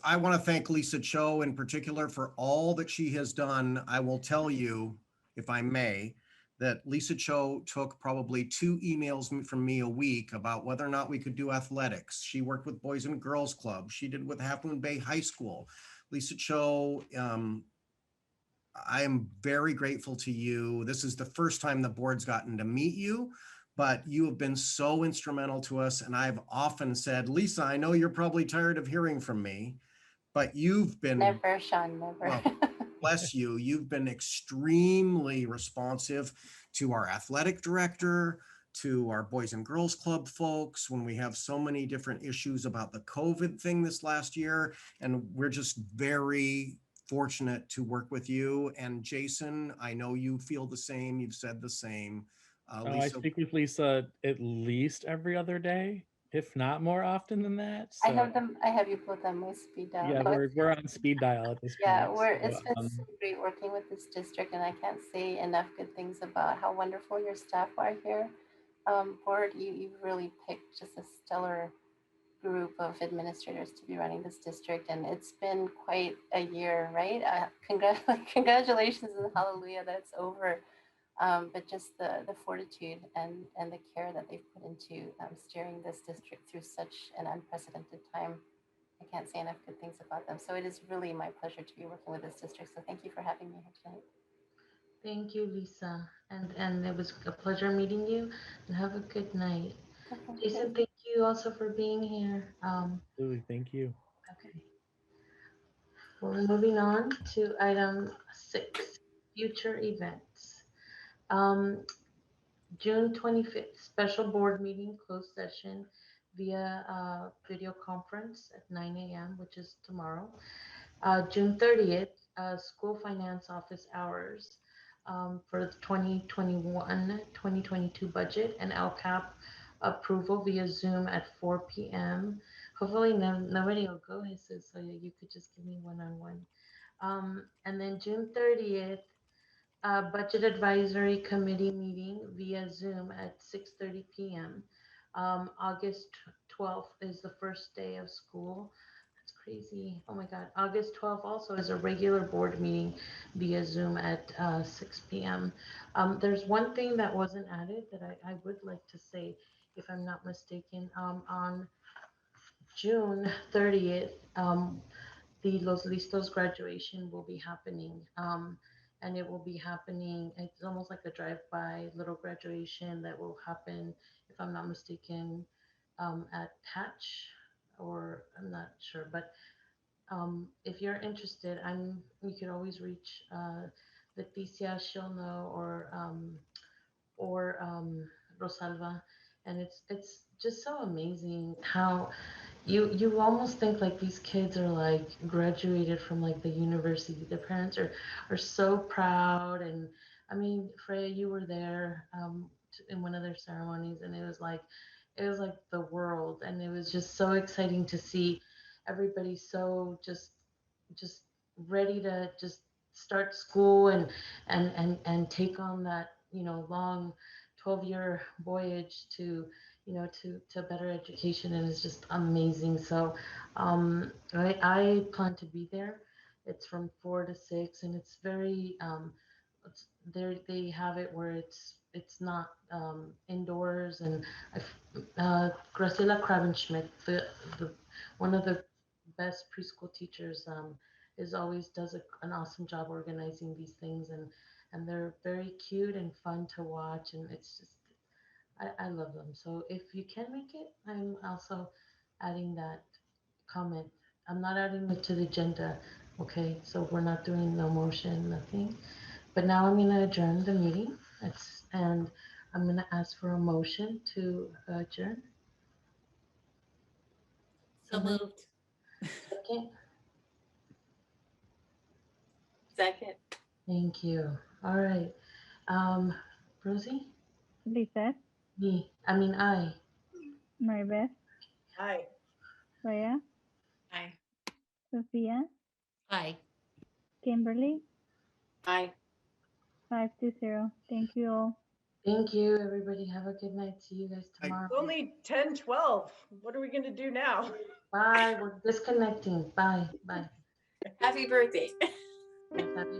[SPEAKER 10] I want to thank Lisa Cho in particular for all that she has done. I will tell you, if I may, that Lisa Cho took probably 2 emails from me a week about whether or not we could do athletics. She worked with Boys and Girls Club. She did with Half Moon Bay High School. Lisa Cho, I am very grateful to you. This is the first time the board's gotten to meet you, but you have been so instrumental to us. And I've often said, Lisa, I know you're probably tired of hearing from me, but you've been—
[SPEAKER 17] Never, Sean, never.
[SPEAKER 10] Well, bless you. You've been extremely responsive to our athletic director, to our Boys and Girls Club folks, when we have so many different issues about the COVID thing this last year. And we're just very fortunate to work with you. And Jason, I know you feel the same. You've said the same.
[SPEAKER 16] I speak with Lisa at least every other day, if not more often than that. So,
[SPEAKER 17] I have you both on my speed dial.
[SPEAKER 16] yeah, we're on speed dial at this
[SPEAKER 17] Yeah,
[SPEAKER 16] point.
[SPEAKER 17] it's been so great working with this district, and I can't say enough good things about how wonderful your staff are here. Board, you've really picked just a stellar group of administrators to be running this district, and it's been quite a year, right? Congratulations and hallelujah that it's over. But just the fortitude and the care that they've put into steering this district through such an unprecedented time. I can't say enough good things about them. So it is really my pleasure to be working with this district. So thank you for having me here tonight.
[SPEAKER 3] Thank you, Lisa. And it was a pleasure meeting you, and have a good night. Jason, thank you also for being here.
[SPEAKER 16] Absolutely, thank you.
[SPEAKER 3] Okay. Well, moving on to item 6, future events. June 25th, special board meeting, closed session via video conference at 9 a.m., which is tomorrow. June 30th, school finance office hours for the 2021-2022 budget and LCAP approval via Zoom at 4 p.m. Hopefully nobody will go, Jesus, so you could just give me one-on-one. And then June 30th, Budget Advisory Committee meeting via Zoom at 6:30 p.m. August 12th is the first day of school. That's crazy. Oh my God. August 12th also is a regular board meeting via Zoom at 6 p.m. There's one thing that wasn't added that I would like to say, if I'm not mistaken. On June 30th, the Los Listos graduation will be happening. And it will be happening, it's almost like a drive-by little graduation that will happen, if I'm not mistaken, at Hatch, or I'm not sure, but if you're interested, you can always reach Leticia, she'll know, or Rosalva, and it's just so amazing how you almost think like these kids are like graduated from like the university. Their parents are so proud, and I mean, Freya, you were there in one of their ceremonies, and it was like the world, and it was just so exciting to see everybody so just ready to just start school and take on that long 12-year voyage to to better education, and it's just amazing. So I plan to be there. It's from 4 to 6, and it's very there they have it where it's not indoors, and Graciela Krabenschmidt, the one of the best preschool teachers, is always does an awesome job organizing these things, and they're very cute and fun to watch, and it's just I love them. So if you can make it, I'm also adding that comment. I'm not adding it to the agenda, okay? So we're not doing no motion, nothing. But now I'm gonna adjourn the meeting. And I'm gonna ask for a motion to adjourn.
[SPEAKER 8] So moved.
[SPEAKER 3] Okay,
[SPEAKER 7] Second.
[SPEAKER 3] thank you. All right. Rosie?
[SPEAKER 1] Lisa,
[SPEAKER 3] I.
[SPEAKER 1] Maribeth,
[SPEAKER 9] Hi.
[SPEAKER 1] Raya,
[SPEAKER 2] Aye.
[SPEAKER 1] Sophia,
[SPEAKER 8] Aye.
[SPEAKER 1] Kimberly,
[SPEAKER 7] Aye.
[SPEAKER 1] 520. Thank you all.
[SPEAKER 3] Thank you, everybody. Have a good night. See you guys tomorrow.
[SPEAKER 9] It's only 10:12. What are we going to do now?
[SPEAKER 3] Bye. We're disconnecting. Bye. Bye.
[SPEAKER 7] Happy birthday.
[SPEAKER 3] Yes, happy